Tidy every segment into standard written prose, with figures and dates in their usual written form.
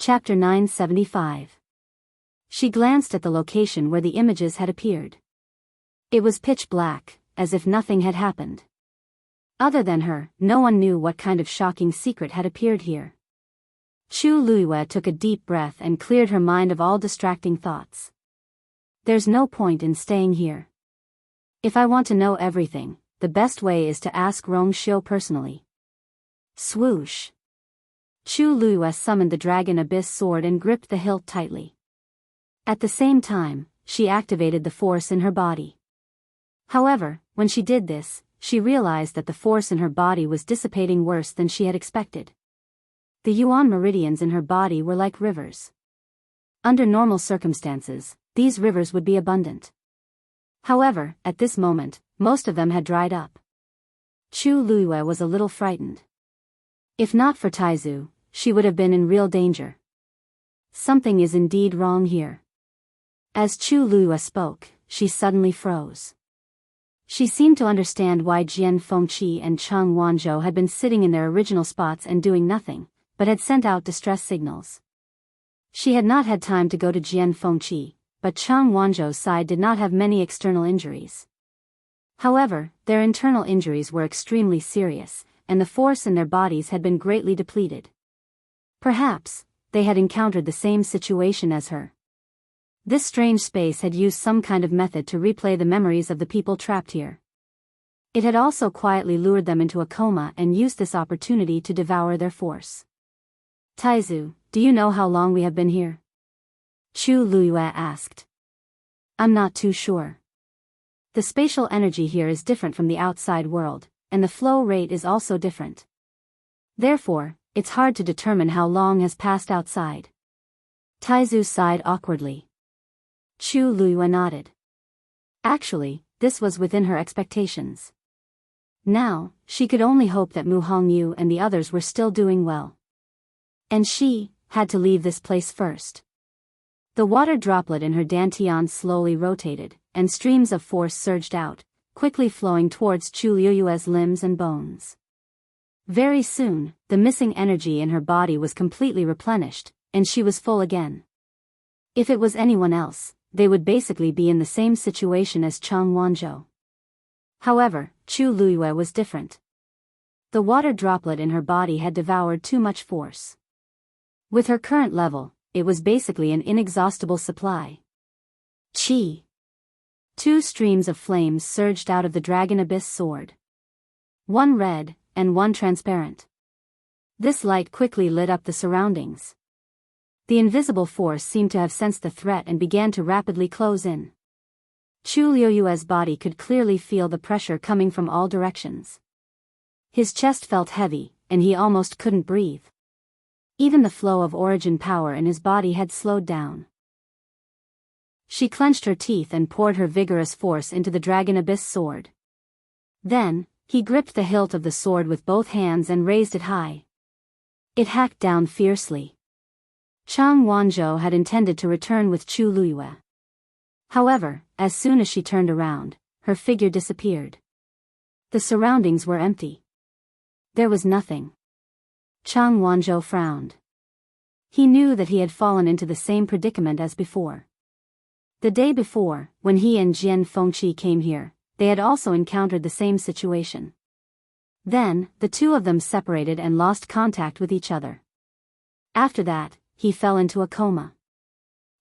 Chapter 975. She glanced at the location where the images had appeared. It was pitch black, as if nothing had happened. Other than her, no one knew what kind of shocking secret had appeared here. Chu Luiyue took a deep breath and cleared her mind of all distracting thoughts. There's no point in staying here. If I want to know everything, the best way is to ask Rong Xiu personally. Swoosh. Chu Luiyue summoned the Dragon Abyss sword and gripped the hilt tightly. At the same time, she activated the force in her body. However, when she did this, she realized that the force in her body was dissipating worse than she had expected. The yuan meridians in her body were like rivers. Under normal circumstances, these rivers would be abundant. However, at this moment, most of them had dried up. Chu Luiyue was a little frightened. If not for Taizu, she would have been in real danger. Something is indeed wrong here. As Chu Luiyue spoke, she suddenly froze. She seemed to understand why Jian Fengqi and Cheng Wanzhou had been sitting in their original spots and doing nothing, but had sent out distress signals. She had not had time to go to Jian Fengqi, but Cheng Wanzhou's side did not have many external injuries. However, their internal injuries were extremely serious, and the force in their bodies had been greatly depleted. Perhaps, they had encountered the same situation as her. This strange space had used some kind of method to replay the memories of the people trapped here. It had also quietly lured them into a coma and used this opportunity to devour their force. Taizu, do you know how long we have been here? Chu Luiyue asked. I'm not too sure. The spatial energy here is different from the outside world, and the flow rate is also different. Therefore, it's hard to determine how long has passed outside. Taizu sighed awkwardly. Chu Luiyue nodded. Actually, this was within her expectations. Now, she could only hope that Mu Hongyu and the others were still doing well. And she had to leave this place first. The water droplet in her dantian slowly rotated, and streams of force surged out, quickly flowing towards Chu Luiyue's limbs and bones. Very soon, the missing energy in her body was completely replenished, and she was full again. If it was anyone else, they would basically be in the same situation as Cheng Wanzhou. However, Chu Luiyue was different. The water droplet in her body had devoured too much force. With her current level, it was basically an inexhaustible supply. Chi. Two streams of flames surged out of the Dragon Abyss sword. One red, and one transparent. This light quickly lit up the surroundings. The invisible force seemed to have sensed the threat and began to rapidly close in. Chu Luiyue's body could clearly feel the pressure coming from all directions. His chest felt heavy, and he almost couldn't breathe. Even the flow of origin power in his body had slowed down. She clenched her teeth and poured her vigorous force into the Dragon Abyss sword. Then, he gripped the hilt of the sword with both hands and raised it high. It hacked down fiercely. Cheng Wanzhou had intended to return with Chu Luiyue. However, as soon as she turned around, her figure disappeared. The surroundings were empty. There was nothing. Cheng Wanzhou frowned. He knew that he had fallen into the same predicament as before. The day before, when he and Jian Fengqi came here, they had also encountered the same situation. Then, the two of them separated and lost contact with each other. After that, he fell into a coma.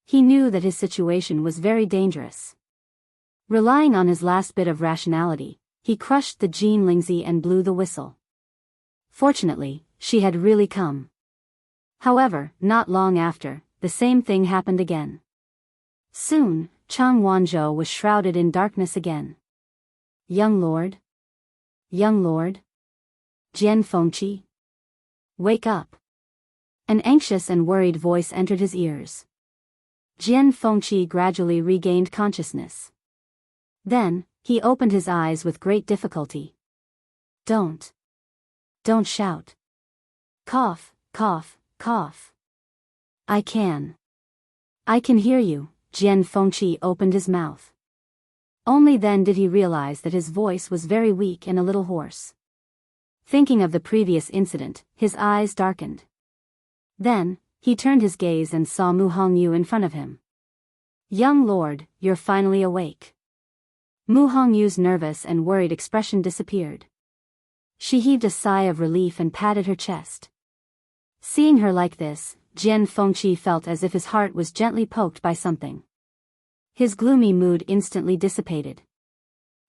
He knew that his situation was very dangerous. Relying on his last bit of rationality, he crushed the Jean Lingzi and blew the whistle. Fortunately, she had really come. However, not long after, the same thing happened again. Soon, Cheng Wanzhou was shrouded in darkness again. Young Lord? Young Lord? Jian Fengqi? Wake up. An anxious and worried voice entered his ears. Jian Fengqi gradually regained consciousness. Then, he opened his eyes with great difficulty. Don't shout. Cough, cough, cough. I can hear you. Jian Fengqi opened his mouth. Only then did he realize that his voice was very weak and a little hoarse. Thinking of the previous incident, his eyes darkened. Then, He turned his gaze and saw Mu Hongyu in front of him. "Young lord, you're finally awake." Mu Hongyu's nervous and worried expression disappeared. She heaved a sigh of relief and patted her chest. Seeing her like this, Jian Fengqi felt as if his heart was gently poked by something. His gloomy mood instantly dissipated.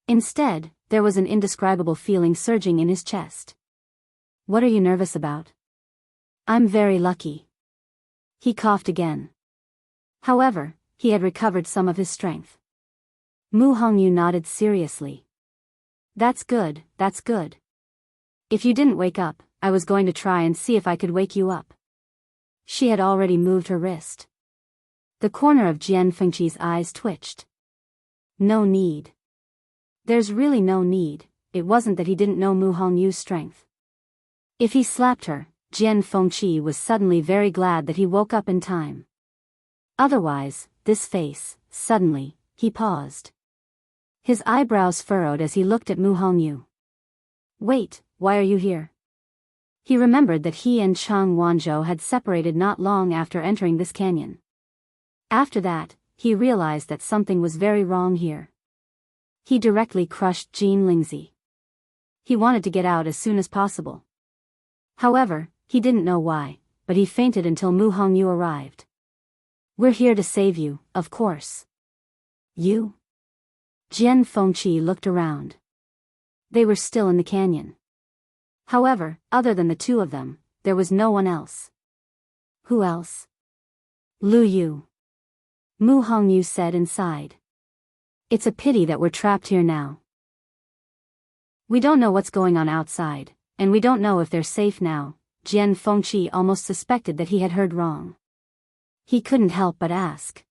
Instead, there was an indescribable feeling surging in his chest. "What are you nervous about?" "I'm very lucky." He coughed again. However, he had recovered some of his strength. Mu Hongyu nodded seriously. That's good, that's good. If you didn't wake up, I was going to try and see if I could wake you up." She had already moved her wrist. The corner of Jian Fengqi's eyes twitched. "No need." There's really no need. It wasn't that he didn't know Mu Hongyu's strength. If he slapped her, Jian Fengqi was suddenly very glad that he woke up in time. Otherwise, this face, suddenly, he paused. His eyebrows furrowed as he looked at Mu Hongyu. "Wait, why are you here?" He remembered that he and Chang Wanzhou had separated not long after entering this canyon. After that, he realized that something was very wrong here. He directly crushed Jean Lingzi. He wanted to get out as soon as possible. However, he didn't know why, but he fainted until Mu Hongyu arrived. "We're here to save you, of course." "You?" Jian Fengqi looked around. They were still in the canyon. However, other than the two of them, there was no one else. "Who else?" "Lu Yu," Mu Hongyu said inside. "It's a pity that we're trapped here now. We don't know what's going on outside, and we don't know if they're safe now." Jian Fengqi almost suspected that he had heard wrong. He couldn't help but ask.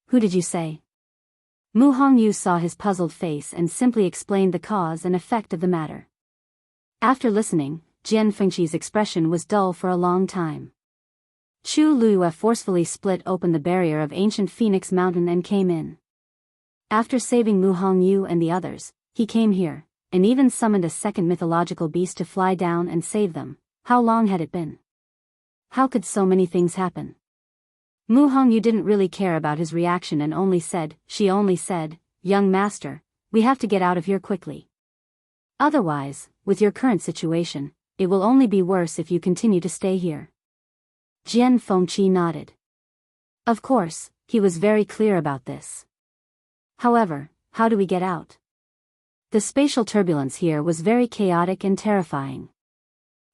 "Who did you say?" Mu Hongyu saw his puzzled face and simply explained the cause and effect of the matter. After listening, Jian Fengqi's expression was dull for a long time. Chu Luyue forcefully split open the barrier of ancient Phoenix Mountain and came in. After saving Mu Hongyu and the others, he came here, and even summoned a second mythological beast to fly down and save them. How long had it been? How could so many things happen? Mu Hongyu didn't really care about his reaction and she only said, "Young master, we have to get out of here quickly. Otherwise, with your current situation, it will only be worse if you continue to stay here." Jian Fengqi nodded. Of course, he was very clear about this. However, how do we get out? The spatial turbulence here was very chaotic and terrifying.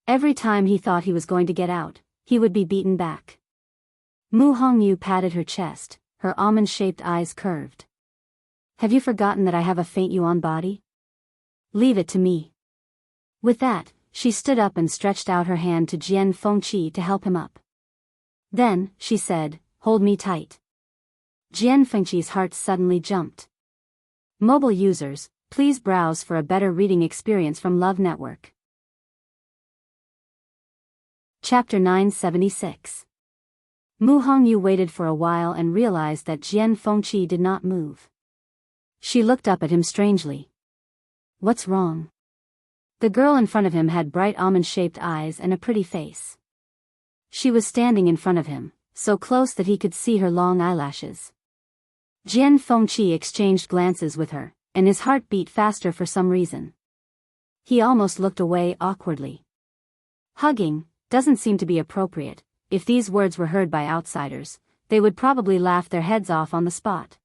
Every time he thought he was going to get out, he would be beaten back. Mu Hongyu patted her chest, her almond-shaped eyes curved. "Have you forgotten that I have a faint yuan body? Leave it to me." With that, she stood up and stretched out her hand to Jian Fengqi to help him up. Then, she said, "Hold me tight." Jian Fengqi's heart suddenly jumped. Mobile users, please browse for a better reading experience from Love Network. Chapter 976. Mu Hongyu waited for a while and realized that Jian Fengqi did not move. She looked up at him strangely. "What's wrong?" The girl in front of him had bright almond-shaped eyes and a pretty face. She was standing in front of him, so close that he could see her long eyelashes. Jian Fengqi exchanged glances with her, and his heart beat faster for some reason. He almost looked away awkwardly. Hugging doesn't seem to be appropriate. If these words were heard by outsiders, they would probably laugh their heads off on the spot.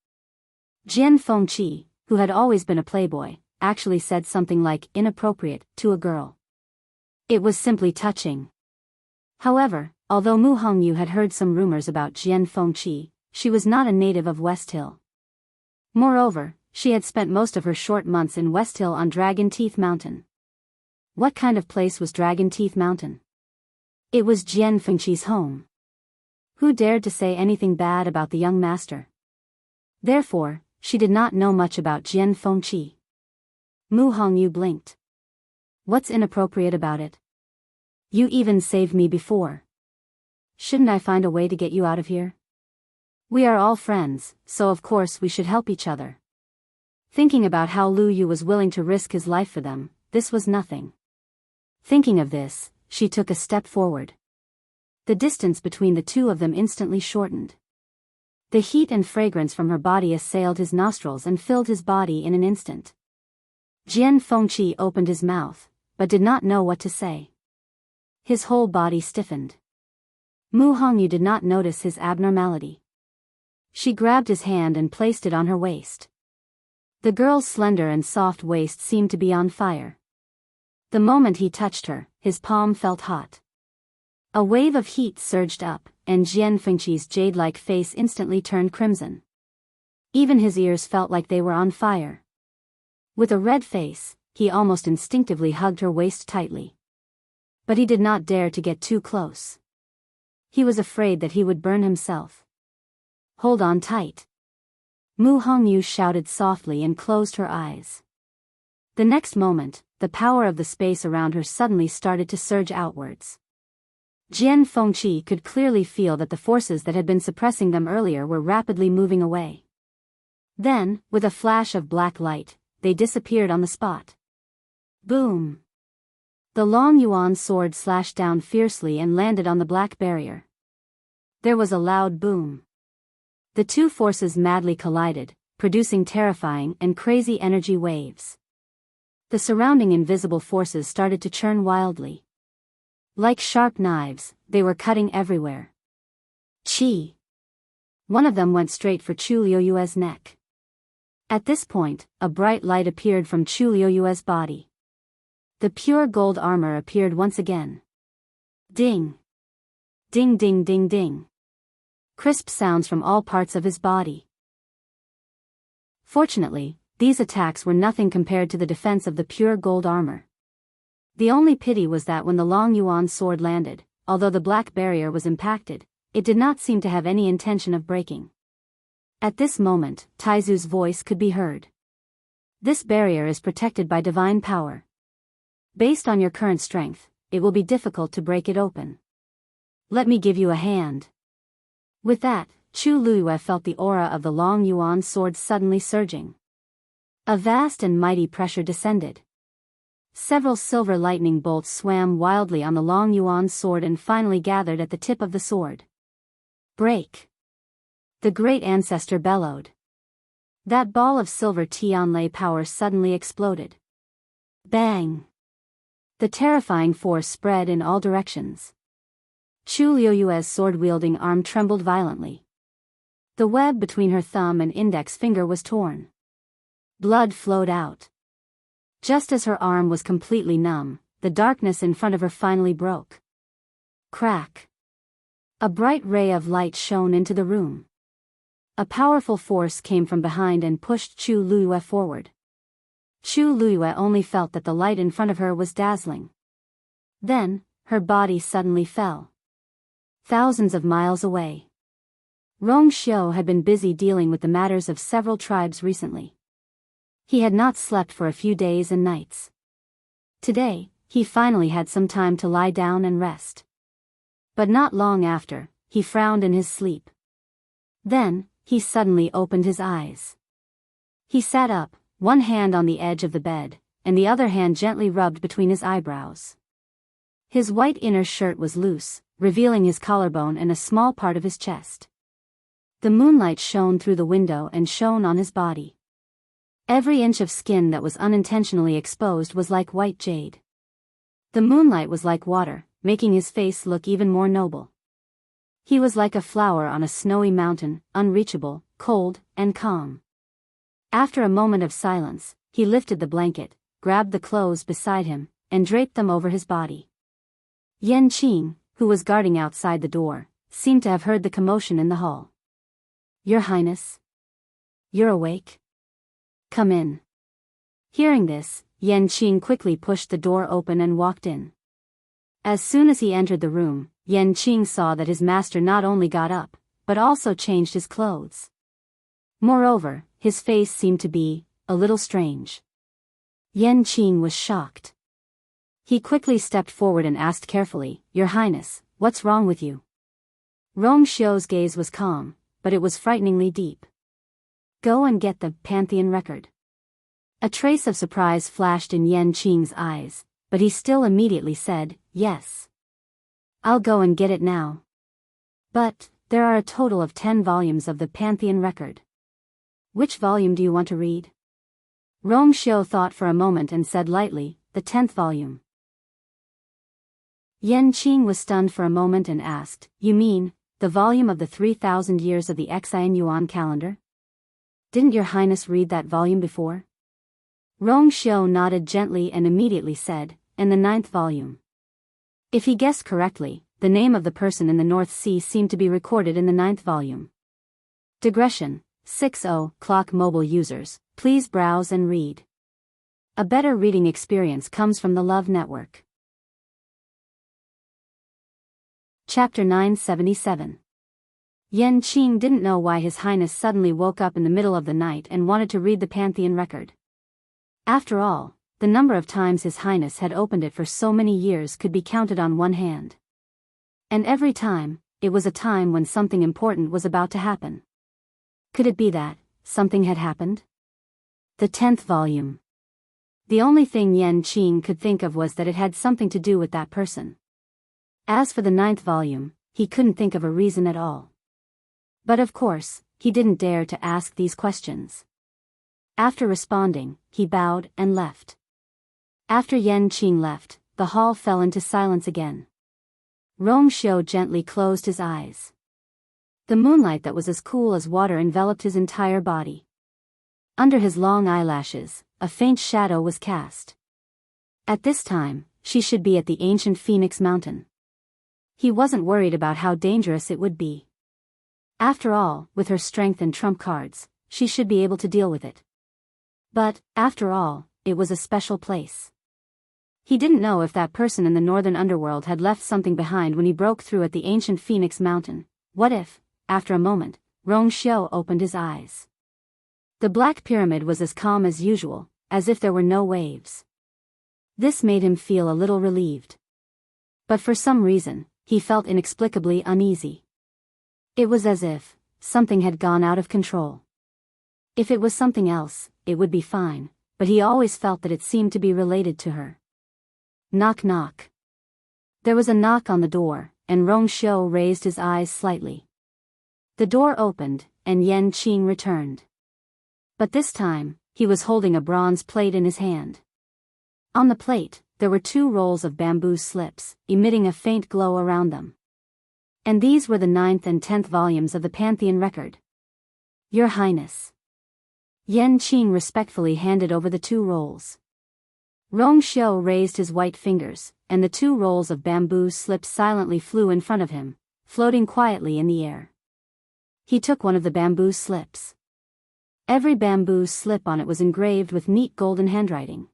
Jian Fengqi, who had always been a playboy, actually said something like inappropriate to a girl. It was simply touching. However, although Mu Hongyu had heard some rumors about Jian Fengqi, she was not a native of West Hill. Moreover, she had spent most of her short months in West Hill on Dragon Teeth Mountain. What kind of place was Dragon Teeth Mountain? It was Jian Fengqi's home. Who dared to say anything bad about the young master? Therefore, she did not know much about Jian Fengqi. Mu Hongyu blinked. What's inappropriate about it? You even saved me before. Shouldn't I find a way to get you out of here? We are all friends, so of course we should help each other. Thinking about how Lu Yu was willing to risk his life for them, this was nothing. Thinking of this, she took a step forward. The distance between the two of them instantly shortened. The heat and fragrance from her body assailed his nostrils and filled his body in an instant. Jian Fengqi opened his mouth, but did not know what to say. His whole body stiffened. Mu Hongyu did not notice his abnormality. She grabbed his hand and placed it on her waist. The girl's slender and soft waist seemed to be on fire. The moment he touched her, his palm felt hot. A wave of heat surged up, and Jian Fengqi's jade-like face instantly turned crimson. Even his ears felt like they were on fire. With a red face, he almost instinctively hugged her waist tightly. But he did not dare to get too close. He was afraid that he would burn himself. "Hold on tight." Mu Hongyu shouted softly and closed her eyes. The next moment, the power of the space around her suddenly started to surge outwards. Jian Fengqi could clearly feel that the forces that had been suppressing them earlier were rapidly moving away. Then, with a flash of black light, they disappeared on the spot. Boom! The long yuan sword slashed down fiercely and landed on the black barrier. There was a loud boom. The two forces madly collided, producing terrifying and crazy energy waves. The surrounding invisible forces started to churn wildly. Like sharp knives, they were cutting everywhere. Chi! One of them went straight for Chu Liuyue's neck. At this point, a bright light appeared from Chu Liuyue's body. The pure gold armor appeared once again. Ding! Ding ding ding ding. Crisp sounds from all parts of his body. Fortunately, these attacks were nothing compared to the defense of the pure gold armor. The only pity was that when the long yuan sword landed, although the black barrier was impacted, it did not seem to have any intention of breaking. At this moment, Taizu's voice could be heard. "This barrier is protected by divine power. Based on your current strength, it will be difficult to break it open. Let me give you a hand." With that, Chu Luyue felt the aura of the long yuan sword suddenly surging. A vast and mighty pressure descended. Several silver lightning bolts swam wildly on the long yuan sword and finally gathered at the tip of the sword. "Break!" the great ancestor bellowed. That ball of silver Tianlei power suddenly exploded. Bang! The terrifying force spread in all directions. Chu Liuyue's sword-wielding arm trembled violently. The web between her thumb and index finger was torn. Blood flowed out. Just as her arm was completely numb, the darkness in front of her finally broke. Crack! A bright ray of light shone into the room. A powerful force came from behind and pushed Chu Luyue forward. Chu Luyue only felt that the light in front of her was dazzling. Then, her body suddenly fell. Thousands of miles away. Rong Xiu had been busy dealing with the matters of several tribes recently. He had not slept for a few days and nights. Today, he finally had some time to lie down and rest. But not long after, he frowned in his sleep. Then, he suddenly opened his eyes. He sat up, one hand on the edge of the bed, and the other hand gently rubbed between his eyebrows. His white inner shirt was loose, revealing his collarbone and a small part of his chest. The moonlight shone through the window and shone on his body. Every inch of skin that was unintentionally exposed was like white jade. The moonlight was like water, making his face look even more noble. He was like a flower on a snowy mountain, unreachable, cold, and calm. After a moment of silence, he lifted the blanket, grabbed the clothes beside him, and draped them over his body. Yan Qing, who was guarding outside the door, seemed to have heard the commotion in the hall. "Your Highness? You're awake? Come in." Hearing this, Yan Qing quickly pushed the door open and walked in. As soon as he entered the room, Yan Qing saw that his master not only got up, but also changed his clothes. Moreover, his face seemed to be a little strange. Yan Qing was shocked. He quickly stepped forward and asked carefully, "Your Highness, what's wrong with you?" Rong Xiu's gaze was calm, but it was frighteningly deep. "Go and get the Pantheon record." A trace of surprise flashed in Yan Qing's eyes, but he still immediately said, "Yes." I'll go and get it now. But, there are a total of 10 volumes of the Pantheon record. Which volume do you want to read? Rong Xiu thought for a moment and said lightly, the 10th volume. Yan Qing was stunned for a moment and asked, you mean, the volume of the 3,000 years of the Xian Yuan calendar? Didn't your highness read that volume before? Rong Xiu nodded gently and immediately said, in the 9th volume. If he guessed correctly, the name of the person in the North Sea seemed to be recorded in the 9th volume. Digression, 6.0, Clock mobile users, please browse and read. A better reading experience comes from the Love Network. Chapter 977. Yan Qing didn't know why His Highness suddenly woke up in the middle of the night and wanted to read the Pantheon record. After all, the number of times His Highness had opened it for so many years could be counted on one hand. And every time, it was a time when something important was about to happen. Could it be that something had happened? The 10th volume. The only thing Yan Qing could think of was that it had something to do with that person. As for the 9th volume, he couldn't think of a reason at all. But of course, he didn't dare to ask these questions. After responding, he bowed and left. After Yan Qing left, the hall fell into silence again. Rong Xiu gently closed his eyes. The moonlight that was as cool as water enveloped his entire body. Under his long eyelashes, a faint shadow was cast. At this time, she should be at the ancient Phoenix Mountain. He wasn't worried about how dangerous it would be. After all, with her strength and trump cards, she should be able to deal with it. But, after all, it was a special place. He didn't know if that person in the northern underworld had left something behind when he broke through at the ancient Phoenix Mountain. What if, after a moment, Rong Xiu opened his eyes? The Black Pyramid was as calm as usual, as if there were no waves. This made him feel a little relieved. But for some reason, he felt inexplicably uneasy. It was as if something had gone out of control. If it was something else, it would be fine, but he always felt that it seemed to be related to her. Knock knock. There was a knock on the door, and Rong Xiu raised his eyes slightly. The door opened, and Yan Qing returned. But this time, he was holding a bronze plate in his hand. On the plate, there were 2 rolls of bamboo slips, emitting a faint glow around them. And these were the 9th and 10th volumes of the Pantheon record. Your Highness. Yan Qing respectfully handed over the 2 rolls. Rong Xiu raised his white fingers, and the 2 rolls of bamboo slips silently flew in front of him, floating quietly in the air. He took one of the bamboo slips. Every bamboo slip on it was engraved with neat golden handwriting.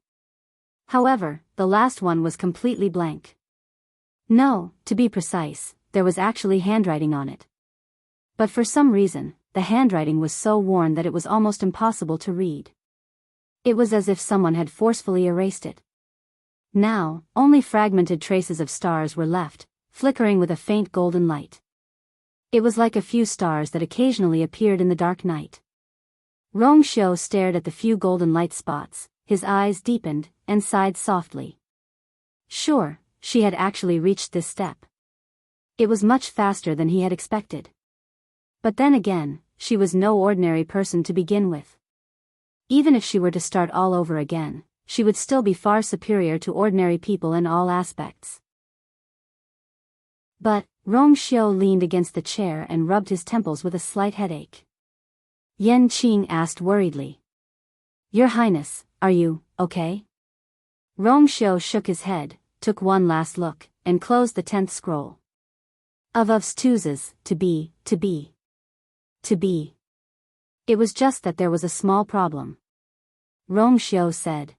However, the last one was completely blank. No, to be precise, there was actually handwriting on it. But for some reason, the handwriting was so worn that it was almost impossible to read. It was as if someone had forcefully erased it. Now, only fragmented traces of stars were left, flickering with a faint golden light. It was like a few stars that occasionally appeared in the dark night. Rong Xiu stared at the few golden light spots, his eyes deepened, and sighed softly. Sure, she had actually reached this step. It was much faster than he had expected. But then again, she was no ordinary person to begin with. Even if she were to start all over again, she would still be far superior to ordinary people in all aspects. But, Rong Xiu leaned against the chair and rubbed his temples with a slight headache. Yan Qing asked worriedly. Your Highness, are you okay? Rong Xiu shook his head, took one last look, and closed the 10th scroll. Of twos, to be. It was just that there was a small problem. Rong Xiu said.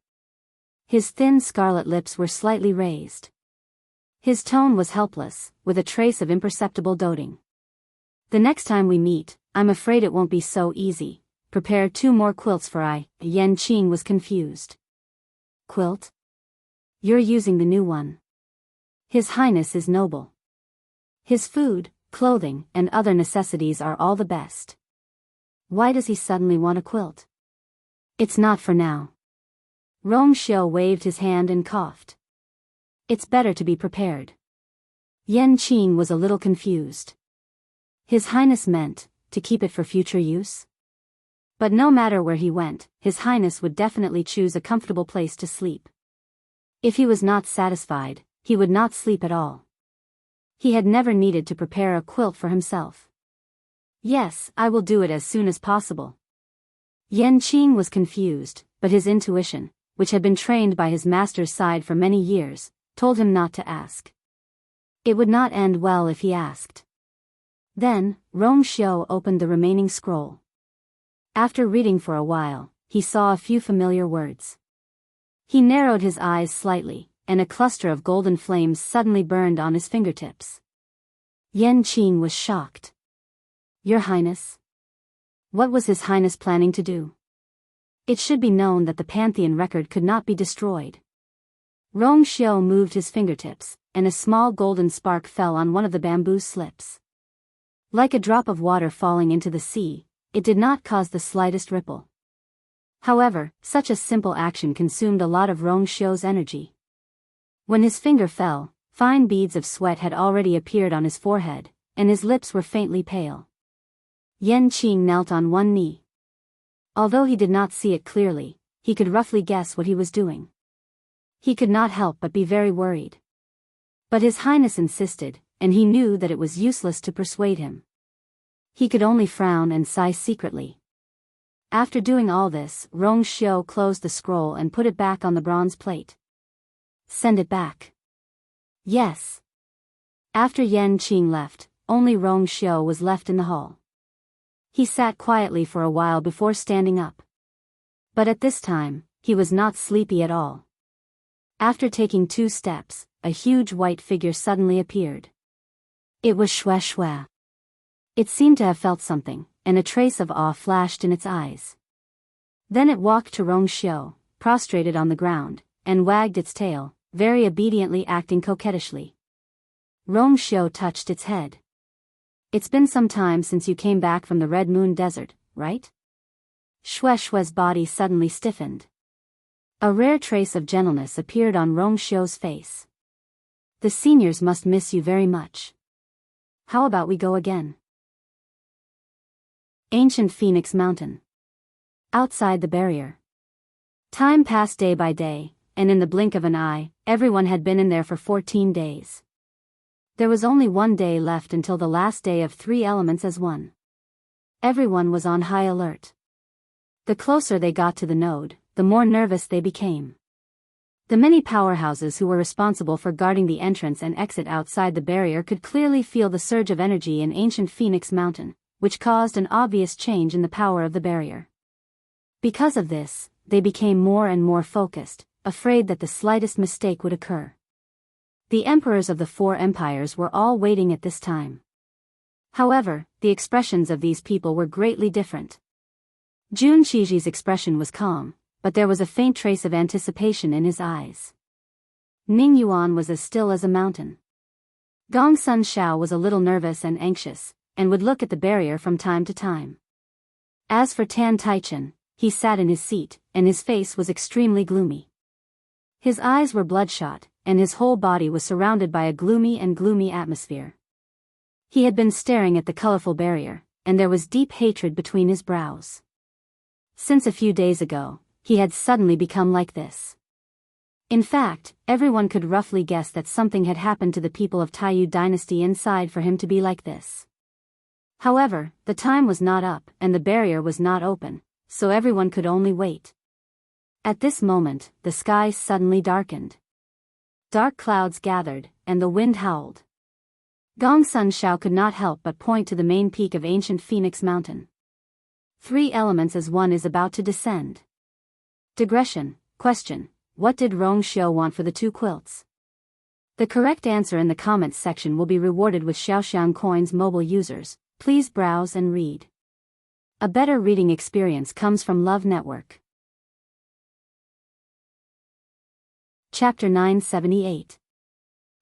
His thin scarlet lips were slightly raised. His tone was helpless, with a trace of imperceptible doting. The next time we meet, I'm afraid it won't be so easy. Prepare 2 more quilts for I. Yan Qing was confused. Quilt? You're using the new one. His Highness is noble. His food, clothing, and other necessities are all the best. Why does he suddenly want a quilt? It's not for now. Rong Xiu waved his hand and coughed. It's better to be prepared. Yan Qing was a little confused. His Highness meant, to keep it for future use? But no matter where he went, His Highness would definitely choose a comfortable place to sleep. If he was not satisfied, he would not sleep at all. He had never needed to prepare a quilt for himself. Yes, I will do it as soon as possible. Yan Qing was confused, but his intuition, which had been trained by his master's side for many years, told him not to ask. It would not end well if he asked. Then, Rong Xiu opened the remaining scroll. After reading for a while, he saw a few familiar words. He narrowed his eyes slightly, and a cluster of golden flames suddenly burned on his fingertips. Yan Qing was shocked. Your Highness? What was His Highness planning to do? It should be known that the Pantheon record could not be destroyed. Rong Xiu moved his fingertips, and a small golden spark fell on one of the bamboo slips. Like a drop of water falling into the sea, it did not cause the slightest ripple. However, such a simple action consumed a lot of Rong Xiu's energy. When his finger fell, fine beads of sweat had already appeared on his forehead, and his lips were faintly pale. Yan Qing knelt on one knee. Although he did not see it clearly, he could roughly guess what he was doing. He could not help but be very worried. But His Highness insisted, and he knew that it was useless to persuade him. He could only frown and sigh secretly. After doing all this, Rong Xiu closed the scroll and put it back on the bronze plate. Send it back. Yes. After Yan Qing left, only Rong Xiu was left in the hall. He sat quietly for a while before standing up. But at this time, he was not sleepy at all. After taking 2 steps, a huge white figure suddenly appeared. It was Xue Xue. It seemed to have felt something, and a trace of awe flashed in its eyes. Then it walked to Rong Xiu, prostrated on the ground, and wagged its tail, very obediently acting coquettishly. Rong Xiu touched its head. It's been some time since you came back from the Red Moon Desert, right? Xue Xue's body suddenly stiffened. A rare trace of gentleness appeared on Rong Xiu's face. The seniors must miss you very much. How about we go again? Ancient Phoenix Mountain. Outside the barrier. Time passed day by day, and in the blink of an eye, everyone had been in there for 14 days. There was only 1 day left until the last day of 3 elements as one. Everyone was on high alert. The closer they got to the node, the more nervous they became. The many powerhouses who were responsible for guarding the entrance and exit outside the barrier could clearly feel the surge of energy in ancient Phoenix Mountain, which caused an obvious change in the power of the barrier. Because of this, they became more and more focused, afraid that the slightest mistake would occur. The emperors of the 4 empires were all waiting at this time. However, the expressions of these people were greatly different. Jun Qiji's expression was calm, but there was a faint trace of anticipation in his eyes. Ning Yuan was as still as a mountain. Gongsun Xiao was a little nervous and anxious, and would look at the barrier from time to time. As for Tan Taichen, he sat in his seat, and his face was extremely gloomy. His eyes were bloodshot, and his whole body was surrounded by a gloomy atmosphere. He had been staring at the colorful barrier, and there was deep hatred between his brows. Since a few days ago, he had suddenly become like this. In fact, everyone could roughly guess that something had happened to the people of Taiyu dynasty inside for him to be like this. However, the time was not up and the barrier was not open, so everyone could only wait. At this moment, the sky suddenly darkened. Dark clouds gathered, and the wind howled. Gongsun Xiao could not help but point to the main peak of ancient Phoenix Mountain. 3 elements as one is about to descend. Digression, question, what did Rong Xiu want for the 2 quilts? The correct answer in the comments section will be rewarded with Xiaoxiang coins. Mobile users, please browse and read. A better reading experience comes from Love Network. Chapter 978.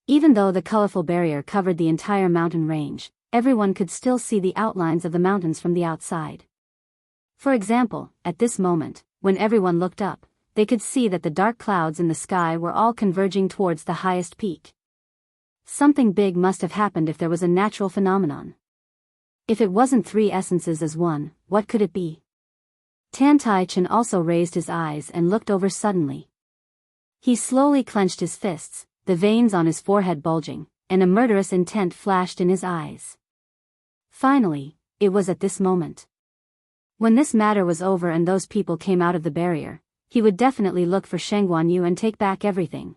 Even though the colorful barrier covered the entire mountain range, everyone could still see the outlines of the mountains from the outside. For example, at this moment, when everyone looked up, they could see that the dark clouds in the sky were all converging towards the highest peak. Something big must have happened if there was a natural phenomenon. If it wasn't three essences as one, what could it be? Tan Tai Chen also raised his eyes and looked over suddenly. He slowly clenched his fists, the veins on his forehead bulging, and a murderous intent flashed in his eyes. Finally, it was at this moment. When this matter was over and those people came out of the barrier, he would definitely look for Sheng Guanyu and take back everything.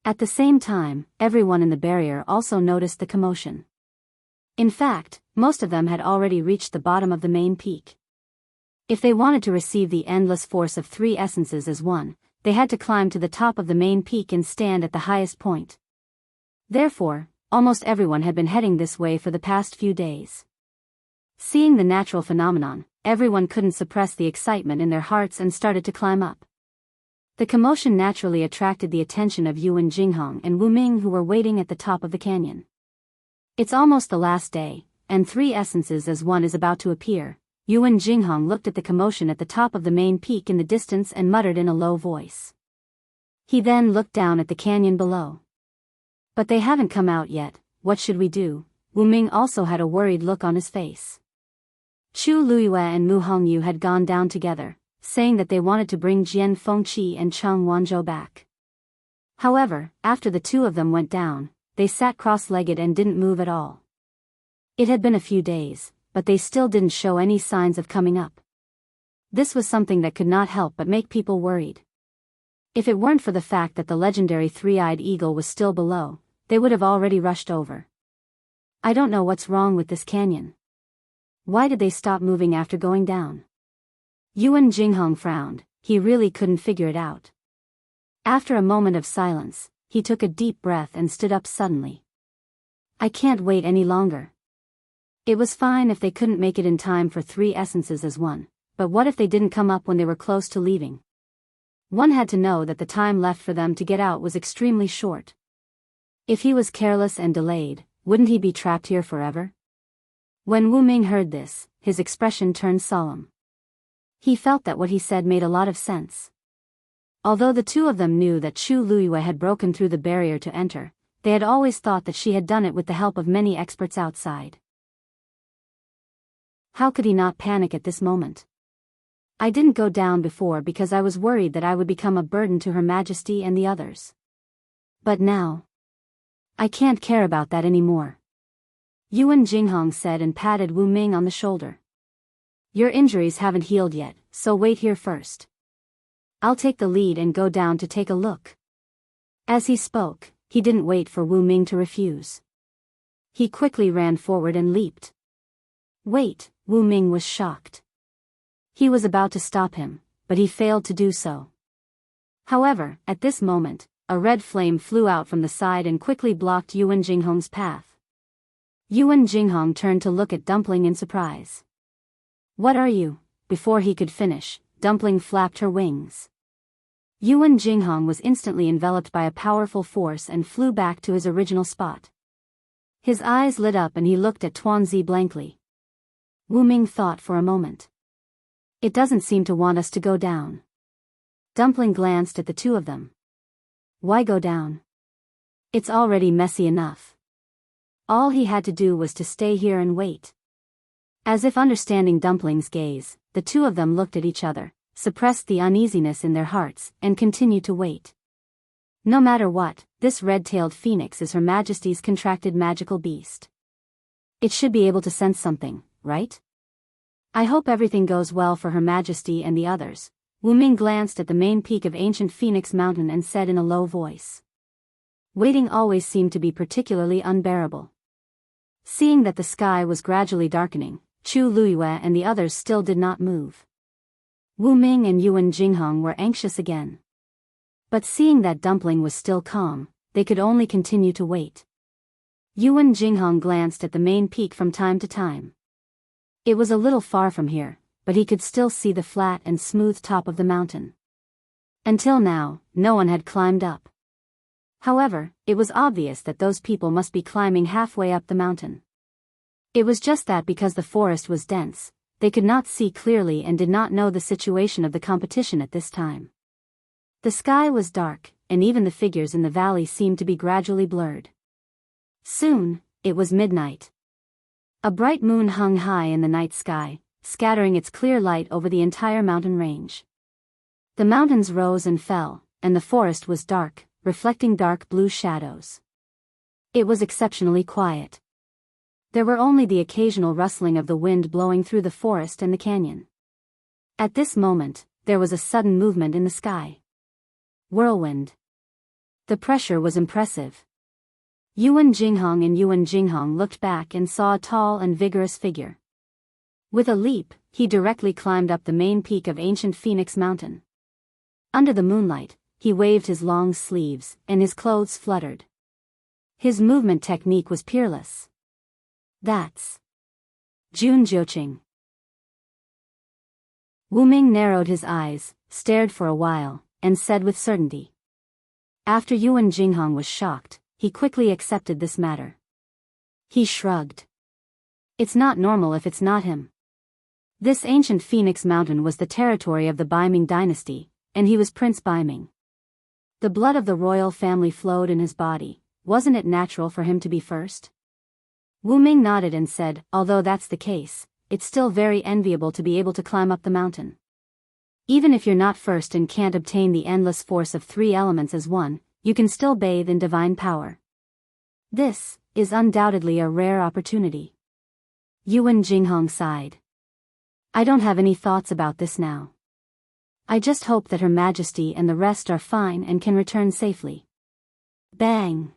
At the same time, everyone in the barrier also noticed the commotion. In fact, most of them had already reached the bottom of the main peak. If they wanted to receive the endless force of three essences as one, they had to climb to the top of the main peak and stand at the highest point. Therefore, almost everyone had been heading this way for the past few days. Seeing the natural phenomenon, everyone couldn't suppress the excitement in their hearts and started to climb up. The commotion naturally attracted the attention of Yuan Jinghong and Wu Ming, who were waiting at the top of the canyon. It's almost the last day, and three essences as one is about to appear. Yuan Jinghong looked at the commotion at the top of the main peak in the distance and muttered in a low voice. He then looked down at the canyon below. But they haven't come out yet, what should we do? Wu Ming also had a worried look on his face. Chu Luiyue and Mu Hongyu had gone down together, saying that they wanted to bring Jian Fengqi and Cheng Wanzhou back. However, after the two of them went down, they sat cross-legged and didn't move at all. It had been a few days, but they still didn't show any signs of coming up. This was something that could not help but make people worried. If it weren't for the fact that the legendary three-eyed eagle was still below, they would have already rushed over. I don't know what's wrong with this canyon. Why did they stop moving after going down? Yuan Jinghong frowned, he really couldn't figure it out. After a moment of silence, he took a deep breath and stood up suddenly. I can't wait any longer. It was fine if they couldn't make it in time for three essences as one, but what if they didn't come up when they were close to leaving? One had to know that the time left for them to get out was extremely short. If he was careless and delayed, wouldn't he be trapped here forever? When Wu Ming heard this, his expression turned solemn. He felt that what he said made a lot of sense. Although the two of them knew that Chu Luiyue had broken through the barrier to enter, they had always thought that she had done it with the help of many experts outside. How could he not panic at this moment? I didn't go down before because I was worried that I would become a burden to Her Majesty and the others. But now, I can't care about that anymore. Yuan Jinghong said and patted Wu Ming on the shoulder. Your injuries haven't healed yet, so wait here first. I'll take the lead and go down to take a look. As he spoke, he didn't wait for Wu Ming to refuse. He quickly ran forward and leaped. Wait, Wu Ming was shocked. He was about to stop him, but he failed to do so. However, at this moment, a red flame flew out from the side and quickly blocked Yuan Jinghong's path. Yuan Jinghong turned to look at Dumpling in surprise. What are you? Before he could finish, Dumpling flapped her wings. Yuan Jinghong was instantly enveloped by a powerful force and flew back to his original spot. His eyes lit up and he looked at Tuanzi blankly. Wu Ming thought for a moment. It doesn't seem to want us to go down. Dumpling glanced at the two of them. Why go down? It's already messy enough. All he had to do was to stay here and wait. As if understanding Dumpling's gaze, the two of them looked at each other, suppressed the uneasiness in their hearts, and continued to wait. No matter what, this red-tailed phoenix is Her Majesty's contracted magical beast. It should be able to sense something, right? I hope everything goes well for Her Majesty and the others. Wu Ming glanced at the main peak of ancient Phoenix Mountain and said in a low voice. Waiting always seemed to be particularly unbearable. Seeing that the sky was gradually darkening, Chu Luiyue and the others still did not move. Wu Ming and Yuan Jinghong were anxious again. But seeing that Dumpling was still calm, they could only continue to wait. Yuan Jinghong glanced at the main peak from time to time. It was a little far from here, but he could still see the flat and smooth top of the mountain. Until now, no one had climbed up. However, it was obvious that those people must be climbing halfway up the mountain. It was just that because the forest was dense, they could not see clearly and did not know the situation of the competition at this time. The sky was dark, and even the figures in the valley seemed to be gradually blurred. Soon, it was midnight. A bright moon hung high in the night sky, scattering its clear light over the entire mountain range. The mountains rose and fell, and the forest was dark, reflecting dark blue shadows. It was exceptionally quiet. There were only the occasional rustling of the wind blowing through the forest and the canyon. At this moment, there was a sudden movement in the sky. Whirlwind. The pressure was impressive. Yuan Jinghong looked back and saw a tall and vigorous figure. With a leap, he directly climbed up the main peak of ancient Phoenix Mountain. Under the moonlight, he waved his long sleeves, and his clothes fluttered. His movement technique was peerless. That's Jun Jiuqing. Wu Ming narrowed his eyes, stared for a while, and said with certainty. After Yuan Jinghong was shocked, he quickly accepted this matter. He shrugged. It's not normal if it's not him. This ancient Phoenix Mountain was the territory of the Biming dynasty, and he was Prince Biming. The blood of the royal family flowed in his body. Wasn't it natural for him to be first? Wu Ming nodded and said, although that's the case, it's still very enviable to be able to climb up the mountain. Even if you're not first and can't obtain the endless force of 3 elements as one, you can still bathe in divine power. This is undoubtedly a rare opportunity. Yuan Jinghong sighed. I don't have any thoughts about this now. I just hope that Her Majesty and the rest are fine and can return safely. Bang!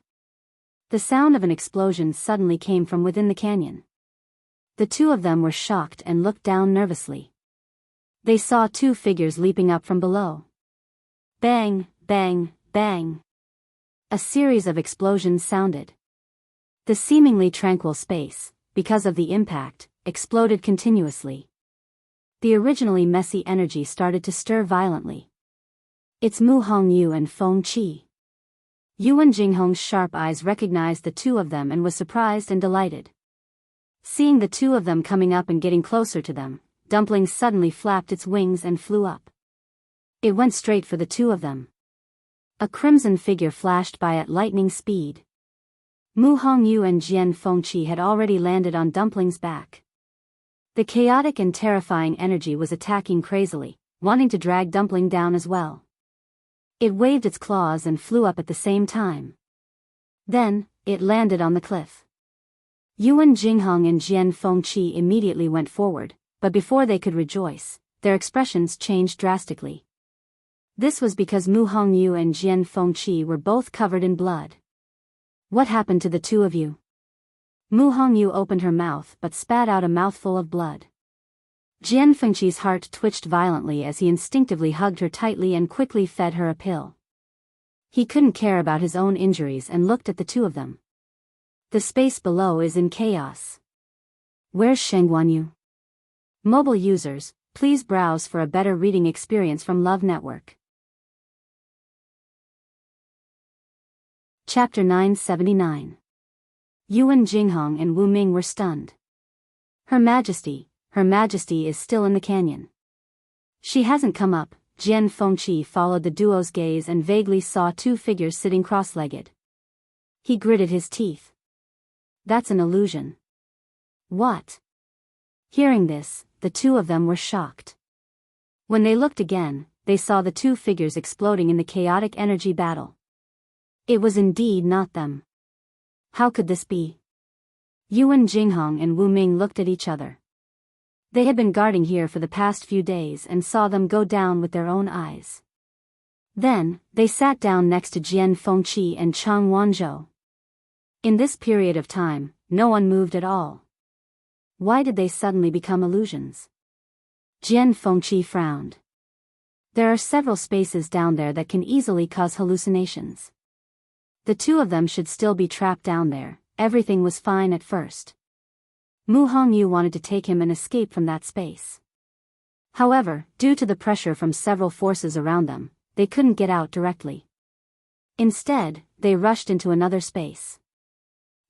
The sound of an explosion suddenly came from within the canyon. The two of them were shocked and looked down nervously. They saw 2 figures leaping up from below. Bang, bang, bang. A series of explosions sounded. The seemingly tranquil space, because of the impact, exploded continuously. The originally messy energy started to stir violently. It's Mu Hongyu and Feng Qi. Yuan Jinghong's sharp eyes recognized the 2 of them and was surprised and delighted. Seeing the 2 of them coming up and getting closer to them, Dumpling suddenly flapped its wings and flew up. It went straight for the 2 of them. A crimson figure flashed by at lightning speed. Mu Hongyu and Jian Fengqi had already landed on Dumpling's back. The chaotic and terrifying energy was attacking crazily, wanting to drag Dumpling down as well. It waved its claws and flew up at the same time. Then, it landed on the cliff. Yuan Jinghong and Jian Fengqi immediately went forward, but before they could rejoice, their expressions changed drastically. This was because Mu Hongyu and Jian Fengqi were both covered in blood. What happened to the 2 of you? Mu Hongyu opened her mouth but spat out a mouthful of blood. Jian Fengqi's heart twitched violently as he instinctively hugged her tightly and quickly fed her a pill. He couldn't care about his own injuries and looked at the 2 of them. The space below is in chaos. Where's Sheng Guanyu? Mobile users, please browse for a better reading experience from Love Network. Chapter 979. Yuan Jinghong and Wu Ming were stunned. Her Majesty is still in the canyon. She hasn't come up. Jian Fengqi followed the duo's gaze and vaguely saw 2 figures sitting cross-legged. He gritted his teeth. That's an illusion. What? Hearing this, the 2 of them were shocked. When they looked again, they saw the 2 figures exploding in the chaotic energy battle. It was indeed not them. How could this be? Yuan Jinghong and Wu Ming looked at each other. They had been guarding here for the past few days and saw them go down with their own eyes. Then, they sat down next to Jian Fengqi and Chang Wanzhou. In this period of time, no one moved at all. Why did they suddenly become illusions? Jian Fengqi frowned. There are several spaces down there that can easily cause hallucinations. The 2 of them should still be trapped down there. Everything was fine at first. Mu Hongyu wanted to take him and escape from that space. However, due to the pressure from several forces around them, they couldn't get out directly. Instead, they rushed into another space.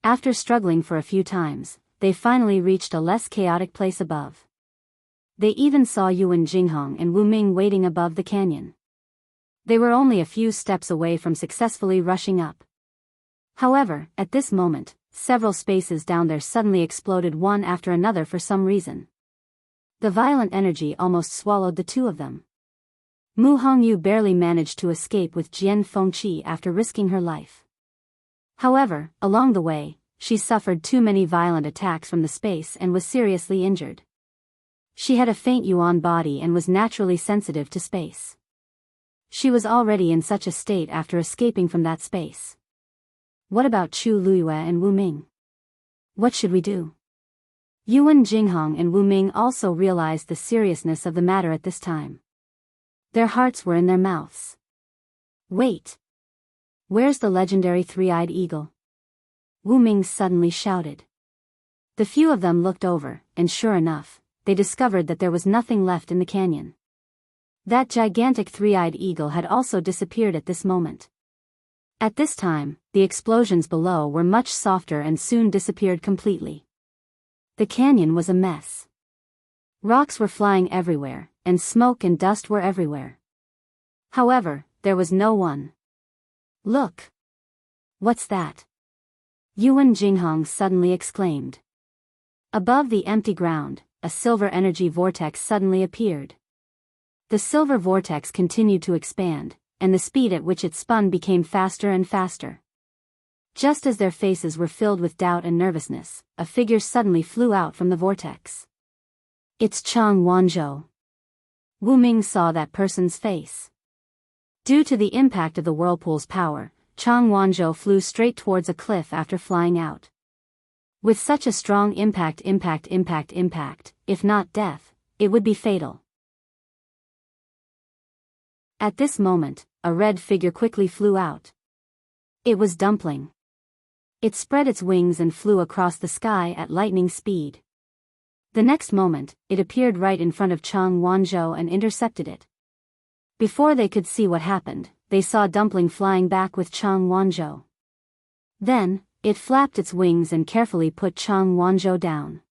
After struggling for a few times, they finally reached a less chaotic place above. They even saw Yuan Jinghong and Wu Ming waiting above the canyon. They were only a few steps away from successfully rushing up. However, at this moment, several spaces down there suddenly exploded one after another for some reason. The violent energy almost swallowed the two of them. Mu Hongyu barely managed to escape with Jian Fengqi after risking her life. However, along the way, she suffered too many violent attacks from the space and was seriously injured. She had a faint yuan body and was naturally sensitive to space. She was already in such a state after escaping from that space. What about Chu Luiyue and Wu Ming? What should we do? Yuan Jinghong and Wu Ming also realized the seriousness of the matter at this time. Their hearts were in their mouths. Wait! Where's the legendary three-eyed eagle? Wu Ming suddenly shouted. The few of them looked over, and sure enough, they discovered that there was nothing left in the canyon. That gigantic three-eyed eagle had also disappeared at this moment. At this time, the explosions below were much softer and soon disappeared completely. The canyon was a mess. Rocks were flying everywhere, and smoke and dust were everywhere. However, there was no one. Look! What's that? Yuan Jinghong suddenly exclaimed. Above the empty ground, a silver energy vortex suddenly appeared. The silver vortex continued to expand, and the speed at which it spun became faster and faster. Just as their faces were filled with doubt and nervousness, a figure suddenly flew out from the vortex. It's Chang Wanzhou. Wu Ming saw that person's face. Due to the impact of the whirlpool's power, Chang Wanzhou flew straight towards a cliff after flying out. With such a strong impact, if not death, it would be fatal. At this moment, a red figure quickly flew out. It was Dumpling. It spread its wings and flew across the sky at lightning speed. The next moment, it appeared right in front of Chang Wanzhou and intercepted it. Before they could see what happened, they saw Dumpling flying back with Chang Wanzhou. Then, it flapped its wings and carefully put Chang Wanzhou down.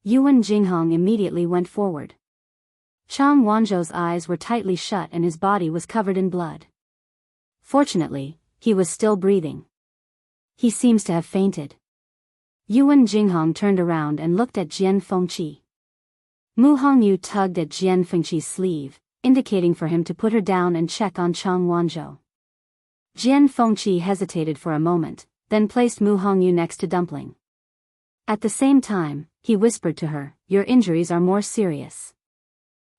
Yuan Jinghong immediately went forward. Chang Wanzhou's eyes were tightly shut and his body was covered in blood. Fortunately, he was still breathing. He seems to have fainted. Yuan Jinghong turned around and looked at Jian Fengqi. Mu Hongyu tugged at Jian Fengqi's sleeve, indicating for him to put her down and check on Chang Wanzhou. Jian Fengqi hesitated for a moment, then placed Mu Hongyu next to Dumpling. At the same time, he whispered to her, "Your injuries are more serious.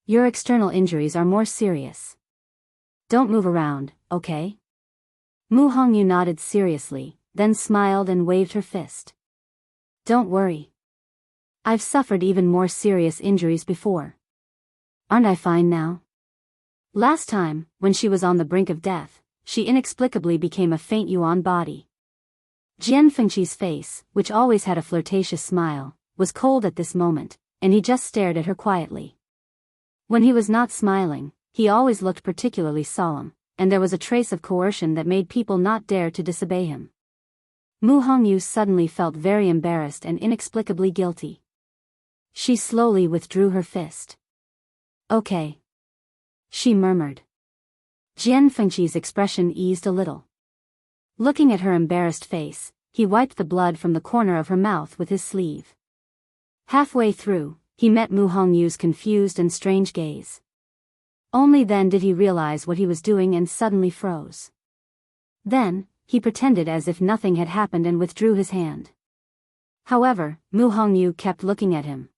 Your external injuries are more serious. Don't move around, okay?" Mu Hongyu nodded seriously, then smiled and waved her fist. "Don't worry. I've suffered even more serious injuries before. Aren't I fine now?" Last time, when she was on the brink of death, she inexplicably became a faint yuan body. Jian Fengqi's face, which always had a flirtatious smile, was cold at this moment, and he just stared at her quietly. When he was not smiling, he always looked particularly solemn, and there was a trace of coercion that made people not dare to disobey him. Mu Hongyu suddenly felt very embarrassed and inexplicably guilty. She slowly withdrew her fist. "Okay," she murmured. Jian Fengqi's expression eased a little. Looking at her embarrassed face, he wiped the blood from the corner of her mouth with his sleeve. Halfway through, he met Mu Hongyu's confused and strange gaze. Only then did he realize what he was doing and suddenly froze. Then, he pretended as if nothing had happened and withdrew his hand. However, Mu Hongyu kept looking at him.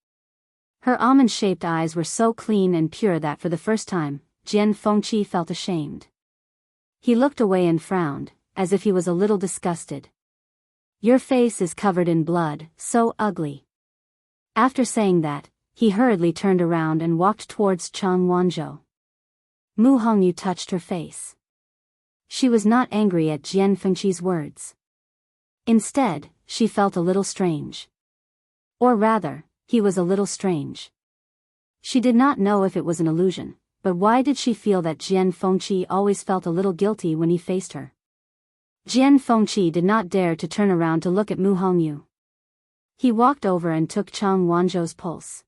Her almond-shaped eyes were so clean and pure that for the first time, Jian Fengqi felt ashamed. He looked away and frowned, as if he was a little disgusted. "Your face is covered in blood, so ugly." After saying that, he hurriedly turned around and walked towards Chang Wanzhou. Mu Hongyu touched her face. She was not angry at Jian Fengqi's words. Instead, she felt a little strange. Or rather, he was a little strange. She did not know if it was an illusion, but why did she feel that Jian Fengqi always felt a little guilty when he faced her? Jian Fengqi did not dare to turn around to look at Mu Hongyu. He walked over and took Chang Wanzhou's pulse.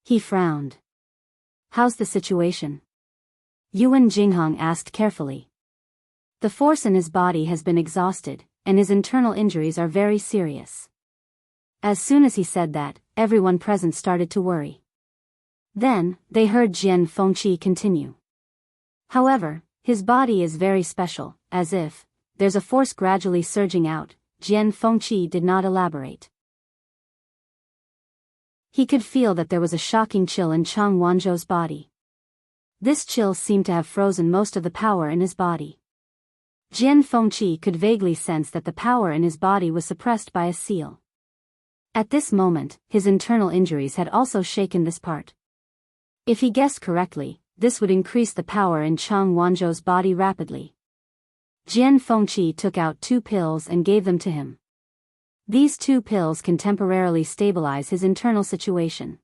He frowned. "How's the situation?" Yuan Jinghong asked carefully. "The force in his body has been exhausted, and his internal injuries are very serious. As soon as he said that, everyone present started to worry. Then, they heard Jian Fengqi continue. However, his body is very special, as if there's a force gradually surging out. Jian Fengqi did not elaborate. He could feel that there was a shocking chill in Chang Wanzhou's body. This chill seemed to have frozen most of the power in his body. Jian Fengqi could vaguely sense that the power in his body was suppressed by a seal. At this moment, his internal injuries had also shaken this part. If he guessed correctly, this would increase the power in Chang Wanzhou's body rapidly. Jian Fengqi took out 2 pills and gave them to him. These 2 pills can temporarily stabilize his internal situation.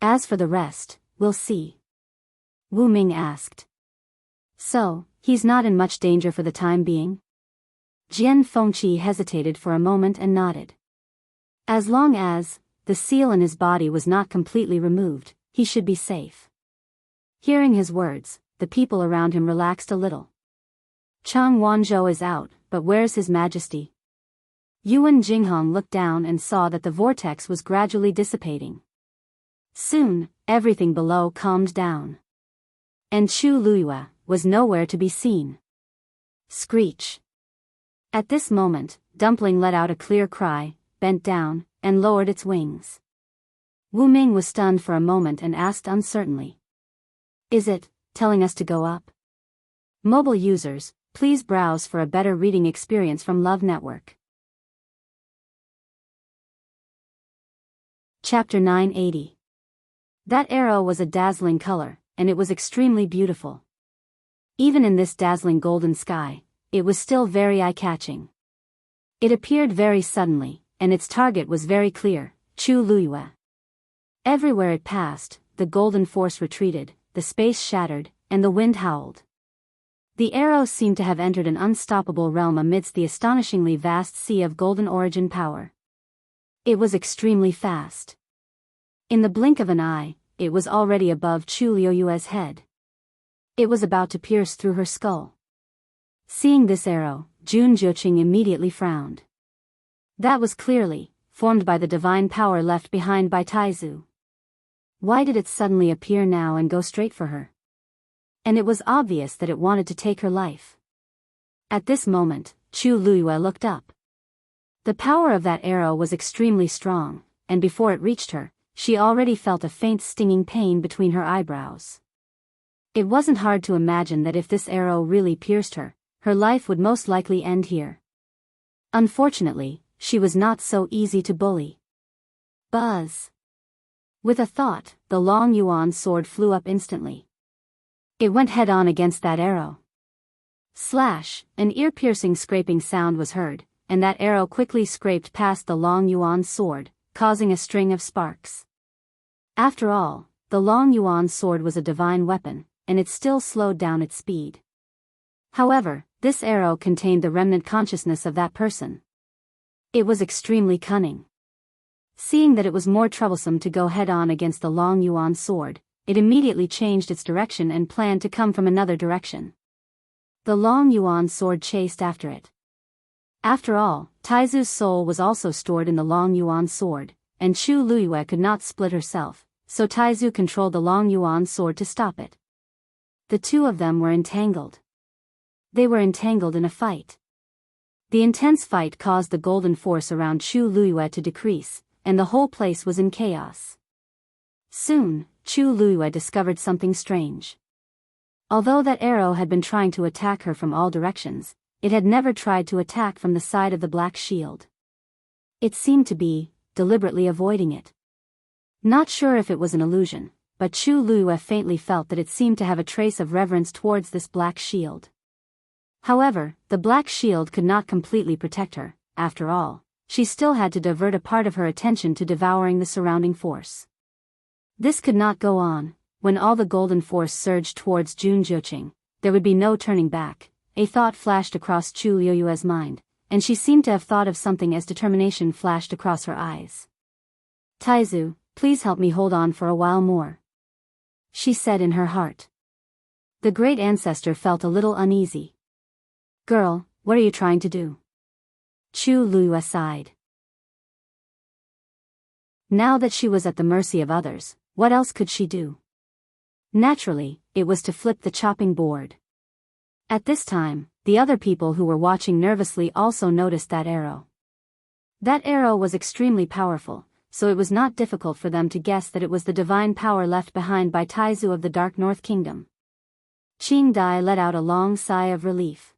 As for the rest, we'll see. Wu Ming asked. So, he's not in much danger for the time being? Jian Fengqi hesitated for a moment and nodded. As long as the seal in his body was not completely removed, he should be safe. Hearing his words, the people around him relaxed a little. Chang Wanzhou is out, but where's His Majesty? Yuan Jinghong looked down and saw that the vortex was gradually dissipating. Soon, everything below calmed down. And Chu Luiyue was nowhere to be seen. Screech. At this moment, Dumpling let out a clear cry, bent down, and lowered its wings. Wu Ming was stunned for a moment and asked uncertainly. Is it telling us to go up? Mobile users, please browse for a better reading experience from Love Network. Chapter 980. That arrow was a dazzling color, and it was extremely beautiful. Even in this dazzling golden sky, it was still very eye-catching. It appeared very suddenly, and its target was very clear, Chu Luiyue. Everywhere it passed, the golden force retreated, the space shattered, and the wind howled. The arrow seemed to have entered an unstoppable realm amidst the astonishingly vast sea of golden origin power. It was extremely fast. In the blink of an eye, it was already above Chu Luiyue's head. It was about to pierce through her skull. Seeing this arrow, Jun Zhuqing immediately frowned. That was clearly formed by the divine power left behind by Taizu. Why did it suddenly appear now and go straight for her? And it was obvious that it wanted to take her life. At this moment, Chu Luiyue looked up. The power of that arrow was extremely strong, and before it reached her, she already felt a faint stinging pain between her eyebrows. It wasn't hard to imagine that if this arrow really pierced her, her life would most likely end here. Unfortunately, she was not so easy to bully. Buzz! With a thought, the long yuan sword flew up instantly. It went head-on against that arrow. Slash! An ear-piercing scraping sound was heard, and that arrow quickly scraped past the long yuan sword, causing a string of sparks. After all, the long yuan sword was a divine weapon, and it still slowed down its speed. However, this arrow contained the remnant consciousness of that person. It was extremely cunning. Seeing that it was more troublesome to go head-on against the long yuan sword, it immediately changed its direction and planned to come from another direction. The long yuan sword chased after it. After all, Taizu's soul was also stored in the long yuan sword, and Chu Luiyue could not split herself, so Taizu controlled the long yuan sword to stop it. The two of them were entangled. They were entangled in a fight. The intense fight caused the golden force around Chu Luiyue to decrease, and the whole place was in chaos. Soon, Chu Luiyue discovered something strange. Although that arrow had been trying to attack her from all directions, it had never tried to attack from the side of the black shield. It seemed to be deliberately avoiding it. Not sure if it was an illusion, but Chu Luiyue faintly felt that it seemed to have a trace of reverence towards this black shield. However, the black shield could not completely protect her. After all, she still had to divert a part of her attention to devouring the surrounding force. This could not go on. When all the golden force surged towards Jun Zhuqing, there would be no turning back. A thought flashed across Chu Luiyue's mind, and she seemed to have thought of something as determination flashed across her eyes. Taizu, please help me hold on for a while more, she said in her heart. The great ancestor felt a little uneasy. Girl, what are you trying to do? Chu Luyue sighed. Now that she was at the mercy of others, what else could she do? Naturally, it was to flip the chopping board. At this time, the other people who were watching nervously also noticed that arrow. That arrow was extremely powerful, so it was not difficult for them to guess that it was the divine power left behind by Taizu of the Dark North Kingdom. Qing Dai let out a long sigh of relief.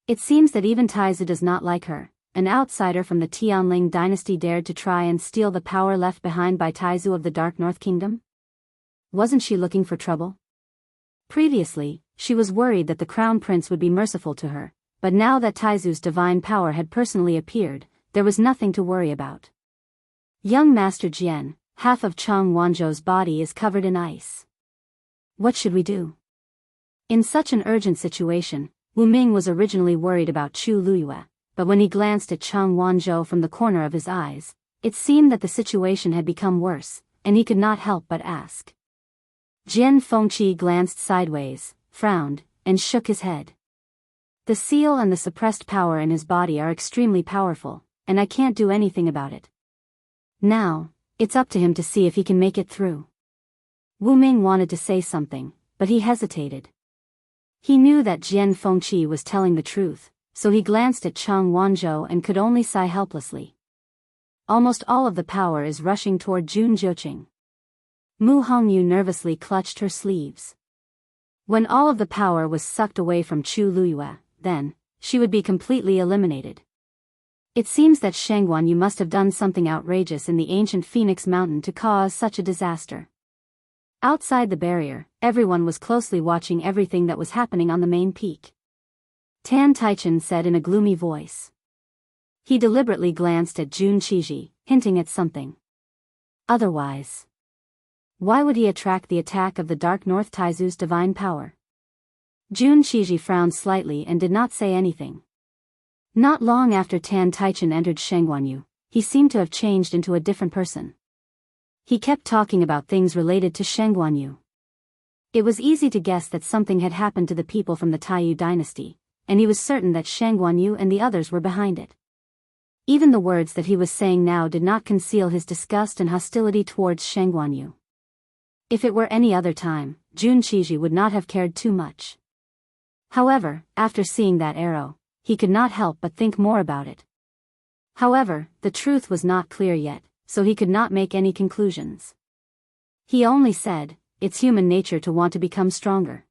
It seems that even Taizu does not like her. An outsider from the Tianling dynasty dared to try and steal the power left behind by Taizu of the Dark North Kingdom? Wasn't she looking for trouble? Previously, she was worried that the crown prince would be merciful to her, but now that Taizu's divine power had personally appeared, there was nothing to worry about. Young Master Jian, half of Chang Wanzhou's body is covered in ice. What should we do? In such an urgent situation, Wu Ming was originally worried about Chu Luyue, but when he glanced at Chang Wanzhou from the corner of his eyes, it seemed that the situation had become worse, and he could not help but ask. Jian Fengqi glanced sideways, frowned, and shook his head. The seal and the suppressed power in his body are extremely powerful, and I can't do anything about it. Now, it's up to him to see if he can make it through. Wu Ming wanted to say something, but he hesitated. He knew that Jian Fengqi was telling the truth, so he glanced at Chang Wanzhou and could only sigh helplessly. Almost all of the power is rushing toward Jun Zhoqing. Mu Hongyu nervously clutched her sleeves. When all of the power was sucked away from Chu Luyue, then, she would be completely eliminated. It seems that Shangguan Yu must have done something outrageous in the ancient Phoenix Mountain to cause such a disaster. Outside the barrier, everyone was closely watching everything that was happening on the main peak. Tan Taichen said in a gloomy voice. He deliberately glanced at Jun Qiji, hinting at something. Otherwise, why would he attract the attack of the Dark North Taizu's divine power? Jun Qiji frowned slightly and did not say anything. Not long after Tan Taichen entered Shangguan Yu, he seemed to have changed into a different person. He kept talking about things related to Shangguan Yu. It was easy to guess that something had happened to the people from the Taiyu dynasty, and he was certain that Shangguan Yu and the others were behind it. Even the words that he was saying now did not conceal his disgust and hostility towards Shangguan Yu. If it were any other time, Jun Qiji would not have cared too much. However, after seeing that arrow, he could not help but think more about it. However, the truth was not clear yet, so he could not make any conclusions. He only said, "It's human nature to want to become stronger."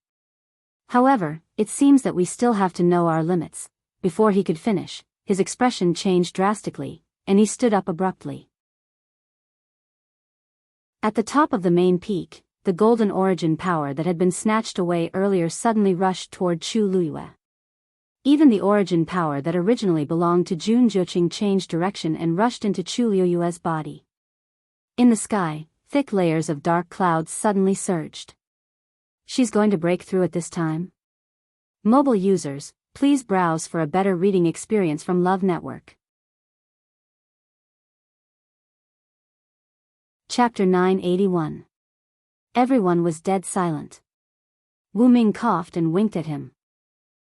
However, it seems that we still have to know our limits. Before he could finish, his expression changed drastically, and he stood up abruptly. At the top of the main peak, the golden origin power that had been snatched away earlier suddenly rushed toward Chu Luyue. Even the origin power that originally belonged to Jun Zhoqing changed direction and rushed into Chu Luyue's body. In the sky, thick layers of dark clouds suddenly surged. She's going to break through it this time? Mobile users, please browse for a better reading experience from Love Network. Chapter 981. Everyone was dead silent. Wu Ming coughed and winked at him.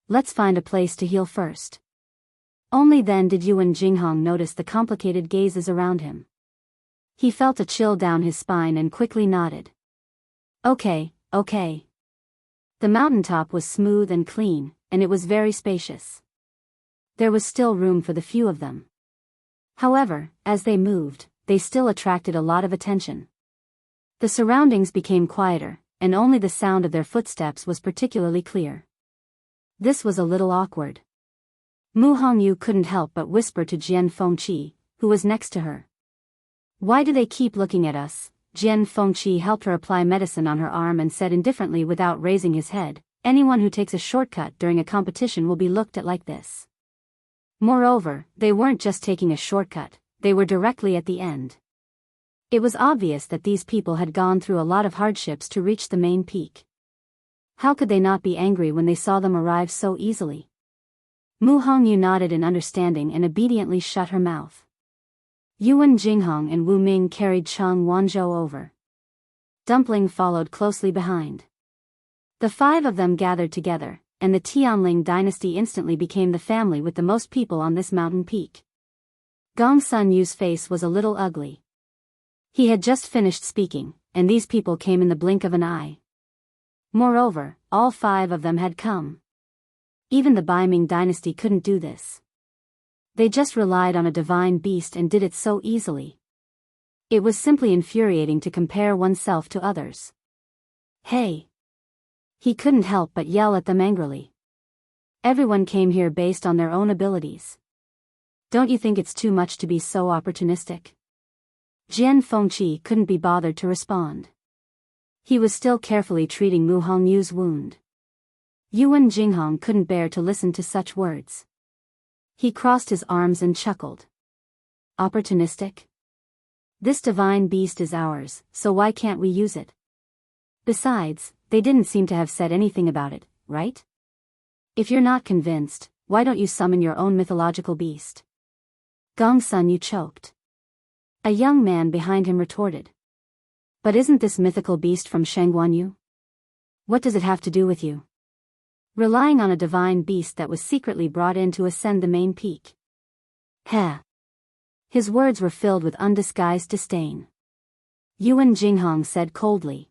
Let's find a place to heal first. Only then did Yuan Jinghong notice the complicated gazes around him. He felt a chill down his spine and quickly nodded. Okay. The mountaintop was smooth and clean, and it was very spacious. There was still room for the few of them. However, as they moved, they still attracted a lot of attention. The surroundings became quieter, and only the sound of their footsteps was particularly clear. This was a little awkward. Mu Hongyu couldn't help but whisper to Jian Fengqi, who was next to her. Why do they keep looking at us? Jian Fengqi helped her apply medicine on her arm and said indifferently without raising his head, anyone who takes a shortcut during a competition will be looked at like this. Moreover, they weren't just taking a shortcut, they were directly at the end. It was obvious that these people had gone through a lot of hardships to reach the main peak. How could they not be angry when they saw them arrive so easily? Mu Hongyu nodded in understanding and obediently shut her mouth. Yuan Jinghong and Wu Ming carried Chang Wanzhou over. Dumpling followed closely behind. The five of them gathered together, and the Tianling dynasty instantly became the family with the most people on this mountain peak. Gong Sun Yu's face was a little ugly. He had just finished speaking, and these people came in the blink of an eye. Moreover, all 5 of them had come. Even the Biming dynasty couldn't do this. They just relied on a divine beast and did it so easily. It was simply infuriating to compare oneself to others. Hey! He couldn't help but yell at them angrily. Everyone came here based on their own abilities. Don't you think it's too much to be so opportunistic? Jian Fengqi couldn't be bothered to respond. He was still carefully treating Mu Hongyu's wound. Yuan Jinghong couldn't bear to listen to such words. He crossed his arms and chuckled. Opportunistic? This divine beast is ours, so why can't we use it? Besides, they didn't seem to have said anything about it, right? If you're not convinced, why don't you summon your own mythological beast? Gong Sun Yu choked. A young man behind him retorted. But isn't this mythical beast from Shangguanyu? What does it have to do with you? Relying on a divine beast that was secretly brought in to ascend the main peak. Heh. His words were filled with undisguised disdain. Yuan Jinghong said coldly.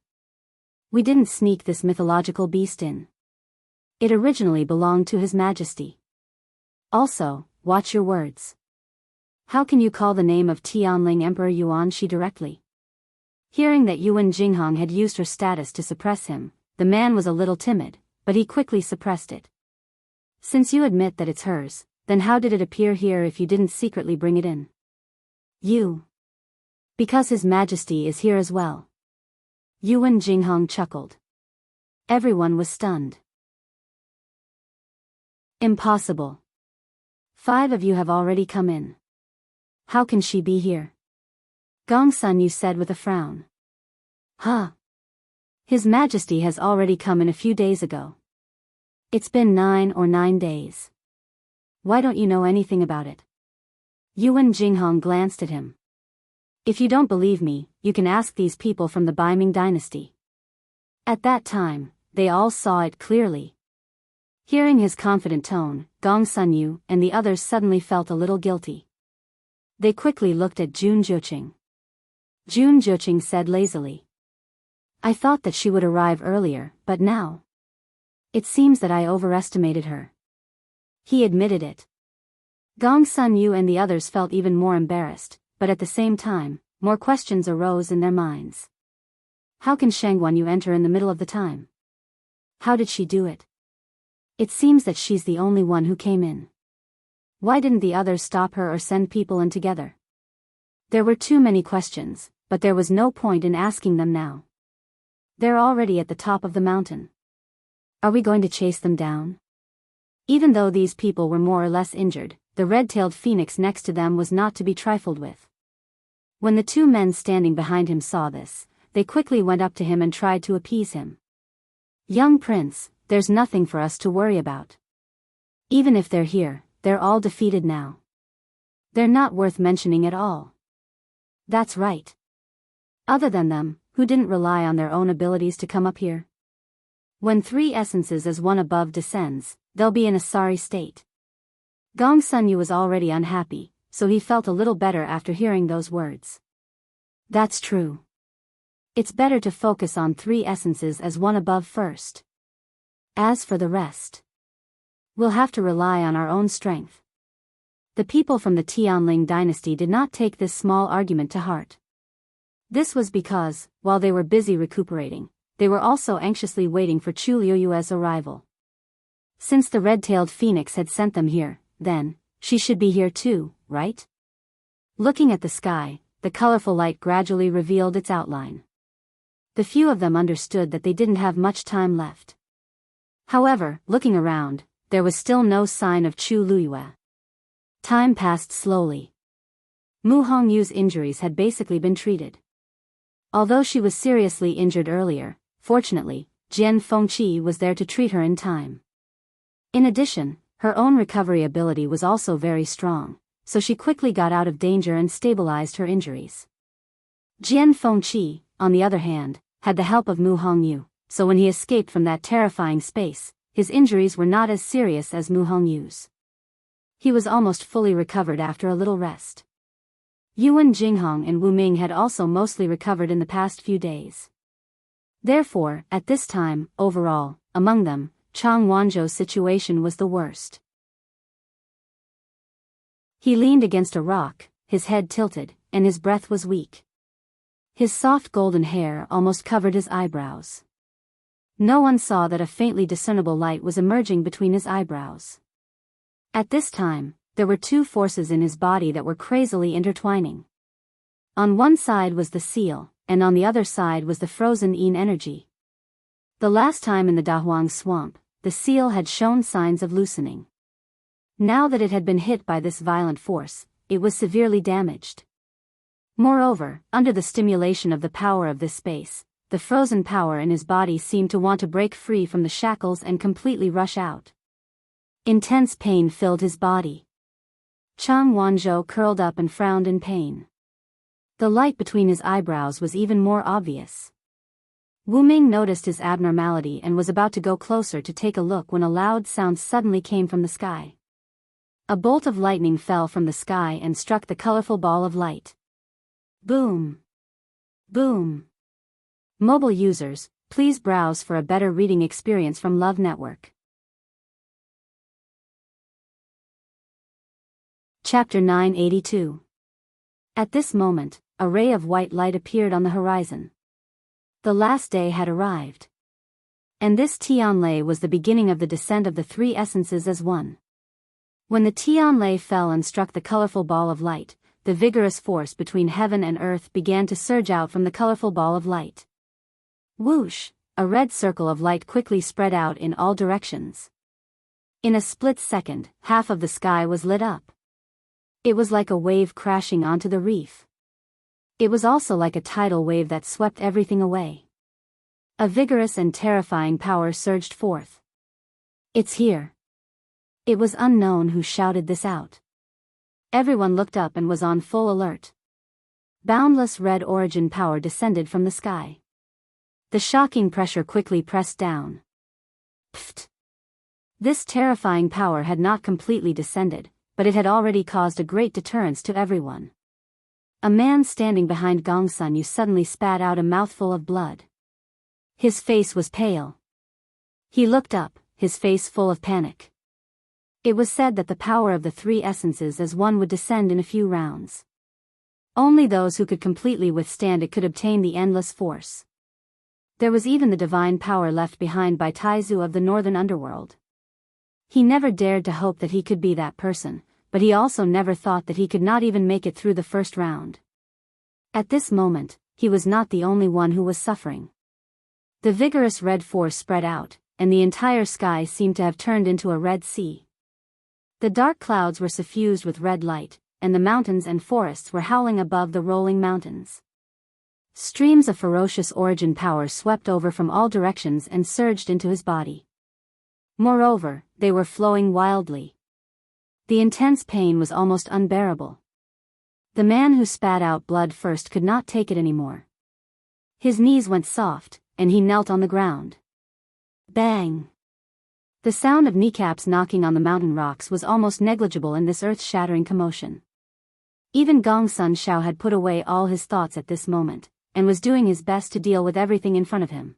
We didn't sneak this mythological beast in. It originally belonged to His Majesty. Also, watch your words. How can you call the name of Tianling Emperor Yuan Shi directly? Hearing that Yuan Jinghong had used her status to suppress him, the man was a little timid, but he quickly suppressed it. Since you admit that it's hers, then how did it appear here if you didn't secretly bring it in? You. Because His Majesty is here as well. Yuan Jinghong chuckled. Everyone was stunned. Impossible. 5 of you have already come in. How can she be here? Gong Sun Yu said with a frown. Huh. His Majesty has already come in a few days ago. It's been 9 days. Why don't you know anything about it? Yuan Jinghong glanced at him. If you don't believe me, you can ask these people from the Biming dynasty. At that time, they all saw it clearly. Hearing his confident tone, Gong Sun Yu and the others suddenly felt a little guilty. They quickly looked at Jun Zhuqing. Jun Zhuqing said lazily. I thought that she would arrive earlier, but now. It seems that I overestimated her. He admitted it. Gong Sun Yu and the others felt even more embarrassed, but at the same time, more questions arose in their minds. How can Shangguanyu enter in the middle of the time? How did she do it? It seems that she's the only one who came in. Why didn't the others stop her or send people in together? There were too many questions, but there was no point in asking them now. They're already at the top of the mountain. Are we going to chase them down? Even though these people were more or less injured, the red-tailed phoenix next to them was not to be trifled with. When the 2 men standing behind him saw this, they quickly went up to him and tried to appease him. Young prince, there's nothing for us to worry about. Even if they're here, they're all defeated now. They're not worth mentioning at all. That's right. Other than them, who didn't rely on their own abilities to come up here? When 3 essences as one above descends, they'll be in a sorry state. Gong Sun Yu was already unhappy, so he felt a little better after hearing those words. That's true. It's better to focus on 3 essences as one above first. As for the rest, we'll have to rely on our own strength. The people from the Tianling dynasty did not take this small argument to heart. This was because, while they were busy recuperating, they were also anxiously waiting for Chu Liuyue's arrival. Since the red-tailed phoenix had sent them here, then, she should be here too, right? Looking at the sky, the colorful light gradually revealed its outline. The few of them understood that they didn't have much time left. However, looking around, there was still no sign of Chu Liyue. Time passed slowly. Mu Hongyu's injuries had basically been treated. Although she was seriously injured earlier, fortunately, Jian Fengqi was there to treat her in time. In addition, her own recovery ability was also very strong, so she quickly got out of danger and stabilized her injuries. Jian Fengqi, on the other hand, had the help of Mu Hongyu, so when he escaped from that terrifying space, his injuries were not as serious as Mu Hongyu's. He was almost fully recovered after a little rest. Yuan Jinghong and Wu Ming had also mostly recovered in the past few days. Therefore, at this time, overall, among them, Chang Wanzhou's situation was the worst. He leaned against a rock, his head tilted, and his breath was weak. His soft golden hair almost covered his eyebrows. No one saw that a faintly discernible light was emerging between his eyebrows. At this time, there were two forces in his body that were crazily intertwining. On one side was the seal, and on the other side was the frozen yin energy. The last time in the Dahuang swamp, the seal had shown signs of loosening. Now that it had been hit by this violent force, it was severely damaged. Moreover, under the stimulation of the power of this space, the frozen power in his body seemed to want to break free from the shackles and completely rush out. Intense pain filled his body. Chang Wanzhou curled up and frowned in pain. The light between his eyebrows was even more obvious. Wu Ming noticed his abnormality and was about to go closer to take a look when a loud sound suddenly came from the sky. A bolt of lightning fell from the sky and struck the colorful ball of light. Boom! Boom! Mobile users, please browse for a better reading experience from Love Network. Chapter 982. At this moment, a ray of white light appeared on the horizon. The last day had arrived. And this Tianlei was the beginning of the descent of the three essences as one. When the Tianlei fell and struck the colorful ball of light, the vigorous force between heaven and earth began to surge out from the colorful ball of light. Whoosh! A red circle of light quickly spread out in all directions. In a split second, half of the sky was lit up. It was like a wave crashing onto the reef. It was also like a tidal wave that swept everything away. A vigorous and terrifying power surged forth. It's here. It was unknown who shouted this out. Everyone looked up and was on full alert. Boundless red origin power descended from the sky. The shocking pressure quickly pressed down. Pfft! This terrifying power had not completely descended, but it had already caused a great deterrence to everyone. A man standing behind Gong Sun suddenly spat out a mouthful of blood. His face was pale. He looked up, his face full of panic. It was said that the power of the three essences as one would descend in a few rounds. Only those who could completely withstand it could obtain the endless force. There was even the divine power left behind by Taizu of the northern underworld. He never dared to hope that he could be that person, but he also never thought that he could not even make it through the first round. At this moment, he was not the only one who was suffering. The vigorous red force spread out, and the entire sky seemed to have turned into a red sea. The dark clouds were suffused with red light, and the mountains and forests were howling above the rolling mountains. Streams of ferocious origin power swept over from all directions and surged into his body. Moreover, they were flowing wildly. The intense pain was almost unbearable. The man who spat out blood first could not take it anymore. His knees went soft, and he knelt on the ground. Bang! The sound of kneecaps knocking on the mountain rocks was almost negligible in this earth-shattering commotion. Even Gong Sun Shao had put away all his thoughts at this moment, and was doing his best to deal with everything in front of him.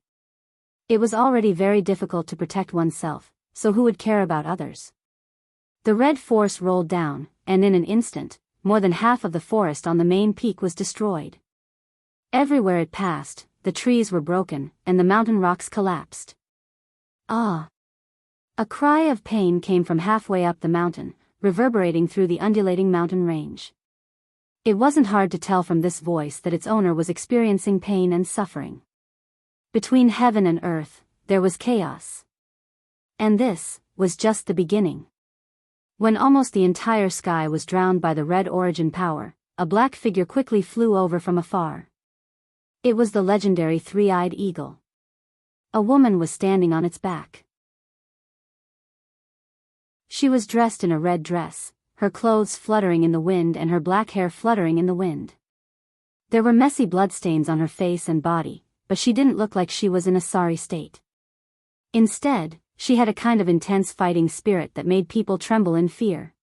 It was already very difficult to protect oneself, so who would care about others? The red force rolled down, and in an instant, more than half of the forest on the main peak was destroyed. Everywhere it passed, the trees were broken, and the mountain rocks collapsed. Ah! A cry of pain came from halfway up the mountain, reverberating through the undulating mountain range. It wasn't hard to tell from this voice that its owner was experiencing pain and suffering. Between heaven and earth, there was chaos. And this was just the beginning. When almost the entire sky was drowned by the red origin power, a black figure quickly flew over from afar. It was the legendary three-eyed eagle. A woman was standing on its back. She was dressed in a red dress, her clothes fluttering in the wind and her black hair fluttering in the wind. There were messy bloodstains on her face and body, but she didn't look like she was in a sorry state. Instead, she had a kind of intense fighting spirit that made people tremble in fear.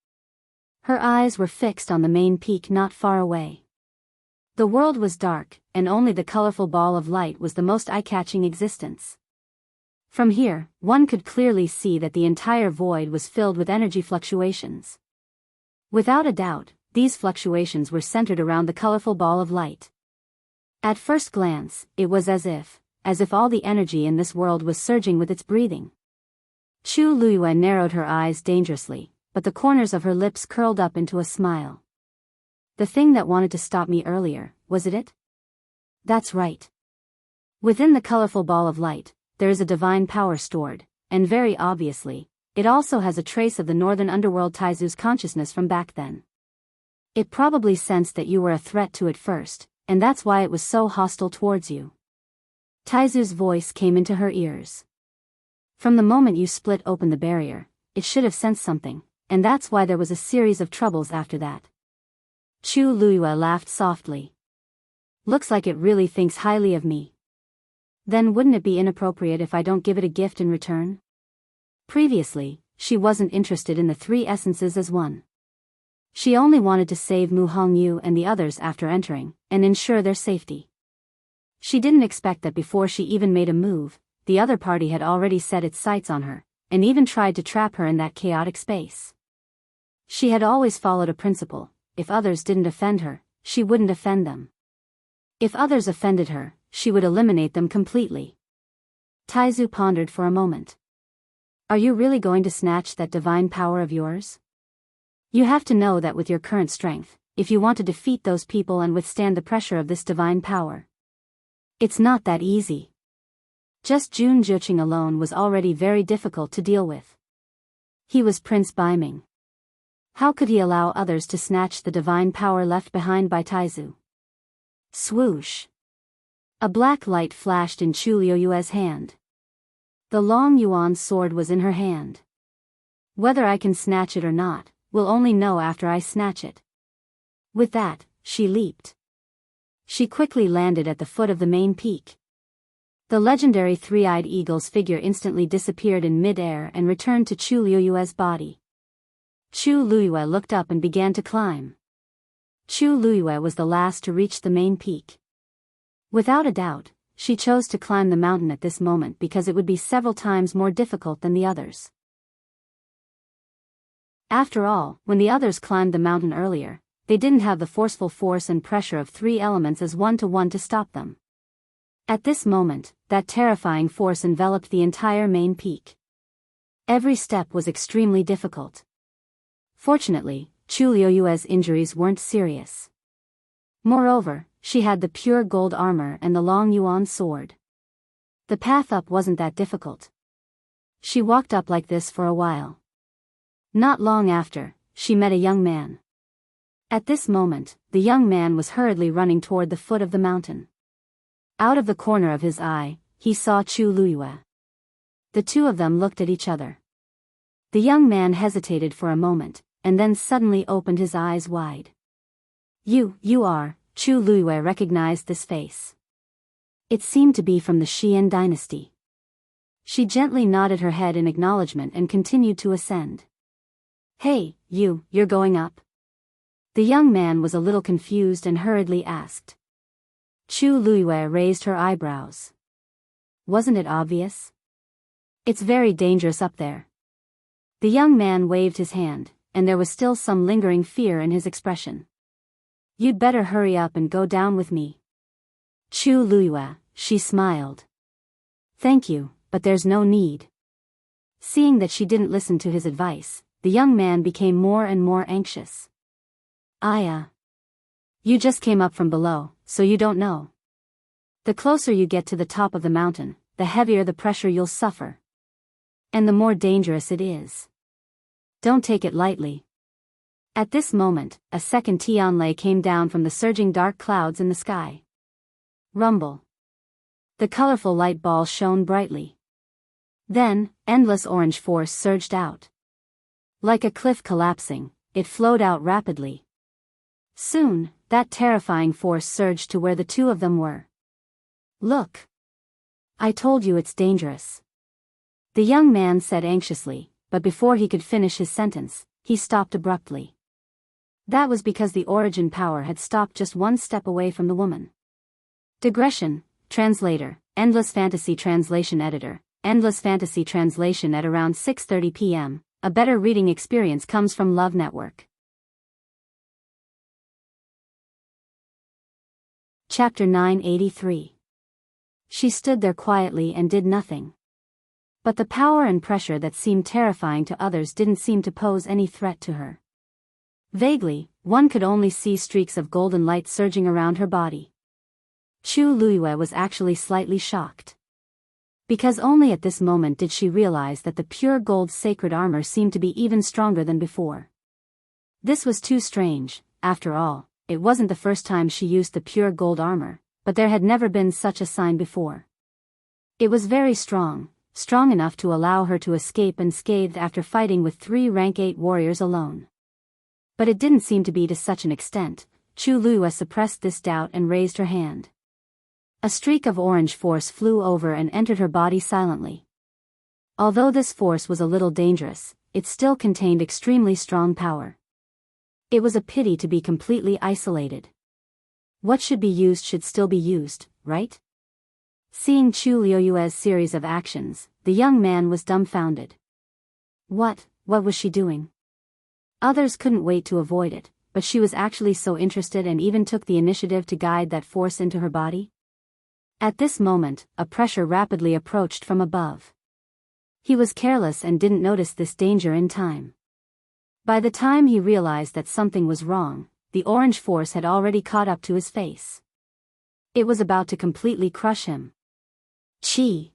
Her eyes were fixed on the main peak not far away. The world was dark, and only the colorful ball of light was the most eye-catching existence. From here, one could clearly see that the entire void was filled with energy fluctuations. Without a doubt, these fluctuations were centered around the colorful ball of light. At first glance, it was as if all the energy in this world was surging with its breathing. Chu Luiyue narrowed her eyes dangerously, but the corners of her lips curled up into a smile. The thing that wanted to stop me earlier, was it? That's right. Within the colorful ball of light, there is a divine power stored, and very obviously, it also has a trace of the northern underworld Taizu's consciousness from back then. It probably sensed that you were a threat to it first, and that's why it was so hostile towards you. Taizu's voice came into her ears. From the moment you split open the barrier, it should have sensed something, and that's why there was a series of troubles after that. Chu Luiyue laughed softly. Looks like it really thinks highly of me. Then wouldn't it be inappropriate if I don't give it a gift in return? Previously, she wasn't interested in the three essences as one. She only wanted to save Mu Hongyu and the others after entering, and ensure their safety. She didn't expect that before she even made a move, the other party had already set its sights on her, and even tried to trap her in that chaotic space. She had always followed a principle: if others didn't offend her, she wouldn't offend them. If others offended her, she would eliminate them completely. Taizu pondered for a moment. Are you really going to snatch that divine power of yours? You have to know that with your current strength, if you want to defeat those people and withstand the pressure of this divine power, it's not that easy. Just Jun Zhiqing alone was already very difficult to deal with. He was Prince Baiming. How could he allow others to snatch the divine power left behind by Taizu? Swoosh! A black light flashed in Chu Luiyue's hand. The long yuan sword was in her hand. Whether I can snatch it or not, we'll only know after I snatch it. With that, she leaped. She quickly landed at the foot of the main peak. The legendary three-eyed eagle's figure instantly disappeared in mid-air and returned to Chu Luiyue's body. Chu Luiyue looked up and began to climb. Chu Luiyue was the last to reach the main peak. Without a doubt, she chose to climb the mountain at this moment because it would be several times more difficult than the others. After all, when the others climbed the mountain earlier, they didn't have the forceful force and pressure of three elements as one-to-one to stop them. At this moment, that terrifying force enveloped the entire main peak. Every step was extremely difficult. Fortunately, Chu Luiyue's injuries weren't serious. Moreover, she had the pure gold armor and the long yuan sword. The path up wasn't that difficult. She walked up like this for a while. Not long after, she met a young man. At this moment, the young man was hurriedly running toward the foot of the mountain. Out of the corner of his eye, he saw Chu Luiyue. The two of them looked at each other. The young man hesitated for a moment, and then suddenly opened his eyes wide. You are, Chu Luiyue recognized this face. It seemed to be from the Xian dynasty. She gently nodded her head in acknowledgement and continued to ascend. Hey, you're going up? The young man was a little confused and hurriedly asked. Chu Luiyue raised her eyebrows. Wasn't it obvious? It's very dangerous up there. The young man waved his hand, and there was still some lingering fear in his expression. You'd better hurry up and go down with me. Chu Luiyue, she smiled. Thank you, but there's no need. Seeing that she didn't listen to his advice, the young man became more and more anxious. You just came up from below, so you don't know. The closer you get to the top of the mountain, the heavier the pressure you'll suffer. And the more dangerous it is. Don't take it lightly. At this moment, a second Tianlei came down from the surging dark clouds in the sky. Rumble. The colorful light ball shone brightly. Then, endless orange force surged out. Like a cliff collapsing, it flowed out rapidly. Soon, that terrifying force surged to where the two of them were. Look! I told you it's dangerous. the young man said anxiously, but before he could finish his sentence, he stopped abruptly. That was because the origin power had stopped just one step away from the woman. Digression, translator, Endless Fantasy Translation Editor, Endless Fantasy Translation at around 6:30 p.m., a better reading experience comes from Love Network. Chapter 983. She stood there quietly and did nothing. But the power and pressure that seemed terrifying to others didn't seem to pose any threat to her. Vaguely, one could only see streaks of golden light surging around her body. Chu Luiyue was actually slightly shocked. Because only at this moment did she realize that the pure gold sacred armor seemed to be even stronger than before. This was too strange. After all, it wasn't the first time she used the pure gold armor, but there had never been such a sign before. It was very strong enough to allow her to escape unscathed after fighting with 3 rank 8 warriors alone. But it didn't seem to be to such an extent. Chu Luiyue suppressed this doubt and raised her hand. A streak of orange force flew over and entered her body silently. Although this force was a little dangerous, it still contained extremely strong power. It was a pity to be completely isolated. What should be used should still be used, right? Seeing Chu Luiyue's series of actions, the young man was dumbfounded. What was she doing? Others couldn't wait to avoid it, but she was actually so interested and even took the initiative to guide that force into her body? At this moment, a pressure rapidly approached from above. He was careless and didn't notice this danger in time. By the time he realized that something was wrong, the orange force had already caught up to his face. It was about to completely crush him. Chi!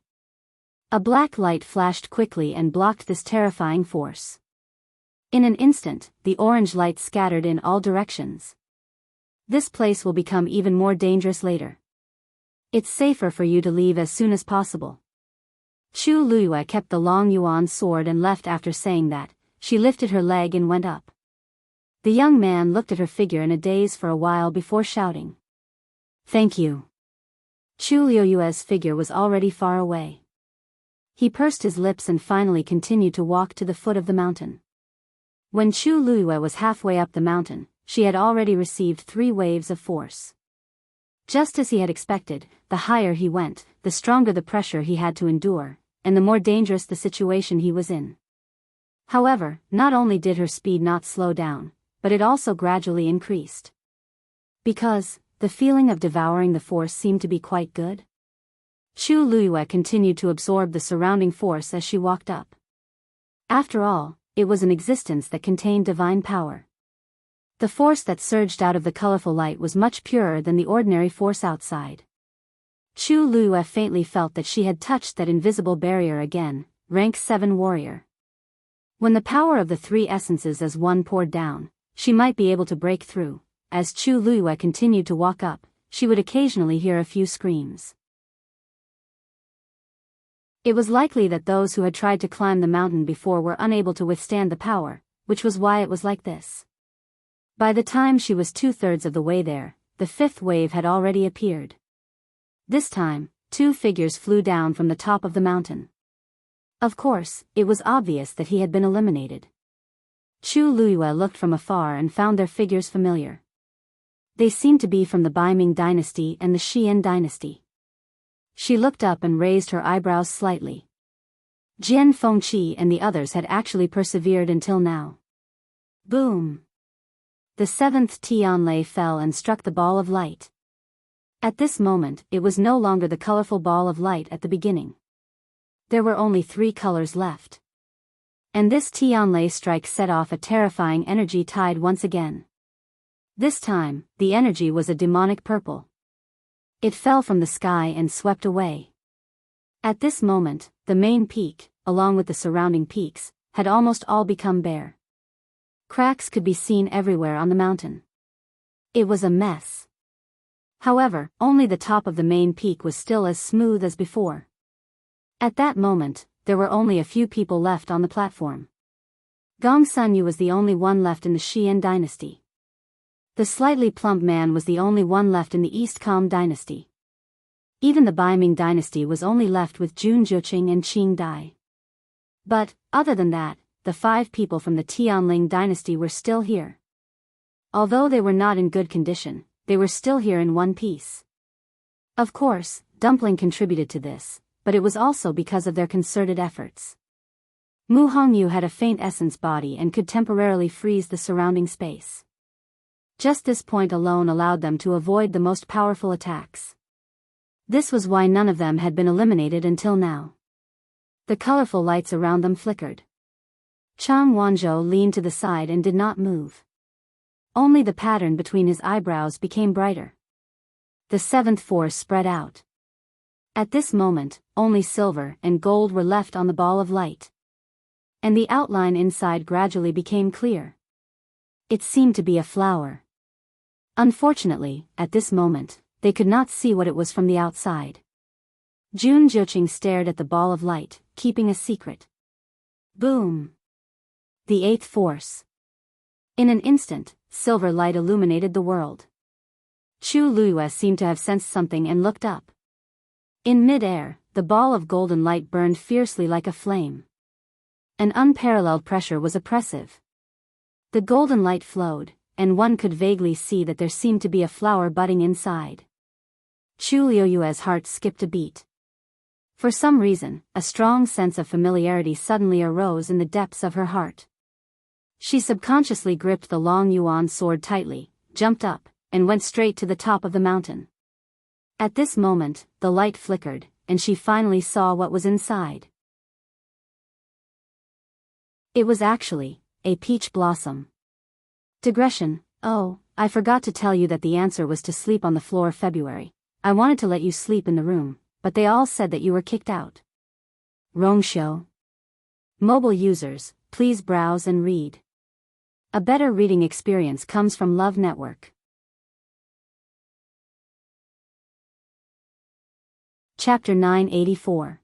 A black light flashed quickly and blocked this terrifying force. In an instant, the orange light scattered in all directions. This place will become even more dangerous later. It's safer for you to leave as soon as possible. Chu Luiyue kept the long yuan sword and left after saying that. She lifted her leg and went up. The young man looked at her figure in a daze for a while before shouting. Thank you. Chu Luiyue's figure was already far away. He pursed his lips and finally continued to walk to the foot of the mountain. When Chu Luiyue was halfway up the mountain, she had already received 3 waves of force. Just as he had expected, the higher he went, the stronger the pressure he had to endure, and the more dangerous the situation he was in. However, not only did her speed not slow down, but it also gradually increased. Because the feeling of devouring the force seemed to be quite good. Chu Luiyue continued to absorb the surrounding force as she walked up. After all, it was an existence that contained divine power. The force that surged out of the colorful light was much purer than the ordinary force outside. Chu Luiyue faintly felt that she had touched that invisible barrier again, rank 7 warrior. When the power of the 3 essences as one poured down, she might be able to break through. As Chu Luiyue continued to walk up, she would occasionally hear a few screams. It was likely that those who had tried to climb the mountain before were unable to withstand the power, which was why it was like this. By the time she was 2/3 of the way there, the 5th wave had already appeared. This time, 2 figures flew down from the top of the mountain. Of course, it was obvious that he had been eliminated. Chu Luiyue looked from afar and found their figures familiar. They seemed to be from the Biming dynasty and the Xian dynasty. She looked up and raised her eyebrows slightly. Jian Fengqi and the others had actually persevered until now. Boom! The 7th Tianlei fell and struck the ball of light. At this moment, it was no longer the colorful ball of light at the beginning. There were only 3 colors left. And this Tianlei strike set off a terrifying energy tide once again. This time, the energy was a demonic purple. It fell from the sky and swept away. At this moment, the main peak, along with the surrounding peaks, had almost all become bare. Cracks could be seen everywhere on the mountain. It was a mess. However, only the top of the main peak was still as smooth as before. At that moment, there were only a few people left on the platform. Gong Sunyu was the only one left in the Xian dynasty. The slightly plump man was the only one left in the East Com dynasty. Even the Biming dynasty was only left with Jun Zhuqing and Qing Dai. But, other than that, the 5 people from the Tianling dynasty were still here. Although they were not in good condition, they were still here in one piece. Of course, Dumpling contributed to this, but it was also because of their concerted efforts. Mu Hongyu had a faint essence body and could temporarily freeze the surrounding space. Just this point alone allowed them to avoid the most powerful attacks. This was why none of them had been eliminated until now. The colorful lights around them flickered. Chang Wanzhou leaned to the side and did not move. Only the pattern between his eyebrows became brighter. The 7th force spread out. At this moment, only silver and gold were left on the ball of light. And the outline inside gradually became clear. It seemed to be a flower. Unfortunately, at this moment, they could not see what it was from the outside. Jun Zhuqing stared at the ball of light, keeping a secret. Boom! The 8th force. In an instant, silver light illuminated the world. Chu Luiyue seemed to have sensed something and looked up. In mid-air, the ball of golden light burned fiercely like a flame. An unparalleled pressure was oppressive. The golden light flowed, and one could vaguely see that there seemed to be a flower budding inside. Chu Luiyue's heart skipped a beat. For some reason, a strong sense of familiarity suddenly arose in the depths of her heart. She subconsciously gripped the long yuan sword tightly, jumped up, and went straight to the top of the mountain. At this moment, the light flickered, and she finally saw what was inside. It was actually a peach blossom. Digression. Oh, I forgot to tell you that the answer was to sleep on the floor. February. I wanted to let you sleep in the room, but they all said that you were kicked out. Rongsho. Mobile users, please browse and read. A better reading experience comes from Love Network. Chapter 984.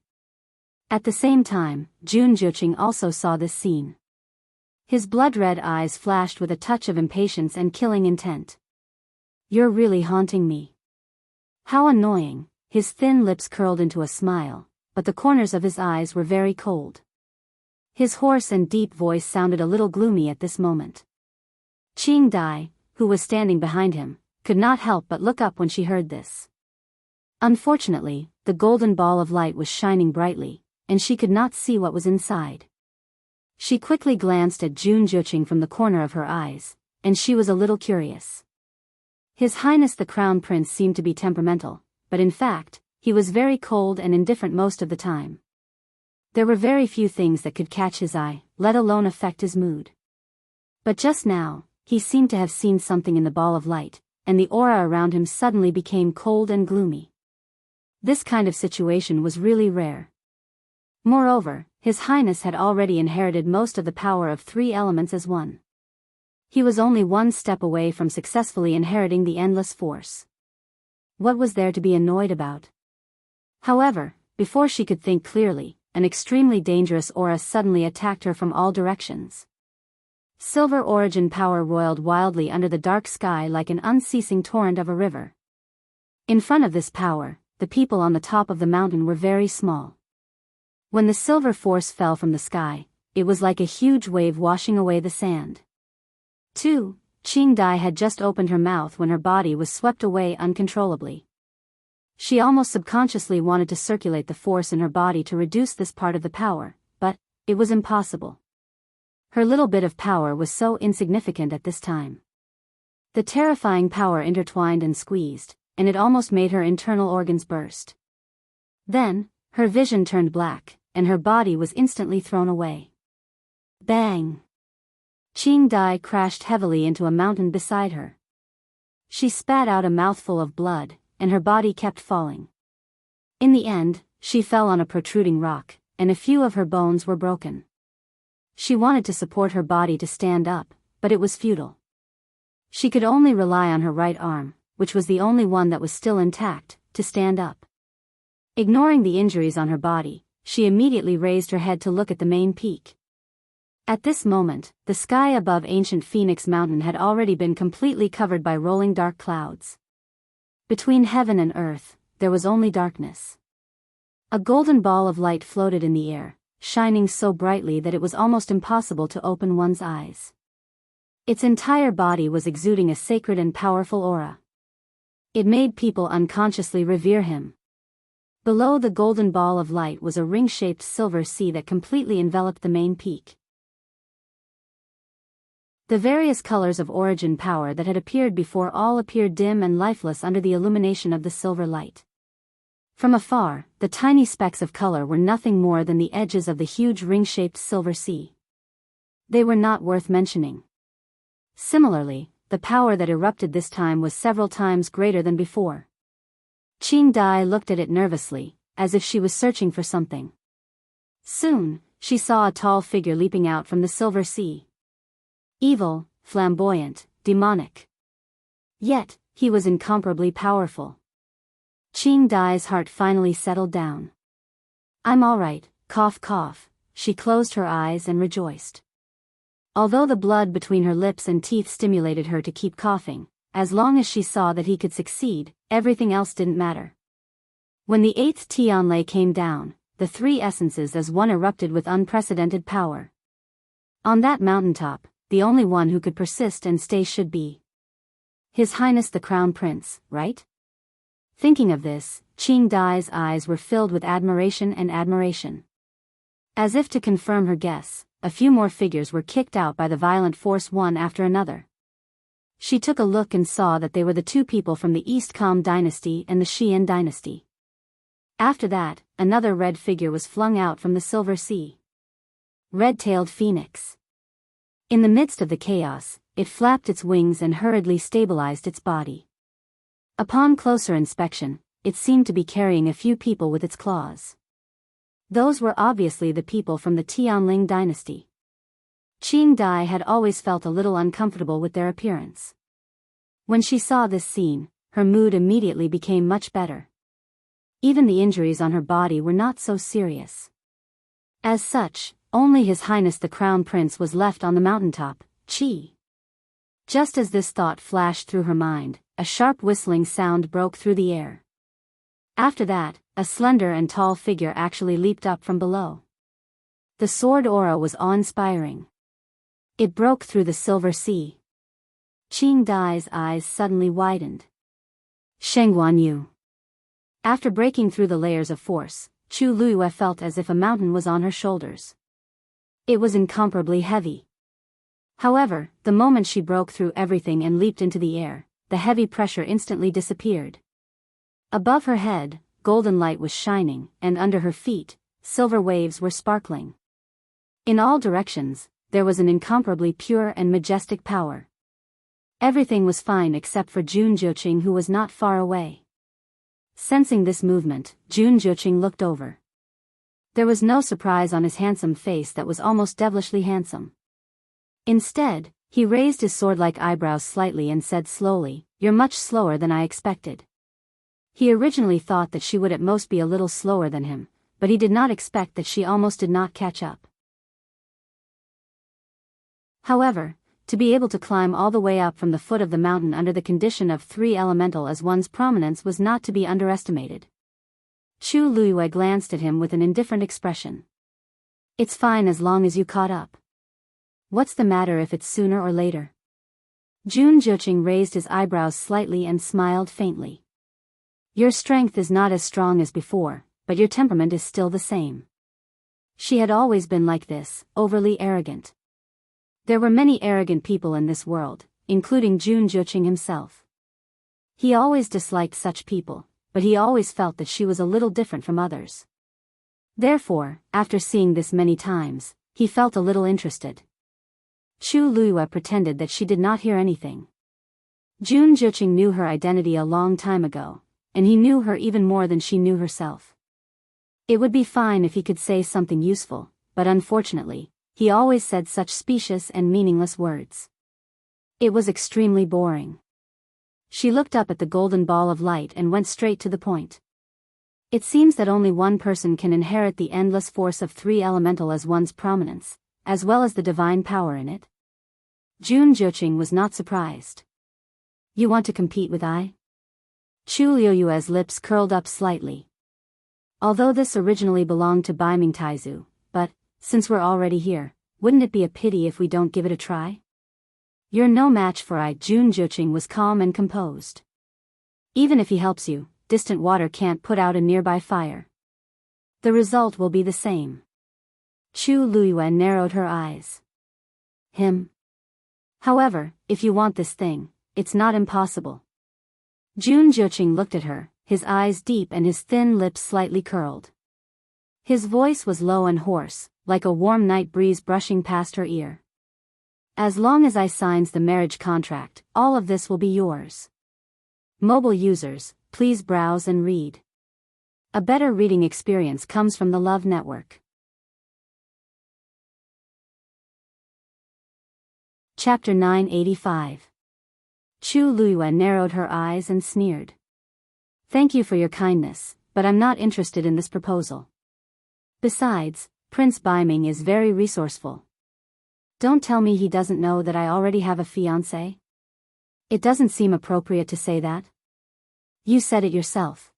At the same time, Jun Zhuqing also saw this scene. His blood-red eyes flashed with a touch of impatience and killing intent. You're really haunting me. How annoying. His thin lips curled into a smile, but the corners of his eyes were very cold. His hoarse and deep voice sounded a little gloomy at this moment. Qing Dai, who was standing behind him, could not help but look up when she heard this. Unfortunately, the golden ball of light was shining brightly, and she could not see what was inside. She quickly glanced at Jun Zhuqing from the corner of her eyes, and she was a little curious. His Highness the Crown Prince seemed to be temperamental, but in fact, he was very cold and indifferent most of the time. There were very few things that could catch his eye, let alone affect his mood. But just now, he seemed to have seen something in the ball of light, and the aura around him suddenly became cold and gloomy. This kind of situation was really rare. Moreover, His Highness had already inherited most of the power of 3 elements as one. He was only one step away from successfully inheriting the endless force. What was there to be annoyed about? However, before she could think clearly, an extremely dangerous aura suddenly attacked her from all directions. Silver origin power roiled wildly under the dark sky like an unceasing torrent of a river. In front of this power, the people on the top of the mountain were very small. When the silver force fell from the sky, it was like a huge wave washing away the sand. 2. Qing Dai had just opened her mouth when her body was swept away uncontrollably. She almost subconsciously wanted to circulate the force in her body to reduce this part of the power, but it was impossible. Her little bit of power was so insignificant at this time. The terrifying power intertwined and squeezed, and it almost made her internal organs burst. Then, her vision turned black, and her body was instantly thrown away. Bang! Qing Dai crashed heavily into a mountain beside her. She spat out a mouthful of blood, and her body kept falling. In the end, she fell on a protruding rock, and a few of her bones were broken. She wanted to support her body to stand up, but it was futile. She could only rely on her right arm, which was the only one that was still intact, to stand up. Ignoring the injuries on her body, she immediately raised her head to look at the main peak. At this moment, the sky above ancient Phoenix Mountain had already been completely covered by rolling dark clouds. Between heaven and earth, there was only darkness. A golden ball of light floated in the air, shining so brightly that it was almost impossible to open one's eyes. Its entire body was exuding a sacred and powerful aura. It made people unconsciously revere him. Below the golden ball of light was a ring-shaped silver sea that completely enveloped the main peak. The various colors of origin power that had appeared before all appeared dim and lifeless under the illumination of the silver light. From afar, the tiny specks of color were nothing more than the edges of the huge ring-shaped silver sea. They were not worth mentioning. Similarly, the power that erupted this time was several times greater than before. Qing Dai looked at it nervously, as if she was searching for something. Soon, she saw a tall figure leaping out from the silver sea. Evil, flamboyant, demonic. Yet, he was incomparably powerful. Qing Dai's heart finally settled down. "I'm all right, cough cough," she closed her eyes and rejoiced. Although the blood between her lips and teeth stimulated her to keep coughing, as long as she saw that he could succeed, everything else didn't matter. When the 8th Tianlei came down, the three essences as one erupted with unprecedented power. On that mountaintop, the only one who could persist and stay should be His Highness the Crown Prince, right? Thinking of this, Qing Dai's eyes were filled with admiration and admiration. As if to confirm her guess, a few more figures were kicked out by the violent force one after another. She took a look and saw that they were the two people from the East Kam dynasty and the Xian dynasty. After that, another red figure was flung out from the silver sea. Red-tailed phoenix. In the midst of the chaos, it flapped its wings and hurriedly stabilized its body. Upon closer inspection, it seemed to be carrying a few people with its claws. Those were obviously the people from the Tianling dynasty. Qing Dai had always felt a little uncomfortable with their appearance. When she saw this scene, her mood immediately became much better. Even the injuries on her body were not so serious. As such, only His Highness the Crown Prince was left on the mountaintop, Qi. Just as this thought flashed through her mind, a sharp whistling sound broke through the air. After that, a slender and tall figure actually leaped up from below. The sword aura was awe-inspiring. It broke through the silver sea. Qing Dai's eyes suddenly widened. Shengguan Yu. After breaking through the layers of force, Chu Luiyue felt as if a mountain was on her shoulders. It was incomparably heavy. However, the moment she broke through everything and leaped into the air, the heavy pressure instantly disappeared. Above her head, golden light was shining, and under her feet, silver waves were sparkling. In all directions, there was an incomparably pure and majestic power. Everything was fine except for Jun Zhuqing, who was not far away. Sensing this movement, Jun Zhuqing looked over. There was no surprise on his handsome face that was almost devilishly handsome. Instead, he raised his sword-like eyebrows slightly and said slowly, "You're much slower than I expected." He originally thought that she would at most be a little slower than him, but he did not expect that she almost did not catch up. However, to be able to climb all the way up from the foot of the mountain under the condition of 3 elemental as one's prominence was not to be underestimated. Chu Luiyue glanced at him with an indifferent expression. "It's fine as long as you caught up. What's the matter if it's sooner or later?" Jun Zhuqing raised his eyebrows slightly and smiled faintly. "Your strength is not as strong as before, but your temperament is still the same." She had always been like this, overly arrogant. There were many arrogant people in this world, including Jun Zhuqing himself. He always disliked such people, but he always felt that she was a little different from others. Therefore, after seeing this many times, he felt a little interested. Chu Luiyue pretended that she did not hear anything. Jun Zhuqing knew her identity a long time ago, and he knew her even more than she knew herself. It would be fine if he could say something useful, but unfortunately, he always said such specious and meaningless words. It was extremely boring. She looked up at the golden ball of light and went straight to the point. It seems that only one person can inherit the endless force of 3 elemental as one's prominence, as well as the divine power in it. Jun Zhuqing was not surprised. "You want to compete with I?" Chu Luiyue's lips curled up slightly. Although this originally belonged to Bai Mingtaizu, but, since we're already here, wouldn't it be a pity if we don't give it a try? You're no match for I. Junjuqing was calm and composed. Even if he helps you, distant water can't put out a nearby fire. The result will be the same. Chu Luiyue narrowed her eyes. Him? However, if you want this thing, it's not impossible. Junjuqing looked at her, his eyes deep and his thin lips slightly curled. His voice was low and hoarse, like a warm night breeze brushing past her ear. As long as I signs the marriage contract, all of this will be yours. Mobile users, please browse and read. A better reading experience comes from the Love Network. Chapter 985. Chu Luiyue narrowed her eyes and sneered. Thank you for your kindness, but I'm not interested in this proposal. Besides, Prince Biming is very resourceful. Don't tell me he doesn't know that I already have a fiancé? It doesn't seem appropriate to say that. You said it yourself.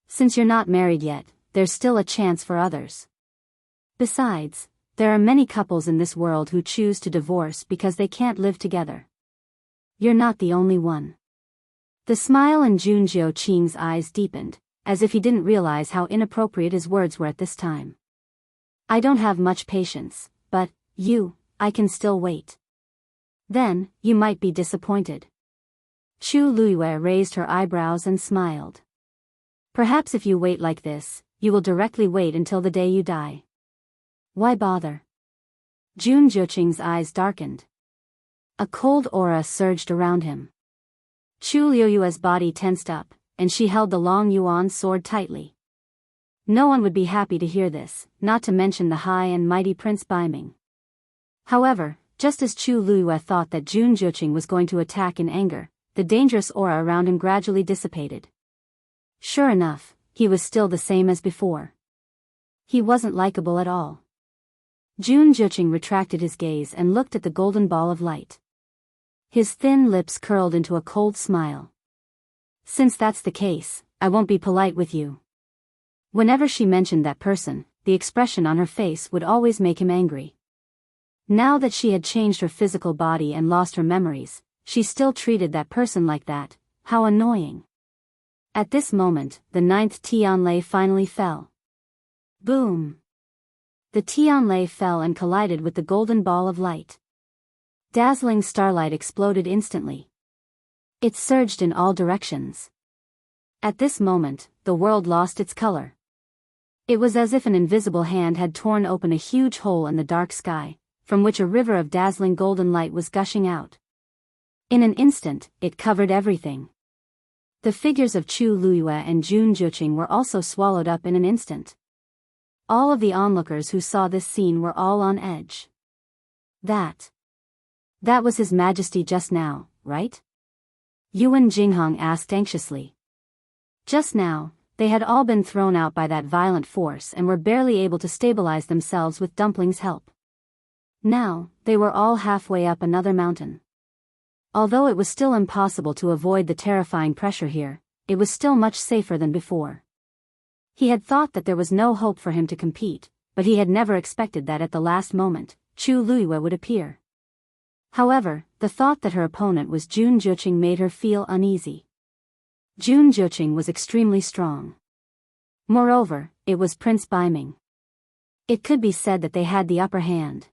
Since you're not married yet, there's still a chance for others. Besides, there are many couples in this world who choose to divorce because they can't live together. You're not the only one. The smile in Junjuqing's eyes deepened, as if he didn't realize how inappropriate his words were at this time. I don't have much patience, but, I can still wait. Then, you might be disappointed. Chu Luiyue raised her eyebrows and smiled. Perhaps if you wait like this, you will directly wait until the day you die. Why bother? Junjuqing's eyes darkened. A cold aura surged around him. Chu Luiyue's body tensed up, and she held the long yuan sword tightly. No one would be happy to hear this, not to mention the high and mighty Prince Biming. However, just as Chu Luiyue thought that Junjuqing was going to attack in anger, the dangerous aura around him gradually dissipated. Sure enough, he was still the same as before. He wasn't likable at all. Junjuqing retracted his gaze and looked at the golden ball of light. His thin lips curled into a cold smile. Since that's the case, I won't be polite with you. Whenever she mentioned that person, the expression on her face would always make him angry. Now that she had changed her physical body and lost her memories, she still treated that person like that. How annoying. At this moment, the 9th Tianlei finally fell. Boom! The Tianlei fell and collided with the golden ball of light. Dazzling starlight exploded instantly. It surged in all directions. At this moment, the world lost its color. It was as if an invisible hand had torn open a huge hole in the dark sky, from which a river of dazzling golden light was gushing out. In an instant, it covered everything. The figures of Chu Luiyue and Junjuqing were also swallowed up in an instant. All of the onlookers who saw this scene were all on edge. That was His Majesty just now, right? Yuan Jinghong asked anxiously. Just now, they had all been thrown out by that violent force and were barely able to stabilize themselves with Dumpling's help. Now, they were all halfway up another mountain. Although it was still impossible to avoid the terrifying pressure here, it was still much safer than before. He had thought that there was no hope for him to compete, but he had never expected that at the last moment, Chu Luiyue would appear. However, the thought that her opponent was Junjuqing made her feel uneasy. Junjuqing was extremely strong. Moreover, it was Prince Biming. It could be said that they had the upper hand.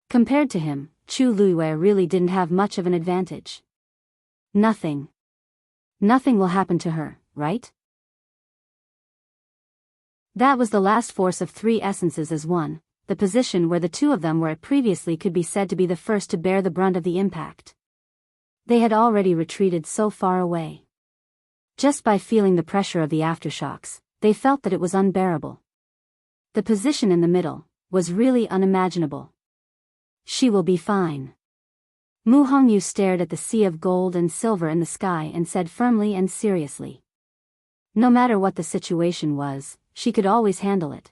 Compared to him, Chu Luiyue really didn't have much of an advantage. Nothing will happen to her, right? That was the last force of 3 essences as one, the position where the 2 of them were at previously could be said to be the first to bear the brunt of the impact. They had already retreated so far away. Just by feeling the pressure of the aftershocks, they felt that it was unbearable. The position in the middle was really unimaginable. She will be fine. Mu Hongyu stared at the sea of gold and silver in the sky and said firmly and seriously. No matter what the situation was, she could always handle it.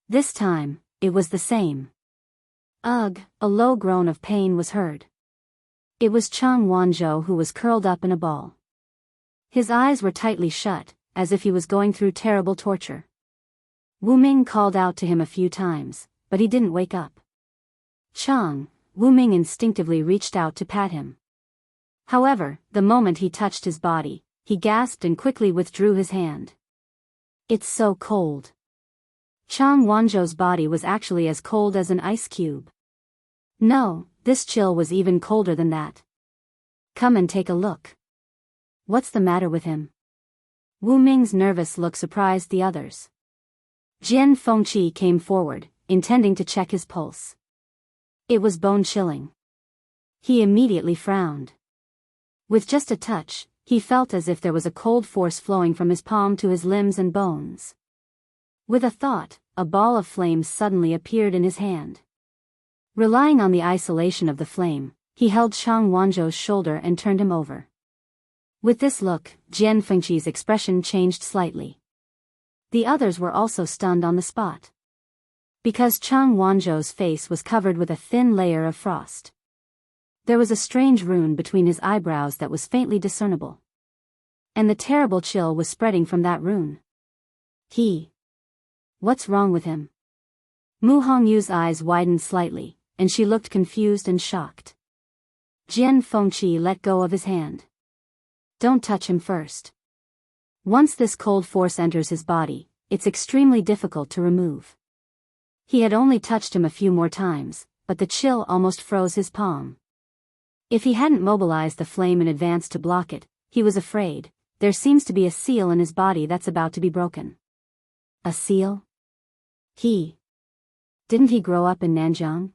This time, it was the same. Ugh, a low groan of pain was heard. It was Chang Wanzhou who was curled up in a ball. His eyes were tightly shut, as if he was going through terrible torture. Wu Ming called out to him a few times, but he didn't wake up. Chang, Wu Ming instinctively reached out to pat him. However, the moment he touched his body, he gasped and quickly withdrew his hand. It's so cold. Chang Wanzhou's body was actually as cold as an ice cube. No, this chill was even colder than that. Come and take a look. What's the matter with him? Wu Ming's nervous look surprised the others. Jian Fengqi came forward, intending to check his pulse. It was bone-chilling. He immediately frowned. With just a touch, he felt as if there was a cold force flowing from his palm to his limbs and bones. With a thought, a ball of flame suddenly appeared in his hand. Relying on the isolation of the flame, he held Chang Wanzhou's shoulder and turned him over. With this look, Jian Fengqi's expression changed slightly. The others were also stunned on the spot. Because Chang Wanzhou's face was covered with a thin layer of frost. There was a strange rune between his eyebrows that was faintly discernible. And the terrible chill was spreading from that rune. What's wrong with him? Mu Hongyu's eyes widened slightly, and she looked confused and shocked. Jian Fengqi let go of his hand. Don't touch him first. Once this cold force enters his body, it's extremely difficult to remove. He had only touched him a few more times, but the chill almost froze his palm. If he hadn't mobilized the flame in advance to block it, he was afraid. There seems to be a seal in his body that's about to be broken. A seal? Didn't he grow up in Nanjiang?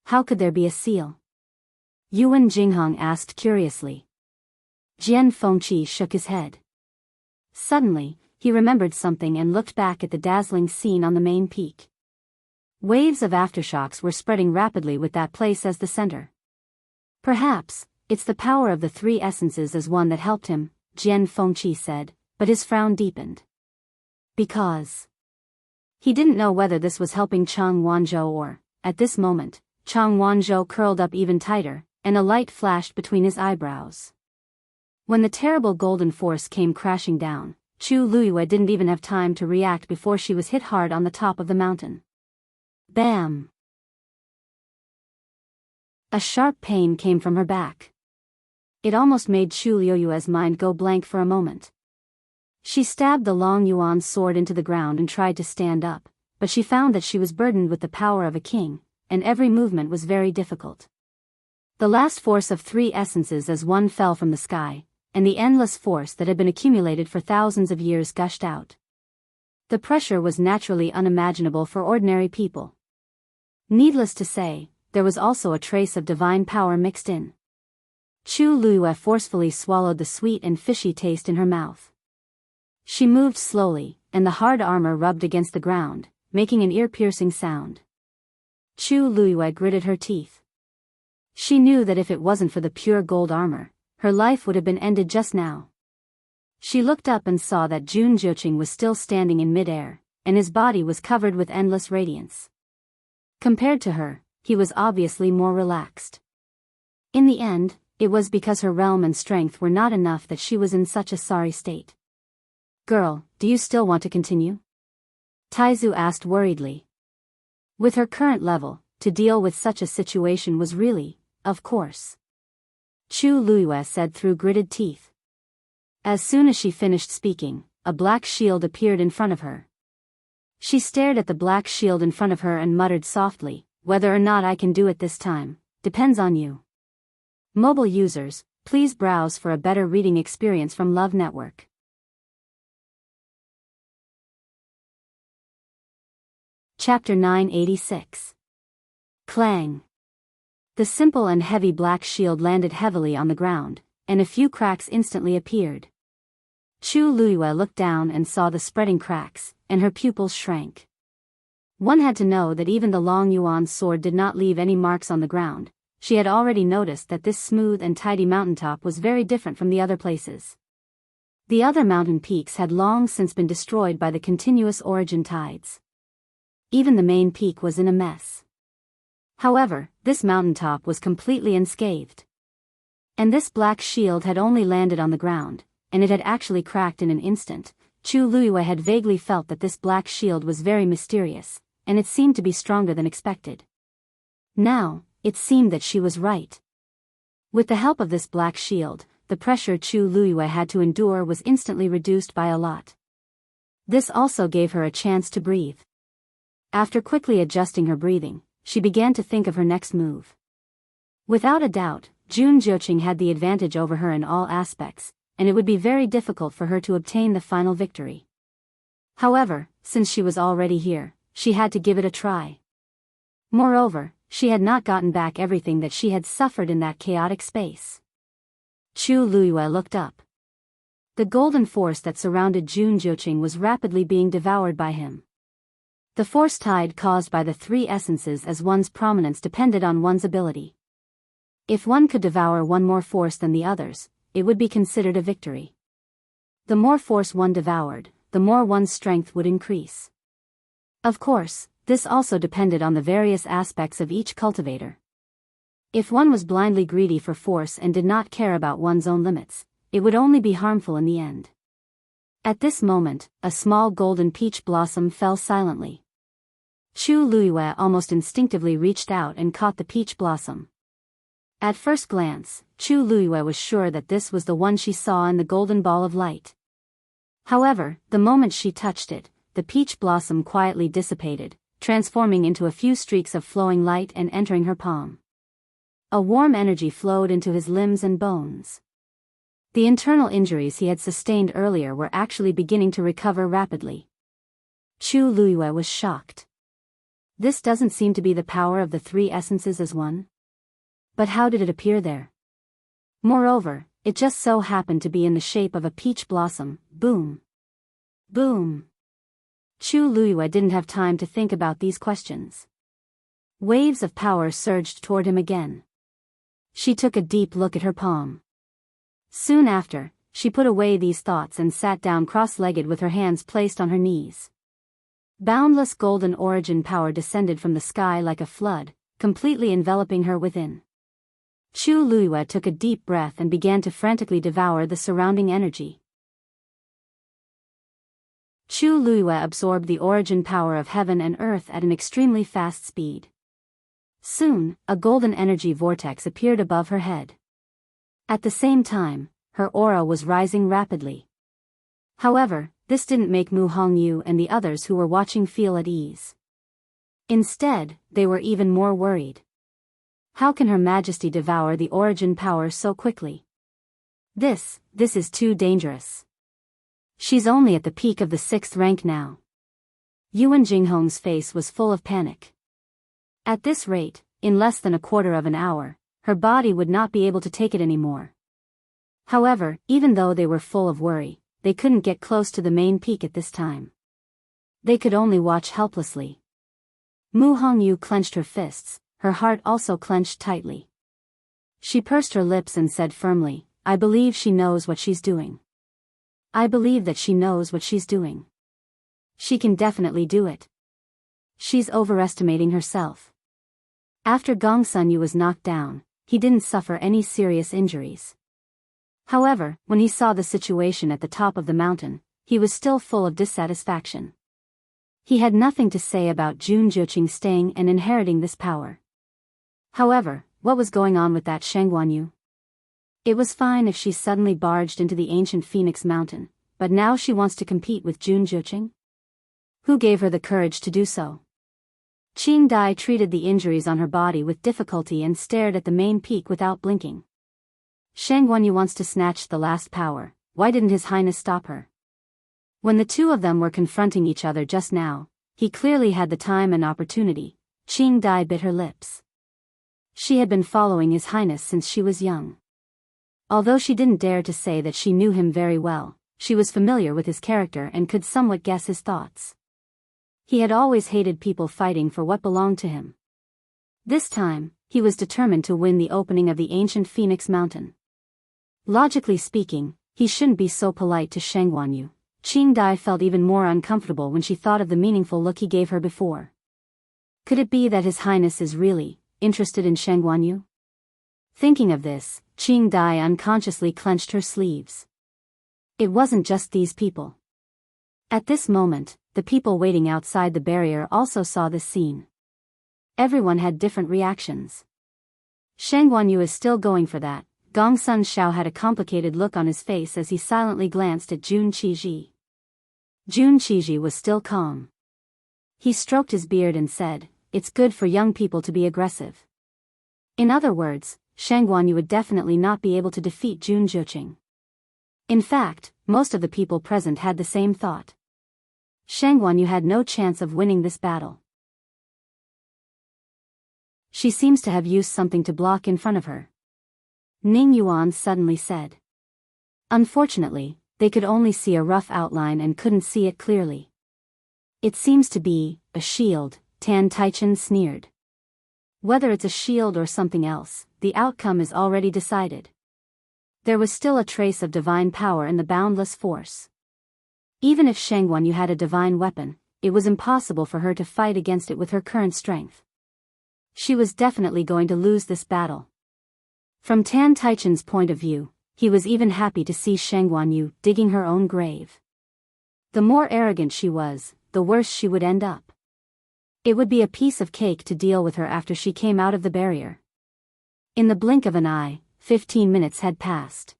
How could there be a seal? Yuan Jinghong asked curiously. Jian Fengqi shook his head. Suddenly, he remembered something and looked back at the dazzling scene on the main peak. Waves of aftershocks were spreading rapidly with that place as the center. Perhaps, it's the power of the three essences as one that helped him, Jian Fengqi said, but his frown deepened. Because he didn't know whether this was helping Chang Wanzhou or, at this moment, Chang Wanzhou curled up even tighter, and a light flashed between his eyebrows. When the terrible golden force came crashing down, Chu Luiyue didn't even have time to react before she was hit hard on the top of the mountain. Bam! A sharp pain came from her back. It almost made Chu Luiyue's mind go blank for a moment. She stabbed the long yuan sword into the ground and tried to stand up, but she found that she was burdened with the power of a king, and every movement was very difficult. The last force of three essences as one fell from the sky, and the endless force that had been accumulated for thousands of years gushed out. The pressure was naturally unimaginable for ordinary people. Needless to say, there was also a trace of divine power mixed in. Chu Luiyue forcefully swallowed the sweet and fishy taste in her mouth. She moved slowly, and the hard armor rubbed against the ground, making an ear-piercing sound. Chu Luiyue gritted her teeth. She knew that if it wasn't for the pure gold armor, her life would have been ended just now. She looked up and saw that Jun Zhuqing was still standing in midair, and his body was covered with endless radiance. Compared to her, he was obviously more relaxed. In the end, it was because her realm and strength were not enough that she was in such a sorry state. Girl, do you still want to continue? Taizu asked worriedly. With her current level, to deal with such a situation was really, of course. Chu Luiyue said through gritted teeth. As soon as she finished speaking, a black shield appeared in front of her. She stared at the black shield in front of her and muttered softly, whether or not I can do it this time, depends on you. Mobile users, please browse for a better reading experience from Love Network. Chapter 986. Clang. The simple and heavy black shield landed heavily on the ground, and a few cracks instantly appeared. Chu Luiyue looked down and saw the spreading cracks, and her pupils shrank. One had to know that even the long yuan sword did not leave any marks on the ground. She had already noticed that this smooth and tidy mountaintop was very different from the other places. The other mountain peaks had long since been destroyed by the continuous origin tides. Even the main peak was in a mess. However, this mountaintop was completely unscathed. And this black shield had only landed on the ground, and it had actually cracked in an instant, Chu Luiyue had vaguely felt that this black shield was very mysterious, and it seemed to be stronger than expected. Now, it seemed that she was right. With the help of this black shield, the pressure Chu Luiyue had to endure was instantly reduced by a lot. This also gave her a chance to breathe. After quickly adjusting her breathing, she began to think of her next move. Without a doubt, Jun Zhoqing had the advantage over her in all aspects, and it would be very difficult for her to obtain the final victory. However, since she was already here, she had to give it a try. Moreover, she had not gotten back everything that she had suffered in that chaotic space. Chu Luiyue looked up. The golden force that surrounded Jun Zhoqing was rapidly being devoured by him. The force tide caused by the three essences as one's prominence depended on one's ability. If one could devour one more force than the others, it would be considered a victory. The more force one devoured, the more one's strength would increase. Of course, this also depended on the various aspects of each cultivator. If one was blindly greedy for force and did not care about one's own limits, it would only be harmful in the end. At this moment, a small golden peach blossom fell silently. Chu Luiyue almost instinctively reached out and caught the peach blossom. At first glance, Chu Luiyue was sure that this was the one she saw in the golden ball of light. However, the moment she touched it, the peach blossom quietly dissipated, transforming into a few streaks of flowing light and entering her palm. A warm energy flowed into his limbs and bones. The internal injuries he had sustained earlier were actually beginning to recover rapidly. Chu Luiyue was shocked. This doesn't seem to be the power of the three essences as one. But how did it appear there? Moreover, it just so happened to be in the shape of a peach blossom. Boom! Boom! Chu Luiyue didn't have time to think about these questions. Waves of power surged toward him again. She took a deep look at her palm. Soon after, she put away these thoughts and sat down cross-legged with her hands placed on her knees. Boundless golden origin power descended from the sky like a flood, completely enveloping her within. Chu Luiyue took a deep breath and began to frantically devour the surrounding energy. Chu Luiyue absorbed the origin power of heaven and earth at an extremely fast speed. Soon, a golden energy vortex appeared above her head. At the same time, her aura was rising rapidly. However, this didn't make Mu Hongyu and the others who were watching feel at ease. Instead, they were even more worried. How can Her Majesty devour the origin power so quickly? This is too dangerous. She's only at the peak of the 6th rank now. Yuan Jinghong's face was full of panic. At this rate, in less than a quarter of an hour, her body would not be able to take it anymore. However, even though they were full of worry, they couldn't get close to the main peak at this time. They could only watch helplessly. Mu Hongyu clenched her fists, her heart also clenched tightly. She pursed her lips and said firmly, "I believe she knows what she's doing. I believe that she knows what she's doing. She can definitely do it. She's overestimating herself." After Gong Sunyu was knocked down, he didn't suffer any serious injuries. However, when he saw the situation at the top of the mountain, he was still full of dissatisfaction. He had nothing to say about Jun Zhoqing staying and inheriting this power. However, what was going on with that Shengguanyu? It was fine if she suddenly barged into the ancient Phoenix Mountain, but now she wants to compete with Jun Zhoqing? Who gave her the courage to do so? Qing Dai treated the injuries on her body with difficulty and stared at the main peak without blinking. Shengguanyu wants to snatch the last power, why didn't His Highness stop her? When the two of them were confronting each other just now, he clearly had the time and opportunity. Qing Dai bit her lips. She had been following His Highness since she was young. Although she didn't dare to say that she knew him very well, she was familiar with his character and could somewhat guess his thoughts. He had always hated people fighting for what belonged to him. This time, he was determined to win the opening of the ancient Phoenix Mountain. Logically speaking, he shouldn't be so polite to Shengguanyu. Qing Dai felt even more uncomfortable when she thought of the meaningful look he gave her before. Could it be that His Highness is really interested in Shengguanyu? Thinking of this, Qing Dai unconsciously clenched her sleeves. It wasn't just these people. At this moment, the people waiting outside the barrier also saw this scene. Everyone had different reactions. Shang Guanyu is still going for that. Gong Sun Shao had a complicated look on his face as he silently glanced at Jun Qiji. Jun Qiji was still calm. He stroked his beard and said, "It's good for young people to be aggressive." In other words, Shang Guanyu would definitely not be able to defeat Jun Zhuqing. In fact, most of the people present had the same thought. Shang Guanyu had no chance of winning this battle. She seems to have used something to block in front of her, Ning Yuan suddenly said. Unfortunately, they could only see a rough outline and couldn't see it clearly. It seems to be a shield, Tan Taichen sneered. Whether it's a shield or something else, the outcome is already decided. There was still a trace of divine power in the boundless force. Even if Shang Guanyu had a divine weapon, it was impossible for her to fight against it with her current strength. She was definitely going to lose this battle. From Tan Taichen's point of view, he was even happy to see Shang Guanyu digging her own grave. The more arrogant she was, the worse she would end up. It would be a piece of cake to deal with her after she came out of the barrier. In the blink of an eye, 15 minutes had passed.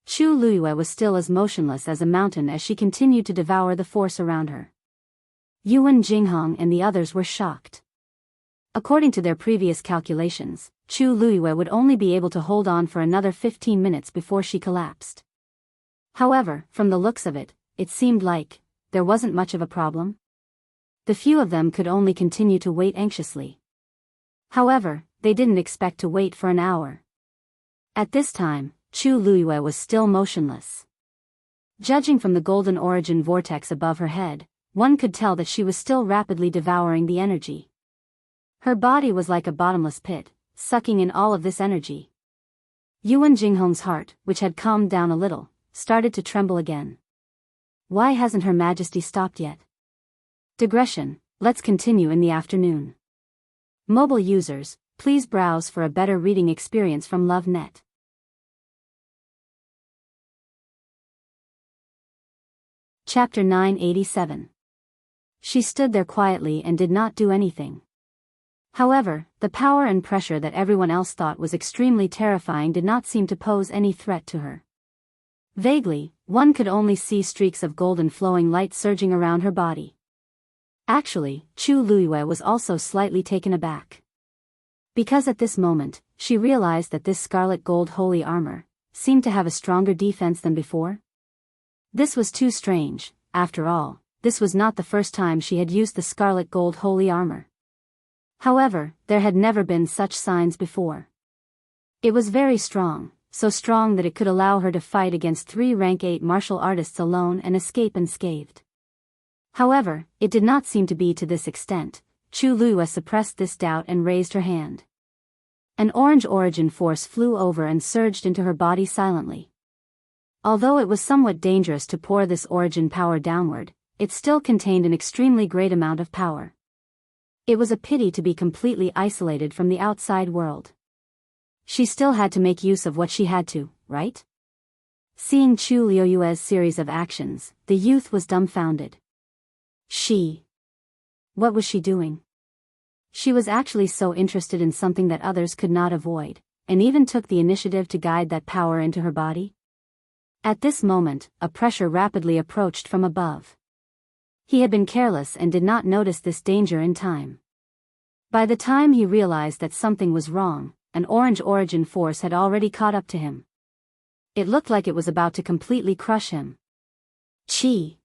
Chu Luyue was still as motionless as a mountain as she continued to devour the force around her. Yuan Jinghong and the others were shocked. According to their previous calculations, Chu Luyue would only be able to hold on for another 15 minutes before she collapsed. However, from the looks of it, it seemed like there wasn't much of a problem. The few of them could only continue to wait anxiously. However, they didn't expect to wait for an hour. At this time, Chu Luyue was still motionless. Judging from the golden origin vortex above her head, one could tell that she was still rapidly devouring the energy. Her body was like a bottomless pit, sucking in all of this energy. Yuan Jinghong's heart, which had calmed down a little, started to tremble again. Why hasn't Her Majesty stopped yet? Digression, let's continue in the afternoon. Mobile users, please browse for a better reading experience from LoveNet. Chapter 987. She stood there quietly and did not do anything. However, the power and pressure that everyone else thought was extremely terrifying did not seem to pose any threat to her. Vaguely, one could only see streaks of golden flowing light surging around her body. Actually, Chu Luyue was also slightly taken aback. Because at this moment, she realized that this scarlet gold holy armor seemed to have a stronger defense than before. This was too strange. After all, this was not the first time she had used the scarlet gold holy armor. However, there had never been such signs before. It was very strong, so strong that it could allow her to fight against 3 rank 8 martial artists alone and escape unscathed. However, it did not seem to be to this extent. Chu Luyue suppressed this doubt and raised her hand. An orange origin force flew over and surged into her body silently. Although it was somewhat dangerous to pour this origin power downward, it still contained an extremely great amount of power. It was a pity to be completely isolated from the outside world. She still had to make use of what she had to, right? Seeing Chu Luyue's series of actions, the youth was dumbfounded. What was she doing? She was actually so interested in something that others could not avoid, and even took the initiative to guide that power into her body. At this moment, a pressure rapidly approached from above. He had been careless and did not notice this danger in time. By the time he realized that something was wrong, an orange origin force had already caught up to him. It looked like it was about to completely crush him. Chi!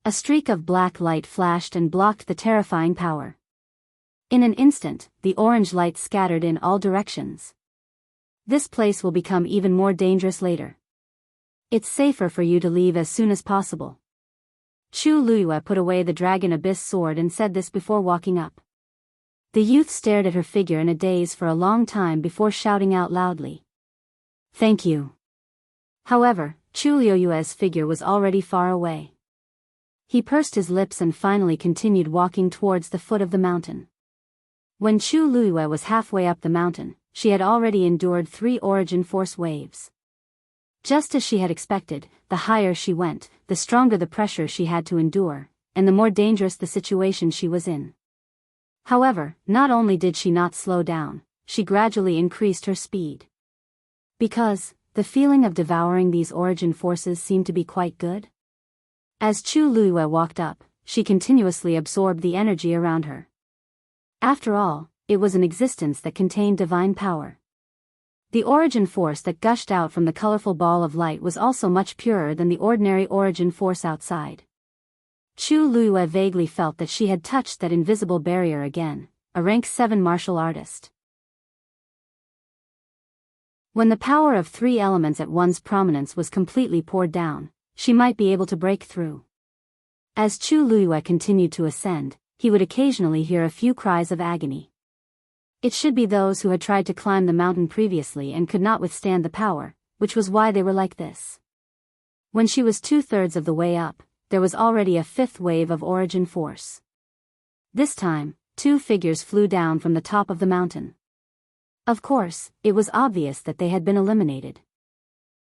A streak of black light flashed and blocked the terrifying power. In an instant, the orange light scattered in all directions. This place will become even more dangerous later. It's safer for you to leave as soon as possible. Chu Luyue put away the Dragon Abyss sword and said this before walking up. The youth stared at her figure in a daze for a long time before shouting out loudly. Thank you. However, Chu Luyue's figure was already far away. He pursed his lips and finally continued walking towards the foot of the mountain. When Chu Luyue was halfway up the mountain, she had already endured 3 origin force waves. Just as she had expected, the higher she went, the stronger the pressure she had to endure, and the more dangerous the situation she was in. However, not only did she not slow down, she gradually increased her speed. Because, the feeling of devouring these origin forces seemed to be quite good. As Chu Luiyue walked up, she continuously absorbed the energy around her. After all, it was an existence that contained divine power. The origin force that gushed out from the colorful ball of light was also much purer than the ordinary origin force outside. Chu Luiyue vaguely felt that she had touched that invisible barrier again, a rank 7 martial artist. When the power of 3 elements at once prominence was completely poured down, she might be able to break through. As Chu Luiyue continued to ascend, he would occasionally hear a few cries of agony. It should be those who had tried to climb the mountain previously and could not withstand the power, which was why they were like this. When she was 2/3 of the way up, there was already a 5th wave of origin force. This time, 2 figures flew down from the top of the mountain. Of course, it was obvious that they had been eliminated.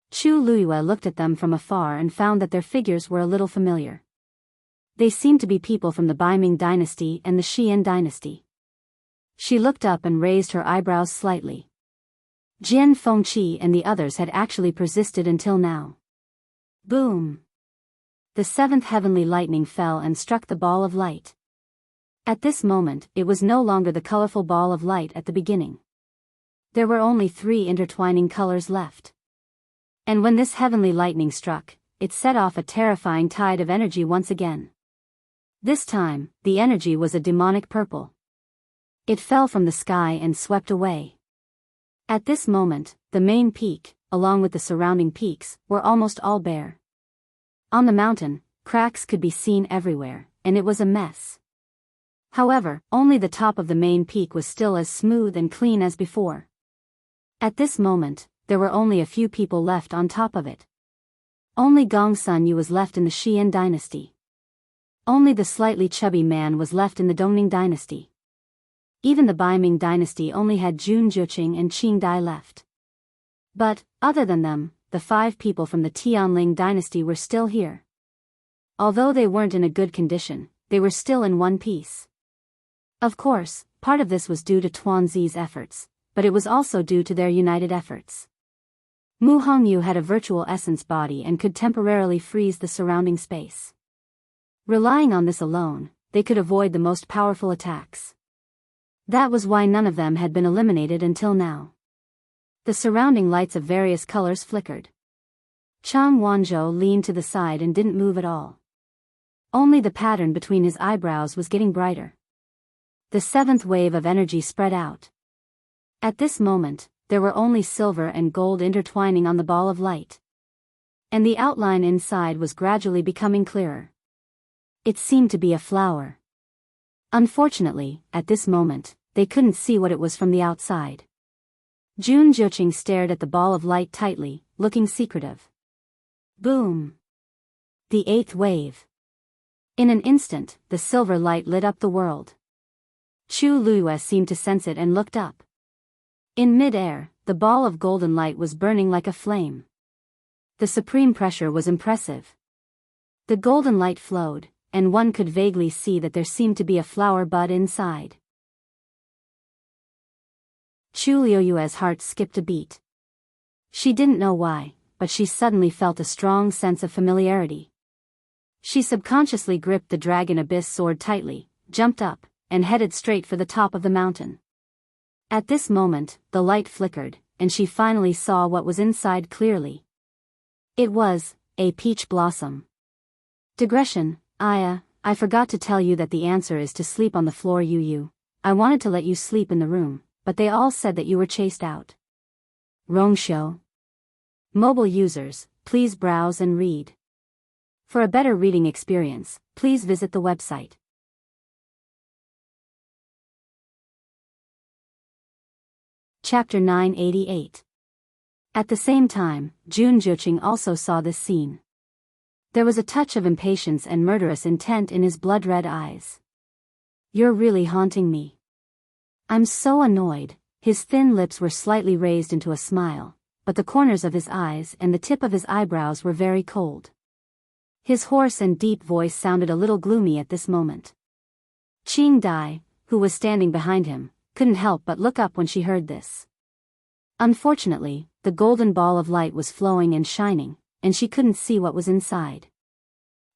Chu Luiyue looked at them from afar and found that their figures were a little familiar. They seemed to be people from the Biming dynasty and the Xian dynasty. She looked up and raised her eyebrows slightly. Jian Fengqi and the others had actually persisted until now. Boom! The 7th heavenly lightning fell and struck the ball of light. At this moment, it was no longer the colorful ball of light at the beginning. There were only 3 intertwining colors left. And when this heavenly lightning struck, it set off a terrifying tide of energy once again. This time, the energy was a demonic purple. It fell from the sky and swept away. At this moment, the main peak, along with the surrounding peaks, were almost all bare. On the mountain, cracks could be seen everywhere, and it was a mess. However, only the top of the main peak was still as smooth and clean as before. At this moment, there were only a few people left on top of it. Only Gong Sun Yu was left in the Xian dynasty. Only the slightly chubby man was left in the Dongning dynasty. Even the Biming dynasty only had Jun Zhuqing and Qing Dai left. But, other than them, the 5 people from the Tianling dynasty were still here. Although they weren't in a good condition, they were still in one piece. Of course, part of this was due to Tuanzi's efforts, but it was also due to their united efforts. Mu Hongyu had a virtual essence body and could temporarily freeze the surrounding space. Relying on this alone, they could avoid the most powerful attacks. That was why none of them had been eliminated until now. The surrounding lights of various colors flickered. Chang Wanzhou leaned to the side and didn't move at all. Only the pattern between his eyebrows was getting brighter. The 7th wave of energy spread out. At this moment, there were only silver and gold intertwining on the ball of light. And the outline inside was gradually becoming clearer. It seemed to be a flower. Unfortunately, at this moment, they couldn't see what it was from the outside. Jun Zhuqing stared at the ball of light tightly, looking secretive. Boom! The 8th wave. In an instant, the silver light lit up the world. Chu Luiyue seemed to sense it and looked up. In mid-air, the ball of golden light was burning like a flame. The supreme pressure was impressive. The golden light flowed, and one could vaguely see that there seemed to be a flower bud inside. Chu Luiyue's heart skipped a beat. She didn't know why, but she suddenly felt a strong sense of familiarity. She subconsciously gripped the dragon abyss sword tightly, jumped up, and headed straight for the top of the mountain. At this moment, the light flickered, and she finally saw what was inside clearly. It was a peach blossom. Digression. I forgot to tell you that the answer is to sleep on the floor. I wanted to let you sleep in the room, but they all said that you were chased out. Rongsho. Mobile users, please browse and read. For a better reading experience, please visit the website. Chapter 988. At the same time, Jun Zhuqing also saw this scene. There was a touch of impatience and murderous intent in his blood-red eyes. You're really haunting me. I'm so annoyed. His thin lips were slightly raised into a smile, but the corners of his eyes and the tip of his eyebrows were very cold. His hoarse and deep voice sounded a little gloomy at this moment. Qing Dai, who was standing behind him, couldn't help but look up when she heard this. Unfortunately, the golden ball of light was flowing and shining, and she couldn't see what was inside.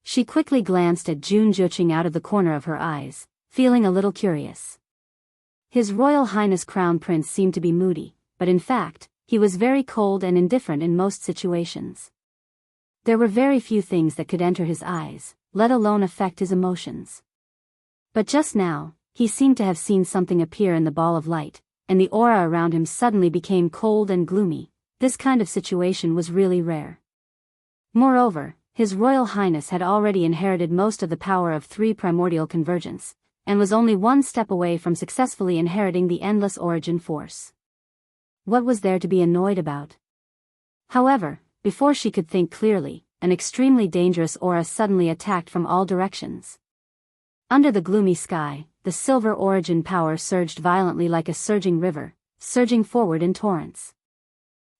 She quickly glanced at Jun Zhuqing out of the corner of her eyes, feeling a little curious. His Royal Highness Crown Prince seemed to be moody, but in fact, he was very cold and indifferent in most situations. There were very few things that could enter his eyes, let alone affect his emotions. But just now, he seemed to have seen something appear in the ball of light, and the aura around him suddenly became cold and gloomy. This kind of situation was really rare. Moreover, His Royal Highness had already inherited most of the power of 3 primordial convergence, and was only one step away from successfully inheriting the endless origin force. What was there to be annoyed about? However, before she could think clearly, an extremely dangerous aura suddenly attacked from all directions. Under the gloomy sky, the silver origin power surged violently like a surging river, surging forward in torrents.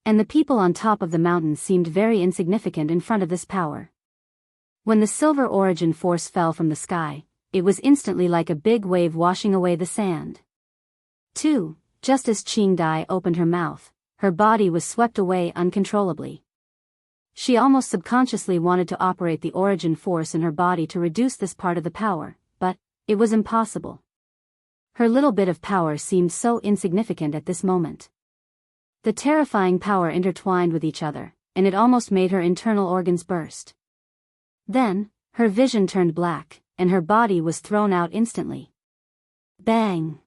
And the people on top of the mountain seemed very insignificant in front of this power. When the silver origin force fell from the sky, it was instantly like a big wave washing away the sand. 2. Just as Qing Dai opened her mouth, her body was swept away uncontrollably. She almost subconsciously wanted to operate the origin force in her body to reduce this part of the power, but it was impossible. Her little bit of power seemed so insignificant at this moment. The terrifying power intertwined with each other, and it almost made her internal organs burst. Then, her vision turned black, and her body was thrown out instantly. Bang!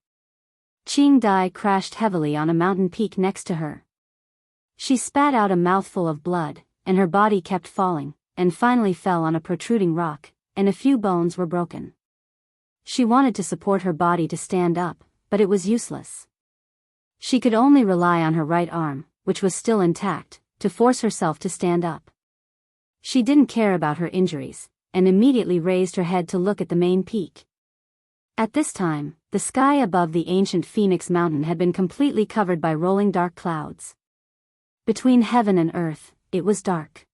Qing Dai crashed heavily on a mountain peak next to her. She spat out a mouthful of blood, and her body kept falling, and finally fell on a protruding rock, and a few bones were broken. She wanted to support her body to stand up, but it was useless. She could only rely on her right arm, which was still intact, to force herself to stand up. She didn't care about her injuries, and immediately raised her head to look at the main peak. At this time, the sky above the ancient Phoenix Mountain had been completely covered by rolling dark clouds. Between heaven and earth, it was dark.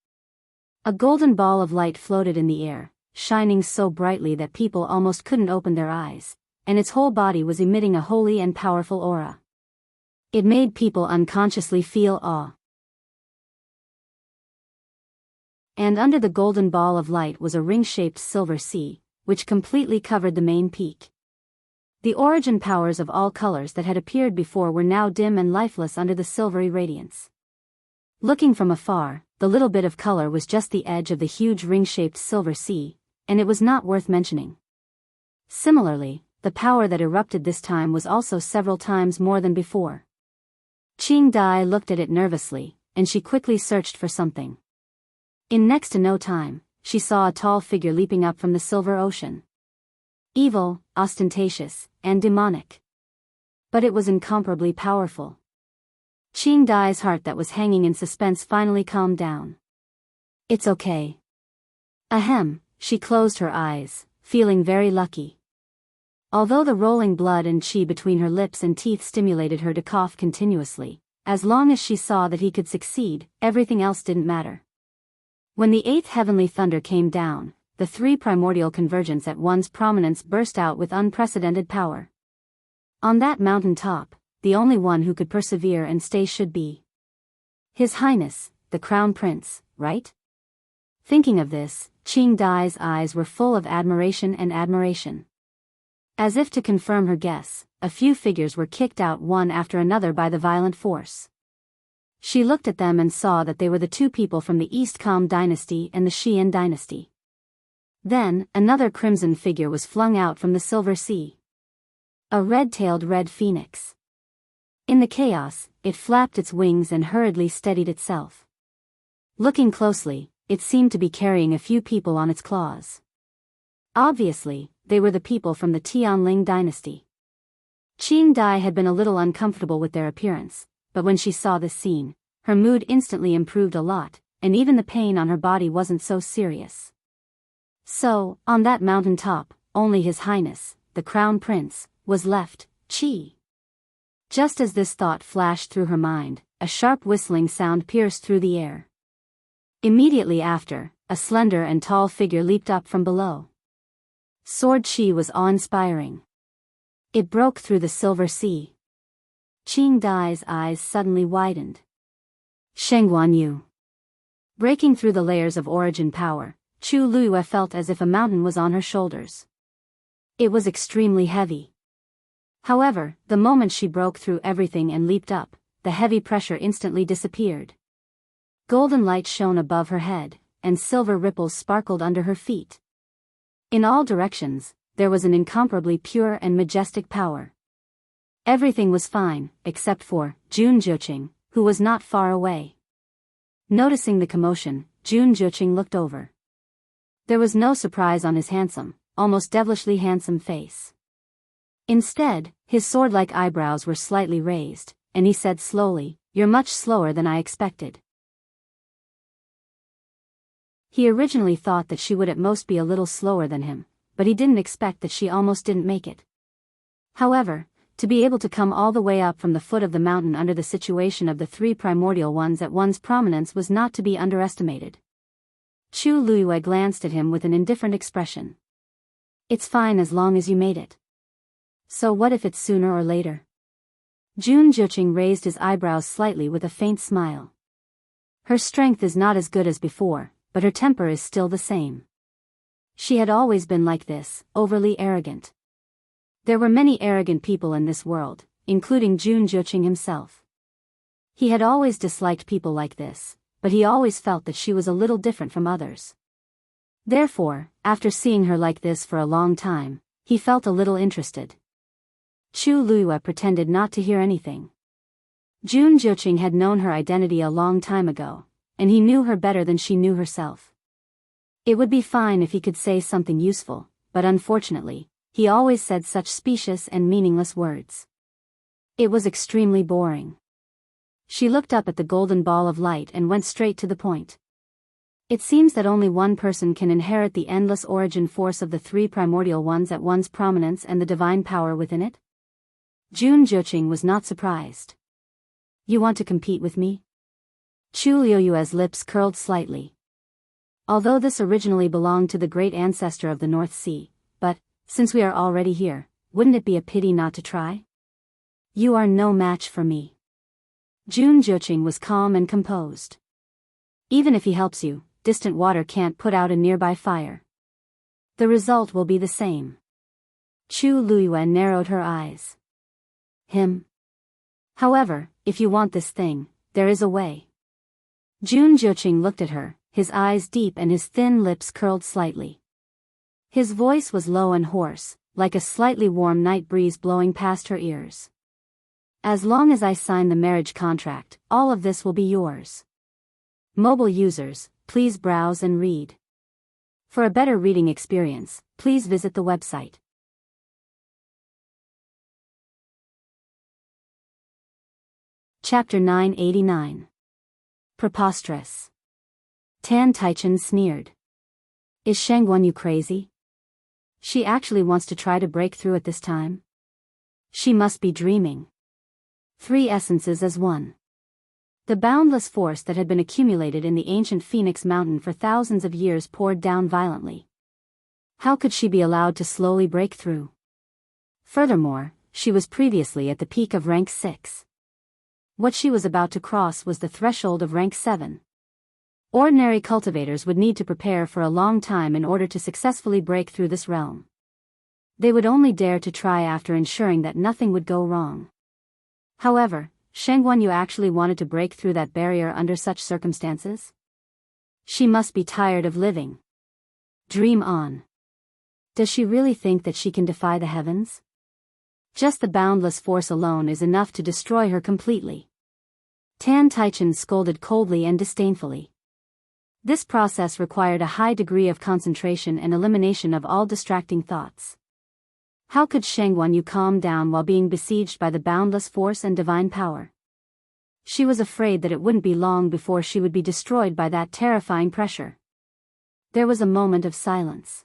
A golden ball of light floated in the air, shining so brightly that people almost couldn't open their eyes, and its whole body was emitting a holy and powerful aura. It made people unconsciously feel awe. And under the golden ball of light was a ring-shaped silver sea, which completely covered the main peak. The origin powers of all colors that had appeared before were now dim and lifeless under the silvery radiance. Looking from afar, the little bit of color was just the edge of the huge ring-shaped silver sea, and it was not worth mentioning. Similarly, the power that erupted this time was also several times more than before. Qing Dai looked at it nervously, and she quickly searched for something. In next to no time, she saw a tall figure leaping up from the silver ocean. Evil, ostentatious, and demonic. But it was incomparably powerful. Qing Dai's heart that was hanging in suspense finally calmed down. It's okay. Ahem, she closed her eyes, feeling very lucky. Although the rolling blood and qi between her lips and teeth stimulated her to cough continuously, as long as she saw that he could succeed, everything else didn't matter. When the 8th heavenly thunder came down, the 3 primordial convergence at one's prominence burst out with unprecedented power. On that mountain top, the only one who could persevere and stay should be His Highness, the Crown Prince, right? Thinking of this, Qing Dai's eyes were full of admiration and admiration. As if to confirm her guess, a few figures were kicked out one after another by the violent force. She looked at them and saw that they were the 2 people from the East Kam dynasty and the Xian dynasty. Then, another crimson figure was flung out from the silver sea. A red-tailed red phoenix. In the chaos, it flapped its wings and hurriedly steadied itself. Looking closely, it seemed to be carrying a few people on its claws. Obviously, they were the people from the Tianling dynasty. Qing Dai had been a little uncomfortable with their appearance, but when she saw this scene, her mood instantly improved a lot, and even the pain on her body wasn't so serious. So, on that mountain top, only His Highness, the Crown Prince, was left. Qi. Just as this thought flashed through her mind, a sharp whistling sound pierced through the air. Immediately after, a slender and tall figure leaped up from below. Sword chi was awe-inspiring. It broke through the silver sea. Qing Dai's eyes suddenly widened. Shengguan Yu. Breaking through the layers of origin power, Chu Luiyue felt as if a mountain was on her shoulders. It was extremely heavy. However, the moment she broke through everything and leaped up, the heavy pressure instantly disappeared. Golden light shone above her head, and silver ripples sparkled under her feet. In all directions, there was an incomparably pure and majestic power. Everything was fine, except for Jun Zhuqing, who was not far away. Noticing the commotion, Jun Zhuqing looked over. There was no surprise on his handsome, almost devilishly handsome face. Instead, his sword-like eyebrows were slightly raised, and he said slowly, "You're much slower than I expected." He originally thought that she would at most be a little slower than him, but he didn't expect that she almost didn't make it. However, to be able to come all the way up from the foot of the mountain under the situation of the three primordial ones at one's prominence was not to be underestimated. Chu Luiyue glanced at him with an indifferent expression. "It's fine as long as you made it. So what if it's sooner or later?" Jun Zhuqing raised his eyebrows slightly with a faint smile. Her strength is not as good as before, but her temper is still the same. She had always been like this, overly arrogant. There were many arrogant people in this world, including Jun Zhuqing himself. He had always disliked people like this, but he always felt that she was a little different from others. Therefore, after seeing her like this for a long time, he felt a little interested. Chu Luiyue pretended not to hear anything. Jun Zhuqing had known her identity a long time ago, and he knew her better than she knew herself. It would be fine if he could say something useful, but unfortunately, he always said such specious and meaningless words. It was extremely boring. She looked up at the golden ball of light and went straight to the point. It seems that only one person can inherit the endless origin force of the three primordial ones at one's prominence and the divine power within it. Jun Zhuqing was not surprised. "You want to compete with me?" Chu Luiyue's lips curled slightly. Although this originally belonged to the great ancestor of the North Sea, but, since we are already here, wouldn't it be a pity not to try? "You are no match for me." Jun Zhuqing was calm and composed. "Even if he helps you, distant water can't put out a nearby fire. The result will be the same." Chu Luiyue narrowed her eyes. "Him? However, if you want this thing, there is a way." Jun Zhuqing looked at her, his eyes deep and his thin lips curled slightly. His voice was low and hoarse, like a slightly warm night breeze blowing past her ears. "As long as I sign the marriage contract, all of this will be yours." Mobile users, please browse and read. For a better reading experience, please visit the website. Chapter 989. Preposterous. Tan Taichen sneered. "Is Shengguan Yu crazy? She actually wants to try to break through at this time? She must be dreaming. Three essences as one." The boundless force that had been accumulated in the ancient Phoenix Mountain for thousands of years poured down violently. How could she be allowed to slowly break through? Furthermore, she was previously at the peak of rank 6. What she was about to cross was the threshold of rank 7. Ordinary cultivators would need to prepare for a long time in order to successfully break through this realm. They would only dare to try after ensuring that nothing would go wrong. However, Shengguan Yu actually wanted to break through that barrier under such circumstances? She must be tired of living. Dream on. Does she really think that she can defy the heavens? Just the boundless force alone is enough to destroy her completely. Tan Taichen scolded coldly and disdainfully. This process required a high degree of concentration and elimination of all distracting thoughts. How could Shengguan Yu calm down while being besieged by the boundless force and divine power? She was afraid that it wouldn't be long before she would be destroyed by that terrifying pressure. There was a moment of silence.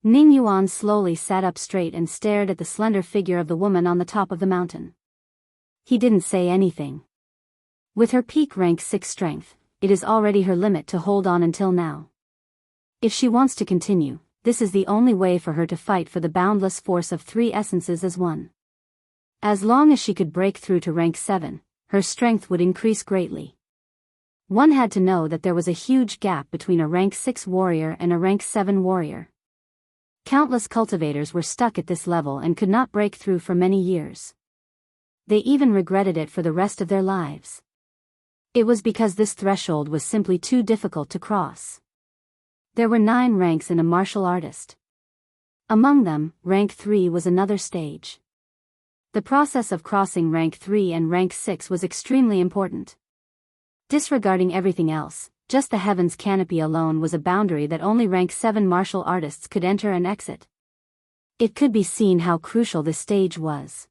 Ning Yuan slowly sat up straight and stared at the slender figure of the woman on the top of the mountain. He didn't say anything. With her peak rank 6 strength, it is already her limit to hold on until now. If she wants to continue, this is the only way for her to fight for the boundless force of 3 essences as one. As long as she could break through to rank 7, her strength would increase greatly. One had to know that there was a huge gap between a rank 6 warrior and a rank 7 warrior. Countless cultivators were stuck at this level and could not break through for many years. They even regretted it for the rest of their lives. It was because this threshold was simply too difficult to cross. There were 9 ranks in a martial artist. Among them, rank 3 was another stage. The process of crossing rank 3 and rank 6 was extremely important. Disregarding everything else, just the heavens canopy alone was a boundary that only rank 7 martial artists could enter and exit. It could be seen how crucial this stage was.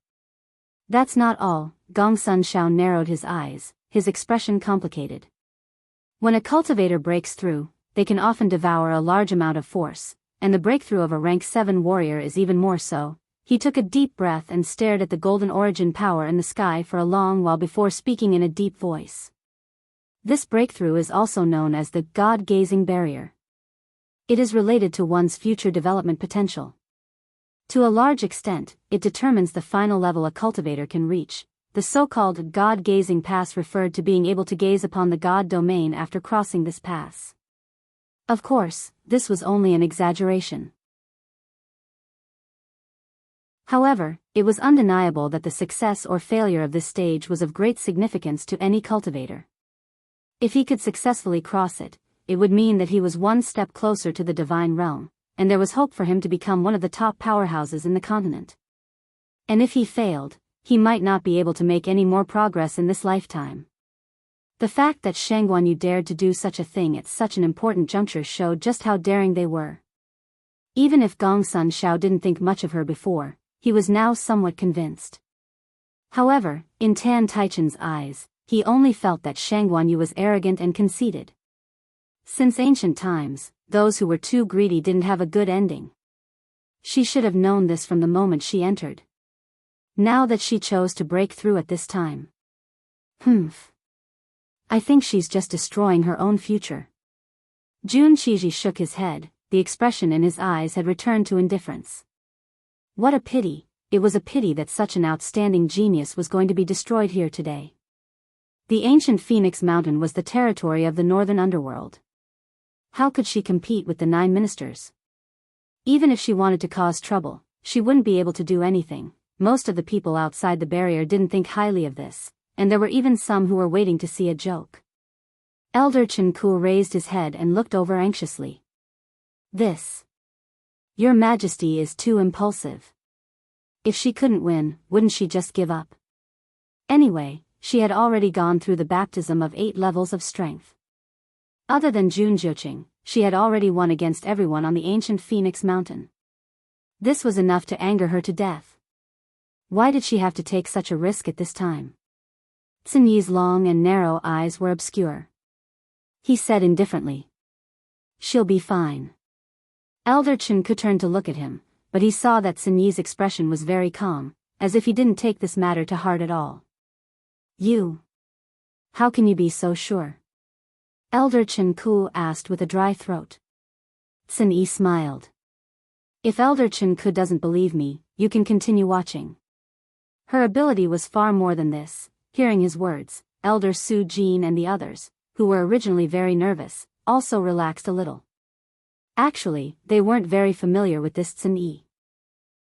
That's not all. Gongsun Shao narrowed his eyes, his expression complicated. When a cultivator breaks through, they can often devour a large amount of force, and the breakthrough of a rank 7 warrior is even more so. He took a deep breath and stared at the golden origin power in the sky for a long while before speaking in a deep voice. This breakthrough is also known as the God-gazing barrier. It is related to one's future development potential. To a large extent, it determines the final level a cultivator can reach. The so-called God-gazing pass referred to being able to gaze upon the God domain after crossing this pass. Of course, this was only an exaggeration. However, it was undeniable that the success or failure of this stage was of great significance to any cultivator. If he could successfully cross it, it would mean that he was one step closer to the divine realm, and there was hope for him to become one of the top powerhouses in the continent. And if he failed, he might not be able to make any more progress in this lifetime. The fact that Shangguanyu dared to do such a thing at such an important juncture showed just how daring they were. Even if Gongsun Shao didn't think much of her before, he was now somewhat convinced. However, in Tan Taichen's eyes, he only felt that Shangguanyu was arrogant and conceited. Since ancient times, those who were too greedy didn't have a good ending. She should have known this from the moment she entered. Now that she chose to break through at this time. I think she's just destroying her own future. Jun Qiji shook his head, the expression in his eyes had returned to indifference. What a pity, it was a pity that such an outstanding genius was going to be destroyed here today. The ancient Phoenix Mountain was the territory of the northern underworld. How could she compete with the 9 ministers? Even if she wanted to cause trouble, she wouldn't be able to do anything. Most of the people outside the barrier didn't think highly of this, and there were even some who were waiting to see a joke. Elder Chen Ku raised his head and looked over anxiously. Your Majesty is too impulsive. If she couldn't win, wouldn't she just give up? Anyway, she had already gone through the baptism of 8 levels of strength. Other than Jun Zhuqing, she had already won against everyone on the ancient Phoenix Mountain. This was enough to anger her to death. Why did she have to take such a risk at this time? Xin Yi's long and narrow eyes were obscure. He said indifferently. She'll be fine. Elder Chen Ku turned to look at him, but he saw that Xin Yi's expression was very calm, as if he didn't take this matter to heart at all. How can you be so sure? Elder Chen Ku asked with a dry throat. Xin Yi smiled. If Elder Chen Ku doesn't believe me, you can continue watching. Her ability was far more than this. Hearing his words, Elder Su Jin and the others, who were originally very nervous, also relaxed a little. Actually, they weren't very familiar with this Xin Yi.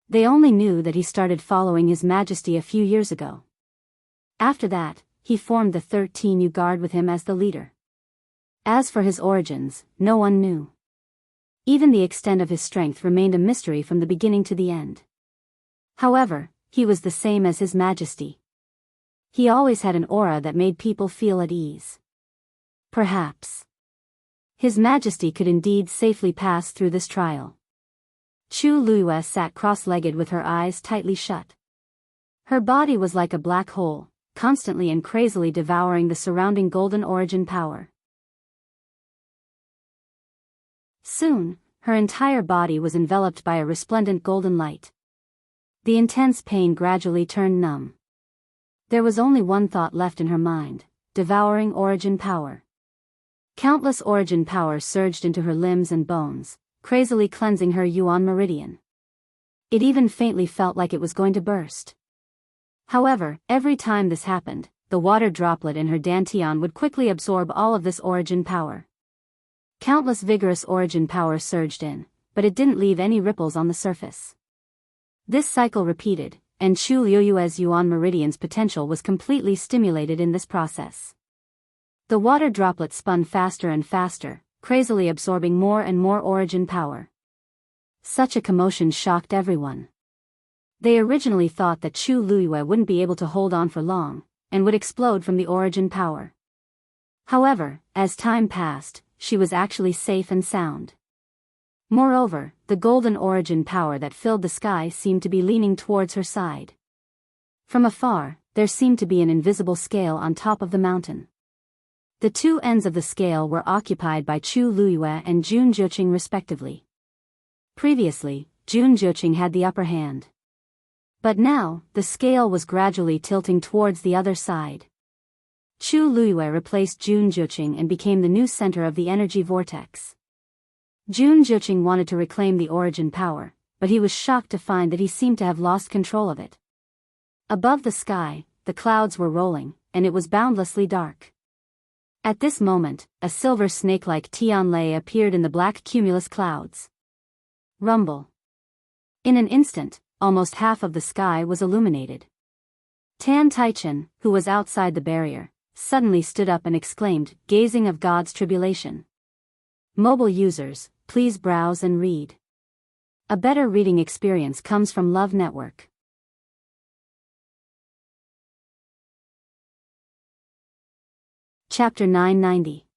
They only knew that he started following His Majesty a few years ago. After that, he formed the 13th Guard with him as the leader. As for his origins, no one knew. Even the extent of his strength remained a mystery from the beginning to the end. However, he was the same as His Majesty. He always had an aura that made people feel at ease. Perhaps His Majesty could indeed safely pass through this trial. Chu Luiyue sat cross-legged with her eyes tightly shut. Her body was like a black hole, constantly and crazily devouring the surrounding golden origin power. Soon, her entire body was enveloped by a resplendent golden light. The intense pain gradually turned numb. There was only one thought left in her mind: devouring origin power. Countless origin power surged into her limbs and bones, crazily cleansing her yuan meridian. It even faintly felt like it was going to burst. However, every time this happened, the water droplet in her dantian would quickly absorb all of this origin power. Countless vigorous origin power surged in, but it didn't leave any ripples on the surface. This cycle repeated, and Chu Liuyue's yuan meridian's potential was completely stimulated in this process. The water droplet spun faster and faster, crazily absorbing more and more origin power. Such a commotion shocked everyone. They originally thought that Chu Liyue wouldn't be able to hold on for long, and would explode from the origin power. However, as time passed, she was actually safe and sound. Moreover, the golden origin power that filled the sky seemed to be leaning towards her side. From afar, there seemed to be an invisible scale on top of the mountain. The two ends of the scale were occupied by Chu Liyue and Jun Zhuqing respectively. Previously, Jun Zhuqing had the upper hand. But now, the scale was gradually tilting towards the other side. Chu Liyue replaced Jun Zhuqing and became the new center of the energy vortex. Jun Zhuqing wanted to reclaim the origin power, but he was shocked to find that he seemed to have lost control of it. Above the sky, the clouds were rolling, and it was boundlessly dark. At this moment, a silver snake-like Tianlei appeared in the black cumulus clouds. Rumble. In an instant, almost half of the sky was illuminated. Tan Taichen, who was outside the barrier, suddenly stood up and exclaimed, gazing of God's tribulation. Mobile users, please browse and read. A better reading experience comes from Love Network. Chapter 990.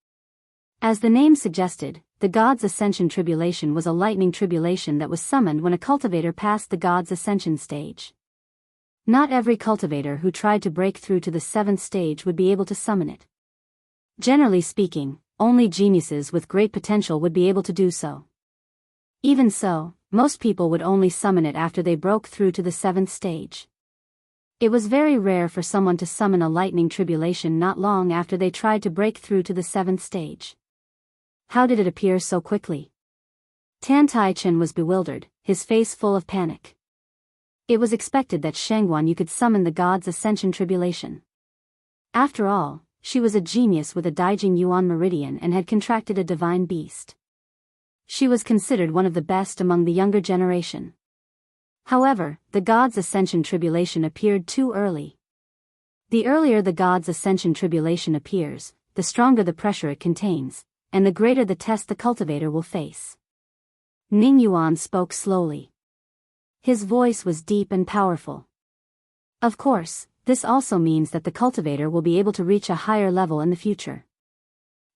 As the name suggested, the God's Ascension Tribulation was a lightning tribulation that was summoned when a cultivator passed the God's Ascension stage. Not every cultivator who tried to break through to the 7th stage would be able to summon it. Generally speaking, only geniuses with great potential would be able to do so. Even so, most people would only summon it after they broke through to the 7th stage. It was very rare for someone to summon a lightning tribulation not long after they tried to break through to the 7th stage. How did it appear so quickly? Tan Taichen was bewildered, his face full of panic. It was expected that Shangguan could summon the God's Ascension Tribulation. After all, she was a genius with a Daijing Yuan Meridian and had contracted a divine beast. She was considered one of the best among the younger generation. However, the God's Ascension Tribulation appeared too early. The earlier the God's Ascension Tribulation appears, the stronger the pressure it contains, and the greater the test the cultivator will face. Ning Yuan spoke slowly. His voice was deep and powerful. Of course, this also means that the cultivator will be able to reach a higher level in the future.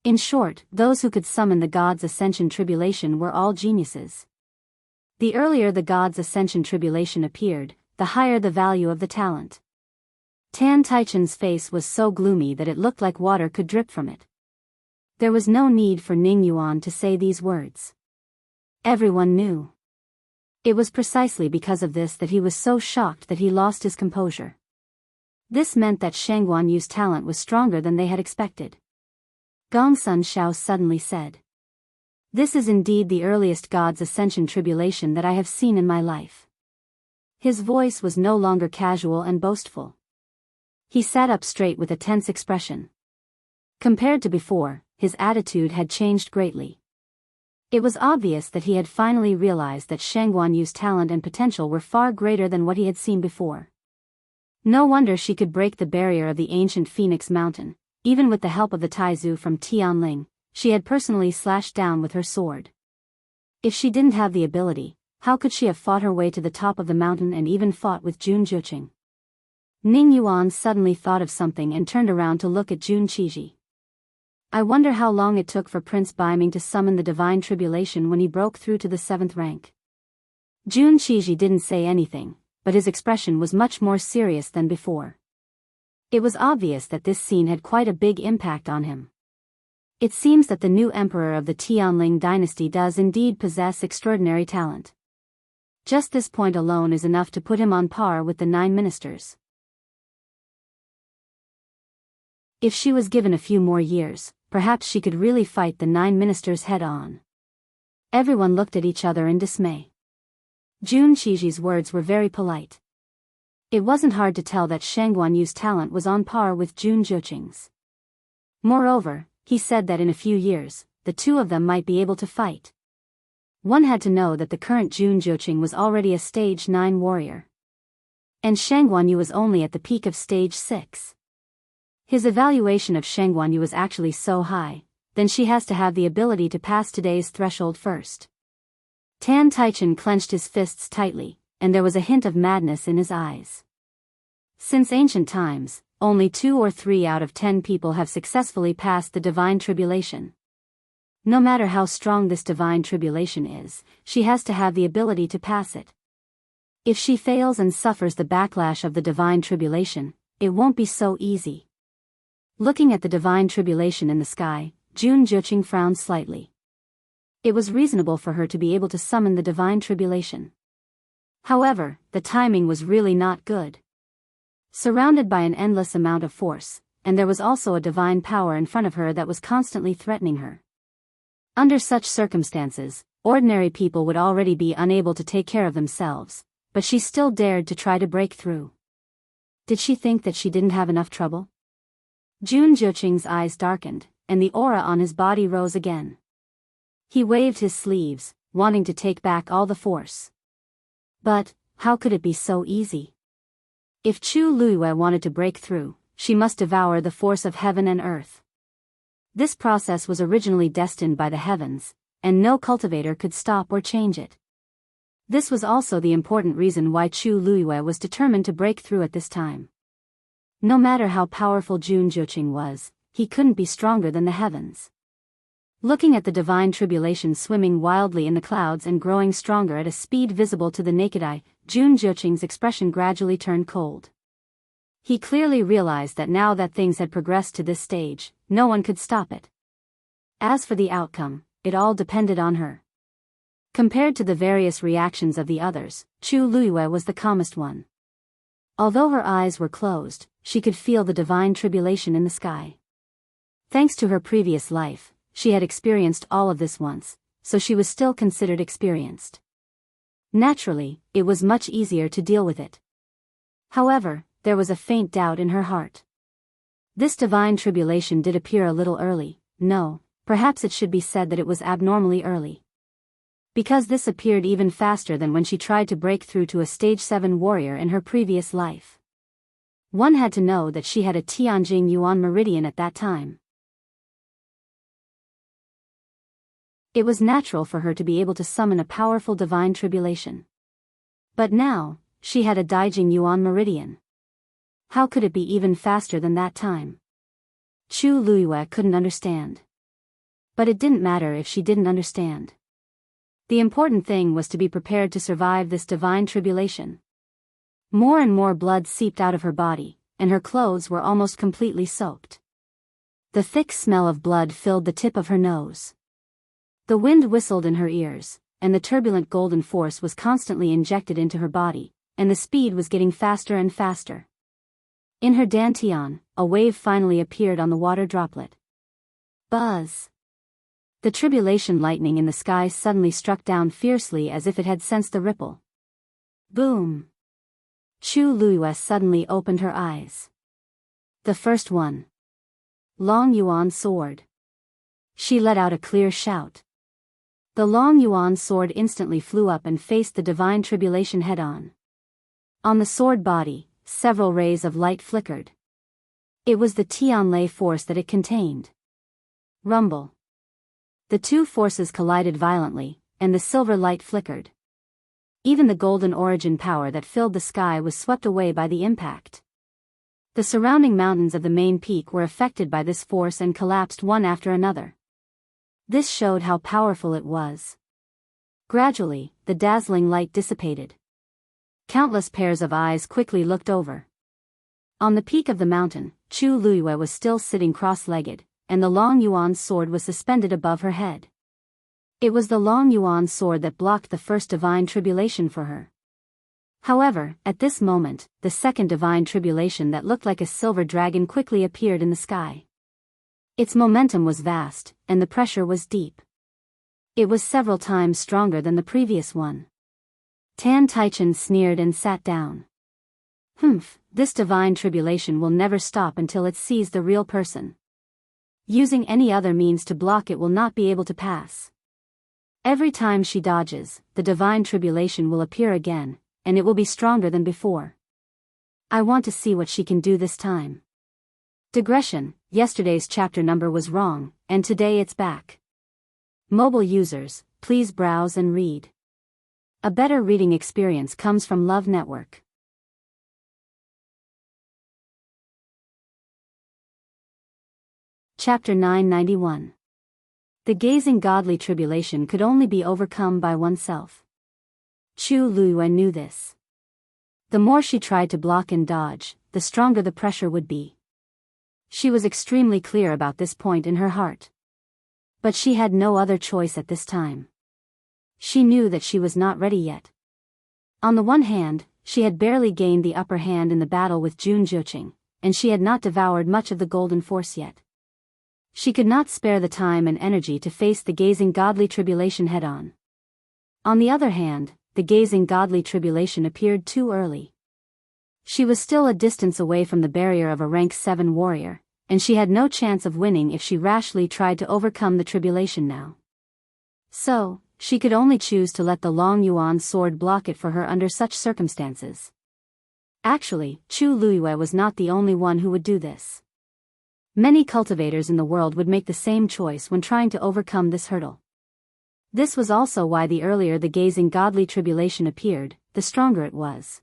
In short, those who could summon the God's Ascension Tribulation were all geniuses. The earlier the God's Ascension Tribulation appeared, the higher the value of the talent. Tan Taichen's face was so gloomy that it looked like water could drip from it. There was no need for Ning Yuan to say these words. Everyone knew. It was precisely because of this that he was so shocked that he lost his composure. This meant that Shangguan Yu's talent was stronger than they had expected. Gongsun Xiao suddenly said, "This is indeed the earliest God's Ascension Tribulation that I have seen in my life." His voice was no longer casual and boastful. He sat up straight with a tense expression. Compared to before, his attitude had changed greatly. It was obvious that he had finally realized that Shangguan Yu's talent and potential were far greater than what he had seen before. No wonder she could break the barrier of the ancient Phoenix Mountain, even with the help of the Taizu from Tianling, she had personally slashed down with her sword. If she didn't have the ability, how could she have fought her way to the top of the mountain and even fought with Jun Zhuqing? Ning Yuan suddenly thought of something and turned around to look at Jun Qiji. I wonder how long it took for Prince Baiming to summon the divine tribulation when he broke through to the 7th rank. Jun Qiji didn't say anything, but his expression was much more serious than before. It was obvious that this scene had quite a big impact on him. It seems that the new emperor of the Tianling dynasty does indeed possess extraordinary talent. Just this point alone is enough to put him on par with the 9 ministers. If she was given a few more years, perhaps she could really fight the 9 ministers head-on. Everyone looked at each other in dismay. Jun Qiji's words were very polite. It wasn't hard to tell that Shang Guanyu's talent was on par with Jun Zhuqing's. Moreover, he said that in a few years, the two of them might be able to fight. One had to know that the current Jun Zhuqing was already a stage 9 warrior. And Shang Guanyu was only at the peak of stage 6. His evaluation of Shang Guanyu was actually so high, then she has to have the ability to pass today's threshold first. Tan Taichen clenched his fists tightly, and there was a hint of madness in his eyes. Since ancient times, only 2 or 3 out of 10 people have successfully passed the divine tribulation. No matter how strong this divine tribulation is, she has to have the ability to pass it. If she fails and suffers the backlash of the divine tribulation, it won't be so easy. Looking at the divine tribulation in the sky, Jun Zhuqing frowned slightly. It was reasonable for her to be able to summon the divine tribulation. However, the timing was really not good. Surrounded by an endless amount of force, and there was also a divine power in front of her that was constantly threatening her. Under such circumstances, ordinary people would already be unable to take care of themselves, but she still dared to try to break through. Did she think that she didn't have enough trouble? Jun Zhuqing's eyes darkened, and the aura on his body rose again. He waved his sleeves, wanting to take back all the force. But, how could it be so easy? If Chu Luiyue wanted to break through, she must devour the force of heaven and earth. This process was originally destined by the heavens, and no cultivator could stop or change it. This was also the important reason why Chu Luiyue was determined to break through at this time. No matter how powerful Jun Zhuqing was, he couldn't be stronger than the heavens. Looking at the divine tribulation swimming wildly in the clouds and growing stronger at a speed visible to the naked eye, Jun Zhuqing's expression gradually turned cold. He clearly realized that now that things had progressed to this stage, no one could stop it. As for the outcome, it all depended on her. Compared to the various reactions of the others, Chu Luiyue was the calmest one. Although her eyes were closed, she could feel the divine tribulation in the sky. Thanks to her previous life, she had experienced all of this once, so she was still considered experienced. Naturally, it was much easier to deal with it. However, there was a faint doubt in her heart. This divine tribulation did appear a little early. No, perhaps it should be said that it was abnormally early. Because this appeared even faster than when she tried to break through to a stage 7 warrior in her previous life. One had to know that she had a Tianjing Yuan meridian at that time. It was natural for her to be able to summon a powerful divine tribulation. But now, she had a Daijing Yuan meridian. How could it be even faster than that time? Chu Luiyue couldn't understand. But it didn't matter if she didn't understand. The important thing was to be prepared to survive this divine tribulation. More and more blood seeped out of her body, and her clothes were almost completely soaked. The thick smell of blood filled the tip of her nose. The wind whistled in her ears, and the turbulent golden force was constantly injected into her body, and the speed was getting faster and faster. In her dantian, a wave finally appeared on the water droplet. Buzz! The tribulation lightning in the sky suddenly struck down fiercely as if it had sensed the ripple. Boom! Chu Luiyue suddenly opened her eyes. The first one. Long Yuan sword. She let out a clear shout. The Long Yuan sword instantly flew up and faced the divine tribulation head-on. On the sword body, several rays of light flickered. It was the Tianlei force that it contained. Rumble. The two forces collided violently, and the silver light flickered. Even the golden origin power that filled the sky was swept away by the impact. The surrounding mountains of the main peak were affected by this force and collapsed one after another. This showed how powerful it was. Gradually, the dazzling light dissipated. Countless pairs of eyes quickly looked over. On the peak of the mountain, Chu Luiyue was still sitting cross-legged, and the Long Yuan sword was suspended above her head. It was the Long Yuan sword that blocked the first divine tribulation for her. However, at this moment, the second divine tribulation that looked like a silver dragon quickly appeared in the sky. Its momentum was vast, and the pressure was deep. It was several times stronger than the previous one. Tan Taichen sneered and sat down. This divine tribulation will never stop until it sees the real person. Using any other means to block it will not be able to pass. Every time she dodges, the divine tribulation will appear again, and it will be stronger than before. I want to see what she can do this time. Digression: yesterday's chapter number was wrong, and today it's back. Mobile users, please browse and read. A better reading experience comes from Love Network. Chapter 991. The gazing godly tribulation could only be overcome by oneself. Chu Luiyue knew this. The more she tried to block and dodge, the stronger the pressure would be. She was extremely clear about this point in her heart. But she had no other choice at this time. She knew that she was not ready yet. On the one hand, she had barely gained the upper hand in the battle with Jun Zhuqing, and she had not devoured much of the golden force yet. She could not spare the time and energy to face the gazing godly tribulation head-on. On the other hand, the gazing godly tribulation appeared too early. She was still a distance away from the barrier of a rank 7 warrior, and she had no chance of winning if she rashly tried to overcome the tribulation now. So, she could only choose to let the Long Yuan sword block it for her under such circumstances. Actually, Chu Luiyue was not the only one who would do this. Many cultivators in the world would make the same choice when trying to overcome this hurdle. This was also why the earlier the gazing godly tribulation appeared, the stronger it was.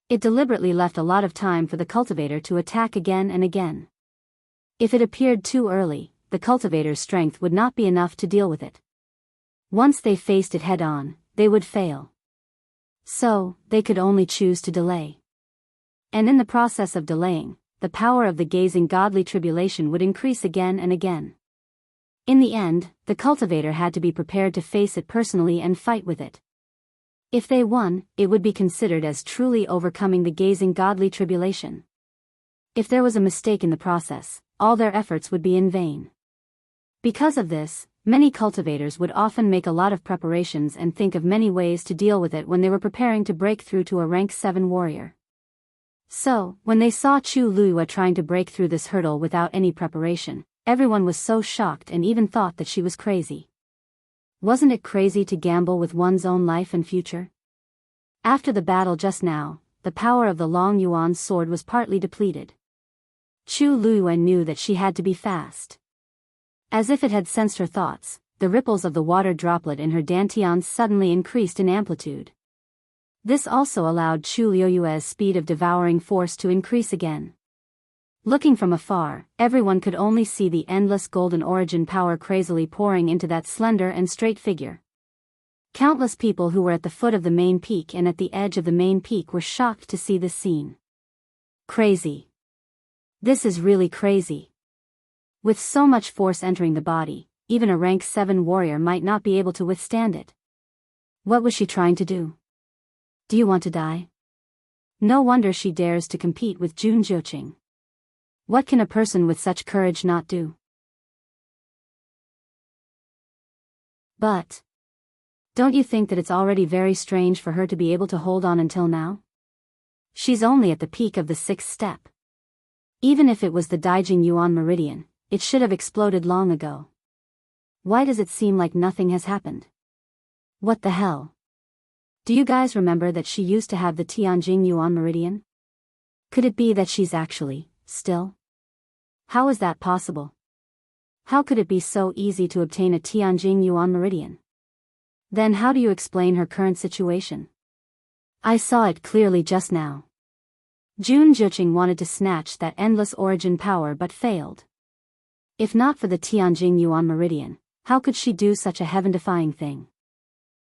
It deliberately left a lot of time for the cultivator to attack again and again. If it appeared too early, the cultivator's strength would not be enough to deal with it. Once they faced it head-on, they would fail. So, they could only choose to delay. And in the process of delaying, the power of the gazing godly tribulation would increase again and again. In the end, the cultivator had to be prepared to face it personally and fight with it. If they won, it would be considered as truly overcoming the gazing godly tribulation. If there was a mistake in the process, all their efforts would be in vain. Because of this, many cultivators would often make a lot of preparations and think of many ways to deal with it when they were preparing to break through to a rank 7 warrior. So, when they saw Chu Luiyue trying to break through this hurdle without any preparation, everyone was so shocked and even thought that she was crazy. Wasn't it crazy to gamble with one's own life and future? After the battle just now, the power of the Long Yuan sword was partly depleted. Chu Luiyue knew that she had to be fast. As if it had sensed her thoughts, the ripples of the water droplet in her dantian suddenly increased in amplitude. This also allowed Chu Luiyue's speed of devouring force to increase again. Looking from afar, everyone could only see the endless golden origin power crazily pouring into that slender and straight figure. Countless people who were at the foot of the main peak and at the edge of the main peak were shocked to see this scene. Crazy. This is really crazy. With so much force entering the body, even a rank 7 warrior might not be able to withstand it. What was she trying to do? Do you want to die? No wonder she dares to compete with Jun Zhuqing. What can a person with such courage not do? But don't you think that it's already very strange for her to be able to hold on until now? She's only at the peak of the 6th step. Even if it was the Daijing Yuan meridian, it should have exploded long ago. Why does it seem like nothing has happened? What the hell? Do you guys remember that she used to have the Tianjing Yuan meridian? Could it be that she's actually, still? How is that possible? How could it be so easy to obtain a Tianjing Yuan meridian? Then how do you explain her current situation? I saw it clearly just now. Jun Zhuqing wanted to snatch that endless origin power but failed. If not for the Tianjing Yuan meridian, how could she do such a heaven-defying thing?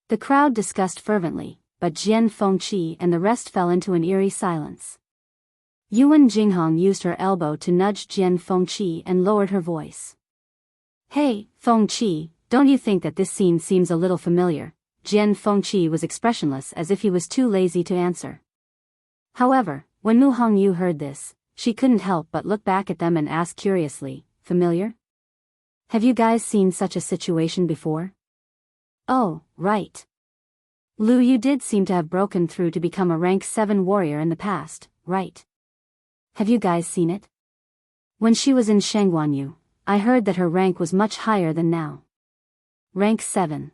The crowd discussed fervently, but Jian Fengqi and the rest fell into an eerie silence. Yuan Jinghong used her elbow to nudge Jian Fengqi and lowered her voice. Hey, Fengqi, don't you think that this scene seems a little familiar? Jian Fengqi was expressionless as if he was too lazy to answer. However, when Mu Hongyu heard this, she couldn't help but look back at them and ask curiously, "Familiar? Have you guys seen such a situation before?" "Oh, right. Lu, you did seem to have broken through to become a rank 7 warrior in the past, right? Have you guys seen it? When she was in Shangguanyu, I heard that her rank was much higher than now. Rank 7.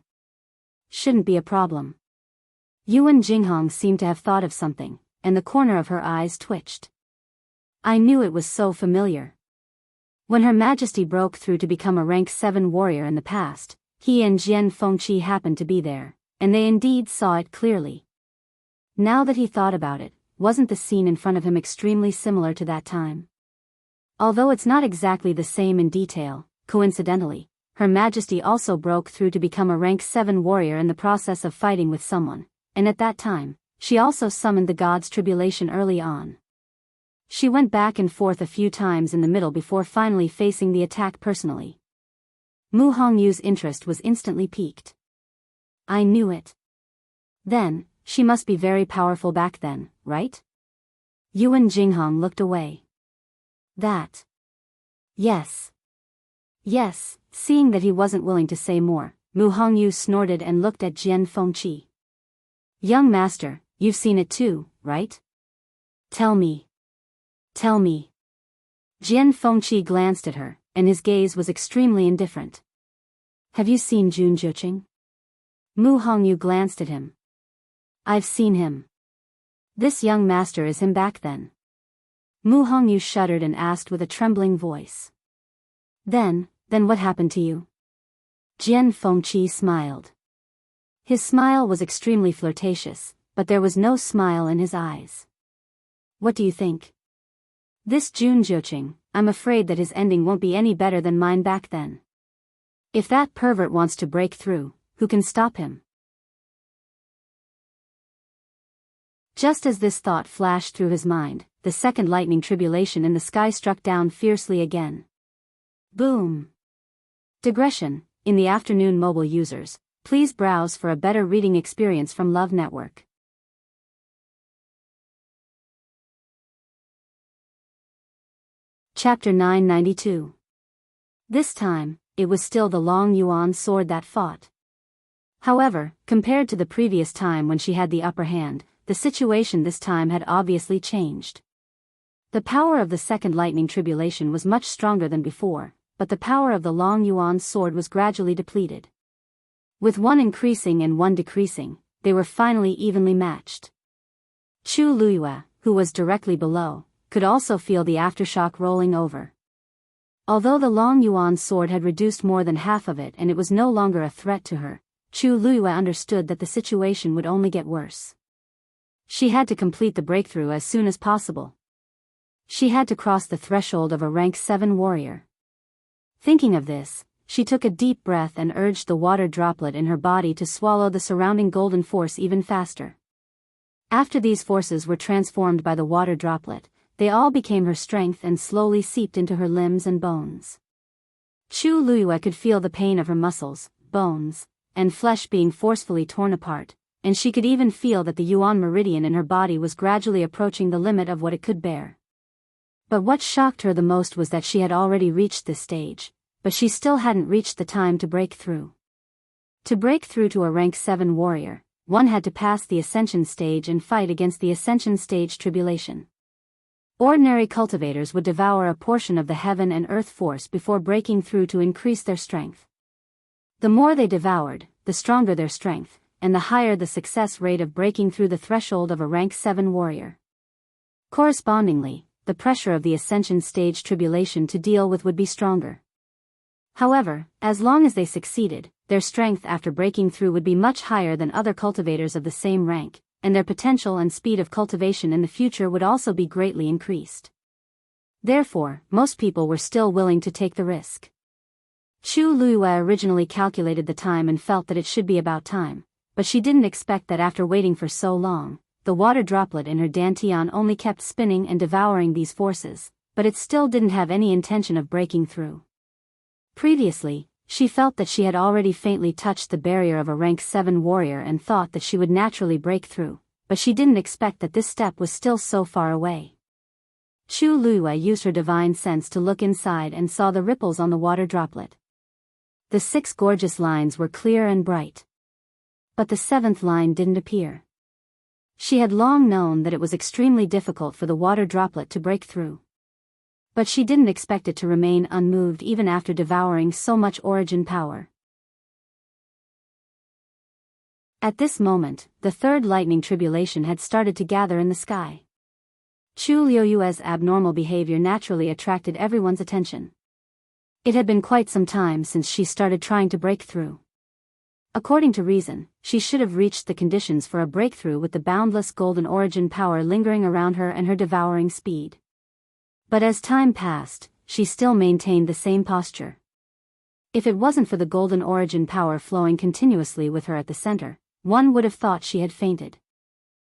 Shouldn't be a problem." Yuan Jinghong seemed to have thought of something, and the corner of her eyes twitched. "I knew it was so familiar. When Her Majesty broke through to become a rank 7 warrior in the past, he and Jian Fengqi happened to be there, and they indeed saw it clearly." Now that he thought about it, wasn't the scene in front of him extremely similar to that time? Although it's not exactly the same in detail, coincidentally, Her Majesty also broke through to become a rank 7 warrior in the process of fighting with someone, and at that time, she also summoned the god's tribulation early on. She went back and forth a few times in the middle before finally facing the attack personally. Mu Hongyu's interest was instantly piqued. "I knew it. Then, she must be very powerful back then, right?" Yuan Jinghong looked away. "That. Yes. Yes." Seeing that he wasn't willing to say more, Mu Hongyu snorted and looked at Jian Fengqi. "Young master, you've seen it too, right? Tell me. Tell me." Jian Fengqi glanced at her, and his gaze was extremely indifferent. "Have you seen Jun Zhiqing?" Mu Hongyu glanced at him. "I've seen him. This young master is him back then." Mu Hongyu shuddered and asked with a trembling voice. Then what happened to you?" Jian Fengqi smiled. His smile was extremely flirtatious, but there was no smile in his eyes. "What do you think? This Jun Zhiqing, I'm afraid that his ending won't be any better than mine back then. If that pervert wants to break through, who can stop him?" Just as this thought flashed through his mind, the second lightning tribulation in the sky struck down fiercely again. Boom! Digression. In the afternoon, mobile users, please browse for a better reading experience from Love Network. Chapter 992. This time, it was still the Long Yuan sword that fought. However, compared to the previous time when she had the upper hand, the situation this time had obviously changed. The power of the second lightning tribulation was much stronger than before, but the power of the Long Yuan sword was gradually depleted. With one increasing and one decreasing, they were finally evenly matched. Chu Luiyue, who was directly below, could also feel the aftershock rolling over. Although the Long Yuan sword had reduced more than half of it and it was no longer a threat to her, Chu Luiyue understood that the situation would only get worse. She had to complete the breakthrough as soon as possible. She had to cross the threshold of a rank 7 warrior. Thinking of this, she took a deep breath and urged the water droplet in her body to swallow the surrounding golden force even faster. After these forces were transformed by the water droplet, they all became her strength and slowly seeped into her limbs and bones. Chu Luiyue could feel the pain of her muscles, bones, and flesh being forcefully torn apart, and she could even feel that the Yuan meridian in her body was gradually approaching the limit of what it could bear. But what shocked her the most was that she had already reached this stage, but she still hadn't reached the time to break through. To break through to a rank 7 warrior, one had to pass the ascension stage and fight against the ascension stage tribulation. Ordinary cultivators would devour a portion of the heaven and earth force before breaking through to increase their strength. The more they devoured, the stronger their strength, and the higher the success rate of breaking through the threshold of a rank 7 warrior. Correspondingly, the pressure of the ascension stage tribulation to deal with would be stronger. However, as long as they succeeded, their strength after breaking through would be much higher than other cultivators of the same rank, and their potential and speed of cultivation in the future would also be greatly increased. Therefore, most people were still willing to take the risk. Chu Luiyue originally calculated the time and felt that it should be about time, but she didn't expect that after waiting for so long, the water droplet in her dantian only kept spinning and devouring these forces, but it still didn't have any intention of breaking through. Previously, she felt that she had already faintly touched the barrier of a rank 7 warrior and thought that she would naturally break through, but she didn't expect that this step was still so far away. Chu Luiyue used her divine sense to look inside and saw the ripples on the water droplet. The 6 gorgeous lines were clear and bright. But the 7th line didn't appear. She had long known that it was extremely difficult for the water droplet to break through. But she didn't expect it to remain unmoved even after devouring so much origin power. At this moment, the 3rd lightning tribulation had started to gather in the sky. Chu Luiyue's abnormal behavior naturally attracted everyone's attention. It had been quite some time since she started trying to break through. According to reason, she should have reached the conditions for a breakthrough with the boundless golden origin power lingering around her and her devouring speed. But as time passed, she still maintained the same posture. If it wasn't for the golden origin power flowing continuously with her at the center, one would have thought she had fainted.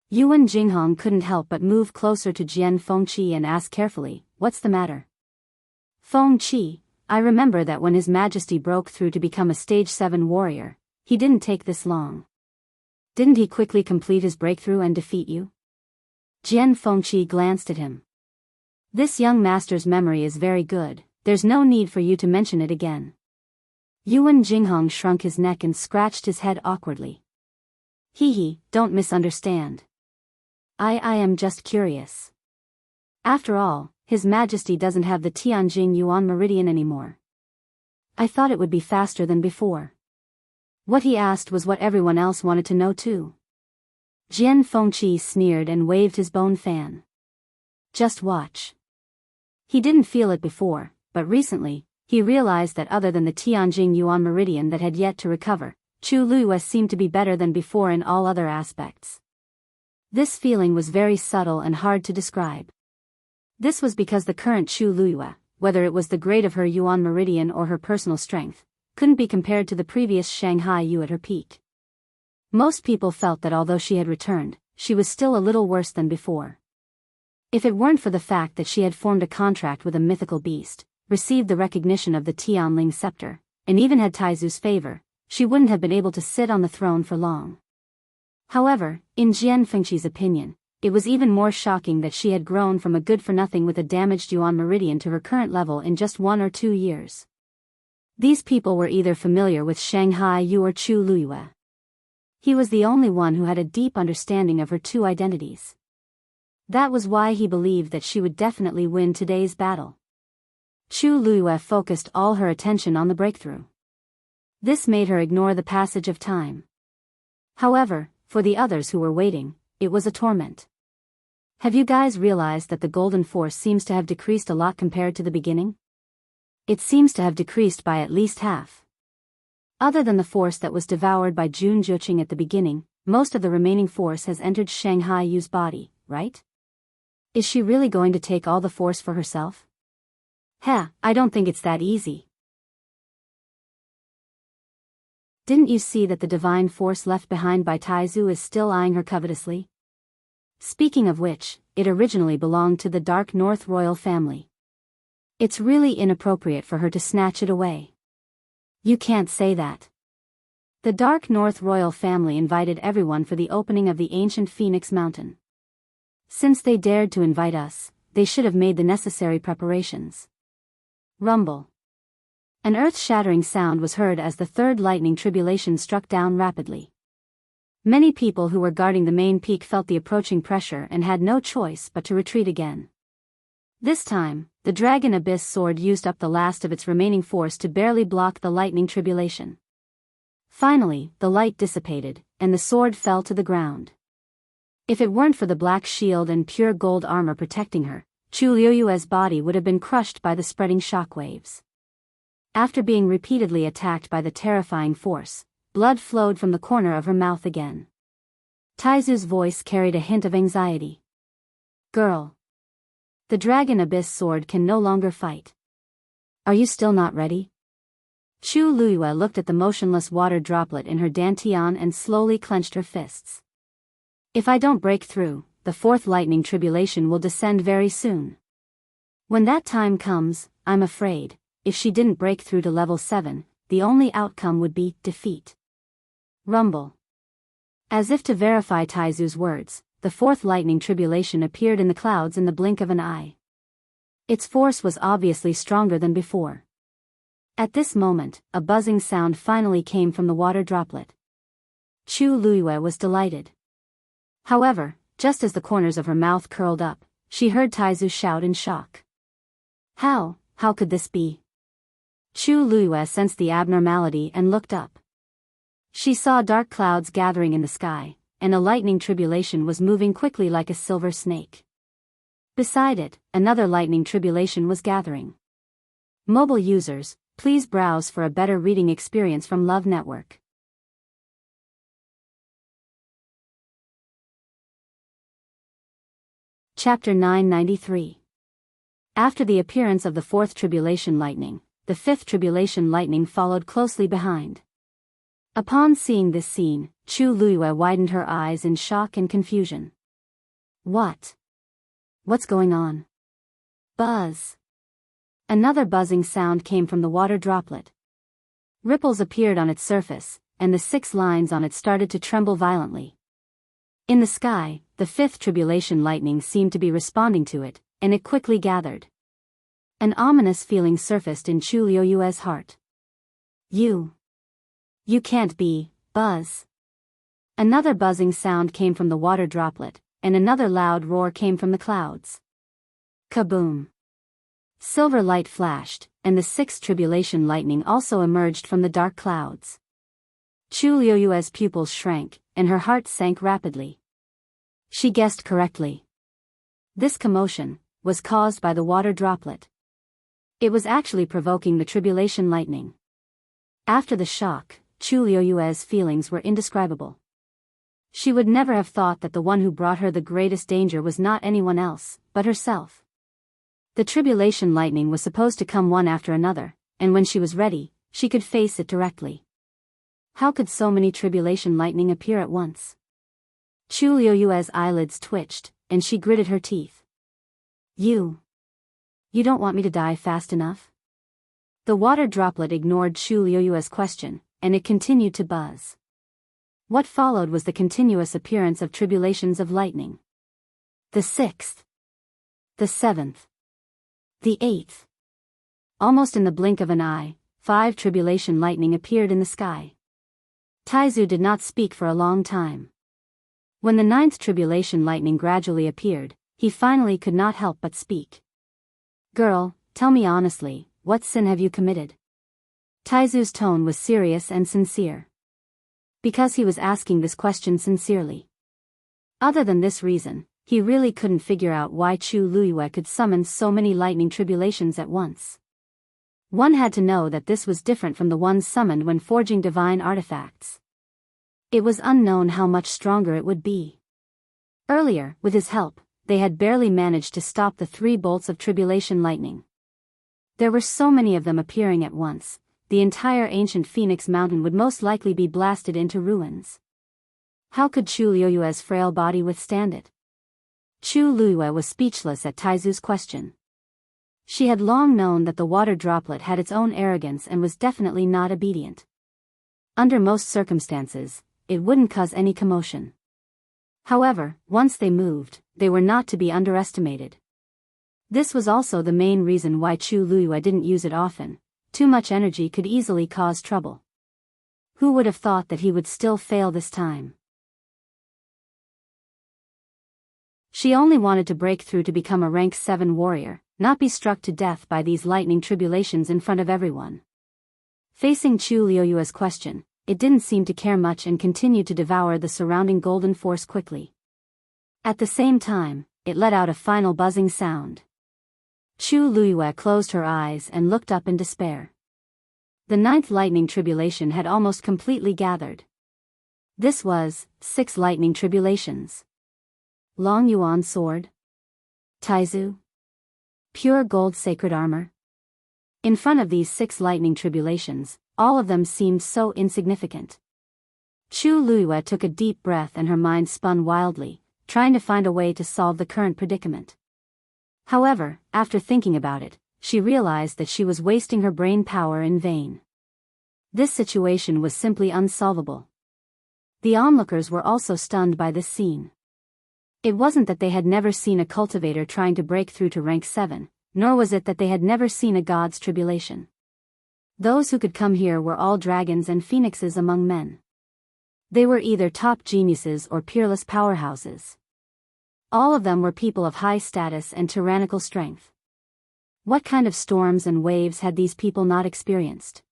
Yuan Jinghong couldn't help but move closer to Jian Fengqi and ask carefully, "What's the matter?" "Fengqi, I remember that when His Majesty broke through to become a stage 7 warrior, he didn't take this long. Didn't he quickly complete his breakthrough and defeat you?" Jian Fengqi glanced at him. "This young master's memory is very good, there's no need for you to mention it again." Yuan Jinghong shrunk his neck and scratched his head awkwardly. "Hee, don't misunderstand. I am just curious. After all, His Majesty doesn't have the Tianjing Yuan meridian anymore. I thought it would be faster than before." What he asked was what everyone else wanted to know too. Jian Fengqi sneered and waved his bone fan. "Just watch." He didn't feel it before, but recently, he realized that other than the Tianjing Yuan meridian that had yet to recover, Chu Luiyue seemed to be better than before in all other aspects. This feeling was very subtle and hard to describe. This was because the current Chu Luiyue, whether it was the grade of her Yuan meridian or her personal strength, couldn't be compared to the previous Shanghai Yu at her peak. Most people felt that although she had returned, she was still a little worse than before. If it weren't for the fact that she had formed a contract with a mythical beast, received the recognition of the Tianling scepter, and even had Taizu's favor, she wouldn't have been able to sit on the throne for long. However, in Jian Fengqi's opinion, it was even more shocking that she had grown from a good-for-nothing with a damaged Yuan meridian to her current level in just 1 or 2 years. These people were either familiar with Shanghai Yu or Chu Luiyue. He was the only one who had a deep understanding of her 2 identities. That was why he believed that she would definitely win today's battle. Chu Luiyue focused all her attention on the breakthrough. This made her ignore the passage of time. However, for the others who were waiting, it was a torment. "Have you guys realized that the golden force seems to have decreased a lot compared to the beginning? It seems to have decreased by at least half. Other than the force that was devoured by Jun Juqing at the beginning, most of the remaining force has entered Shanghai Yu's body, right? Is she really going to take all the force for herself? I don't think it's that easy. Didn't you see that the divine force left behind by Taizu is still eyeing her covetously? Speaking of which, it originally belonged to the Dark North royal family. It's really inappropriate for her to snatch it away." "You can't say that. The Dark North royal family invited everyone for the opening of the ancient Phoenix Mountain. Since they dared to invite us, they should have made the necessary preparations." Rumble. An earth-shattering sound was heard as the 3rd lightning tribulation struck down rapidly. Many people who were guarding the main peak felt the approaching pressure and had no choice but to retreat again. This time, the Dragon Abyss sword used up the last of its remaining force to barely block the lightning tribulation. Finally, the light dissipated, and the sword fell to the ground. If it weren't for the black shield and pure gold armor protecting her, Chu Luiyue's body would have been crushed by the spreading shockwaves. After being repeatedly attacked by the terrifying force, blood flowed from the corner of her mouth again. Taizu's voice carried a hint of anxiety. "Girl. The Dragon Abyss sword can no longer fight. Are you still not ready?" Chu Luiyue looked at the motionless water droplet in her dantian and slowly clenched her fists. "If I don't break through, the 4th lightning tribulation will descend very soon. When that time comes, I'm afraid, if she didn't break through to level 7, the only outcome would be defeat. Rumble. As if to verify Taizu's words, the fourth lightning tribulation appeared in the clouds in the blink of an eye. Its force was obviously stronger than before. At this moment, a buzzing sound finally came from the water droplet. Chu Luiyue was delighted. However, just as the corners of her mouth curled up, she heard Taizu shout in shock. How could this be? Chu Luiyue sensed the abnormality and looked up. She saw dark clouds gathering in the sky, and a lightning tribulation was moving quickly like a silver snake. Beside it, another lightning tribulation was gathering. Mobile users, please browse for a better reading experience from Love Network. Chapter 993. After the appearance of the fourth tribulation lightning, the fifth tribulation lightning followed closely behind. Upon seeing this scene, Chu Luiyue widened her eyes in shock and confusion. What's going on? Buzz. Another buzzing sound came from the water droplet. Ripples appeared on its surface, and the 6 lines on it started to tremble violently. In the sky, the fifth tribulation lightning seemed to be responding to it, and it quickly gathered. An ominous feeling surfaced in Chu Luiyue's heart. You can't be, Buzz. Another buzzing sound came from the water droplet, and another loud roar came from the clouds. Kaboom! Silver light flashed, and the sixth tribulation lightning also emerged from the dark clouds. Chu Luiyue's pupils shrank, and her heart sank rapidly. She guessed correctly. This commotion was caused by the water droplet. It was actually provoking the tribulation lightning. After the shock, Chu Luiyue's feelings were indescribable. She would never have thought that the one who brought her the greatest danger was not anyone else, but herself. The tribulation lightning was supposed to come one after another, and when she was ready, she could face it directly. How could so many tribulation lightning appear at once? Chu Luiyue's eyelids twitched, and she gritted her teeth. You don't want me to die fast enough? The water droplet ignored Chu Luiyue's question, and it continued to buzz. What followed was the continuous appearance of tribulations of lightning. The 6th. The 7th. The 8th. Almost in the blink of an eye, 5 tribulation lightning appeared in the sky. Taizu did not speak for a long time. When the 9th tribulation lightning gradually appeared, he finally could not help but speak. Girl, tell me honestly, what sin have you committed? Taizu's tone was serious and sincere. Because he was asking this question sincerely. Other than this reason, he really couldn't figure out why Chu Luiyue could summon so many lightning tribulations at once. One had to know that this was different from the ones summoned when forging divine artifacts. It was unknown how much stronger it would be. Earlier, with his help, they had barely managed to stop the 3 bolts of tribulation lightning. There were so many of them appearing at once, the entire ancient Phoenix Mountain would most likely be blasted into ruins. How could Chu Luiyue's frail body withstand it? Chu Luiyue was speechless at Taizu's question. She had long known that the water droplet had its own arrogance and was definitely not obedient. Under most circumstances, it wouldn't cause any commotion. However, once they moved, they were not to be underestimated. This was also the main reason why Chu Luiyue didn't use it often. Too much energy could easily cause trouble. Who would have thought that he would still fail this time? She only wanted to break through to become a rank 7 warrior, not be struck to death by these lightning tribulations in front of everyone. Facing Chu Luiyue's question, it didn't seem to care much and continued to devour the surrounding golden force quickly. At the same time, it let out a final buzzing sound. Chu Luiyue closed her eyes and looked up in despair. The 9th lightning tribulation had almost completely gathered. This was 6 lightning tribulations. Long Yuan sword. Taizu. Pure gold sacred armor. In front of these 6 lightning tribulations, all of them seemed so insignificant. Chu Luiyue took a deep breath and her mind spun wildly, trying to find a way to solve the current predicament. However, after thinking about it, she realized that she was wasting her brain power in vain. This situation was simply unsolvable. The onlookers were also stunned by this scene. It wasn't that they had never seen a cultivator trying to break through to rank 7, nor was it that they had never seen a god's tribulation. Those who could come here were all dragons and phoenixes among men. They were either top geniuses or peerless powerhouses. All of them were people of high status and tyrannical strength. What kind of storms and waves had these people not experienced?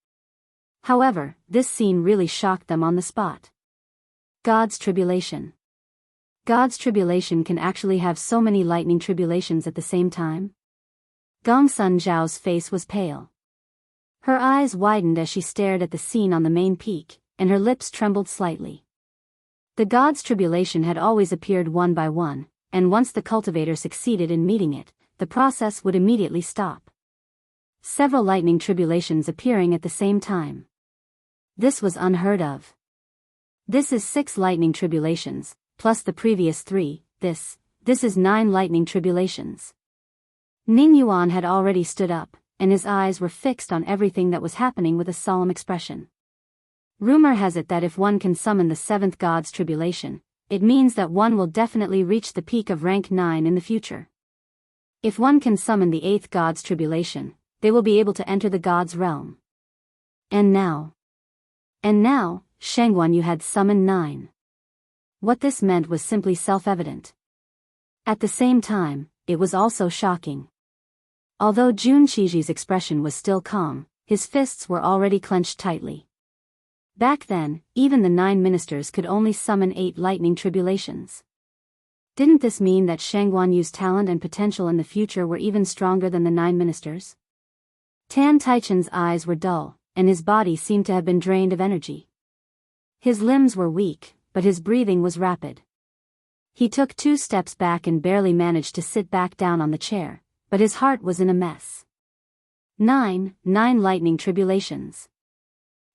However, this scene really shocked them on the spot. God's tribulation. God's tribulation can actually have so many lightning tribulations at the same time? Gongsun Zhao's face was pale. Her eyes widened as she stared at the scene on the main peak, and her lips trembled slightly. The God's tribulation had always appeared one by one, and once the cultivator succeeded in meeting it, the process would immediately stop. Several lightning tribulations appearing at the same time. This was unheard of. This is 6 lightning tribulations, plus the previous 3, this is 9 lightning tribulations. Ning Yuan had already stood up, and his eyes were fixed on everything that was happening with a solemn expression. Rumor has it that if one can summon the 7th God's tribulation, it means that one will definitely reach the peak of rank 9 in the future. If one can summon the 8th God's tribulation, they will be able to enter the God's realm. And now, Shang Yu had summoned 9. What this meant was simply self-evident. At the same time, it was also shocking. Although Jun Qiji's expression was still calm, his fists were already clenched tightly. Back then, even the 9 ministers could only summon 8 lightning tribulations. Didn't this mean that Shang Yu's talent and potential in the future were even stronger than the 9 ministers? Tan Taichen's eyes were dull, and his body seemed to have been drained of energy. His limbs were weak, but his breathing was rapid. He took 2 steps back and barely managed to sit back down on the chair, but his heart was in a mess. 9 lightning tribulations.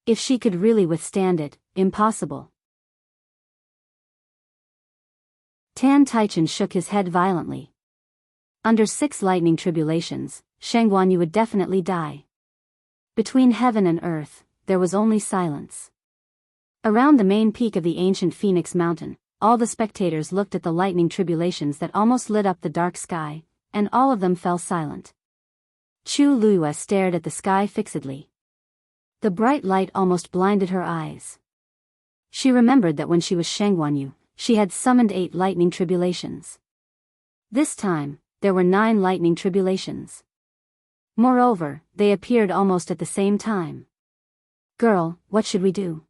If she could really withstand it, impossible. Tan Taichen shook his head violently. Under 6 lightning tribulations, Shang Yu would definitely die. Between heaven and earth, there was only silence. Around the main peak of the ancient Phoenix Mountain, all the spectators looked at the lightning tribulations that almost lit up the dark sky, and all of them fell silent. Chu Luiyue stared at the sky fixedly. The bright light almost blinded her eyes. She remembered that when she was Shang Yu, she had summoned 8 lightning tribulations. This time, there were 9 lightning tribulations. Moreover, they appeared almost at the same time. "Girl, what should we do?"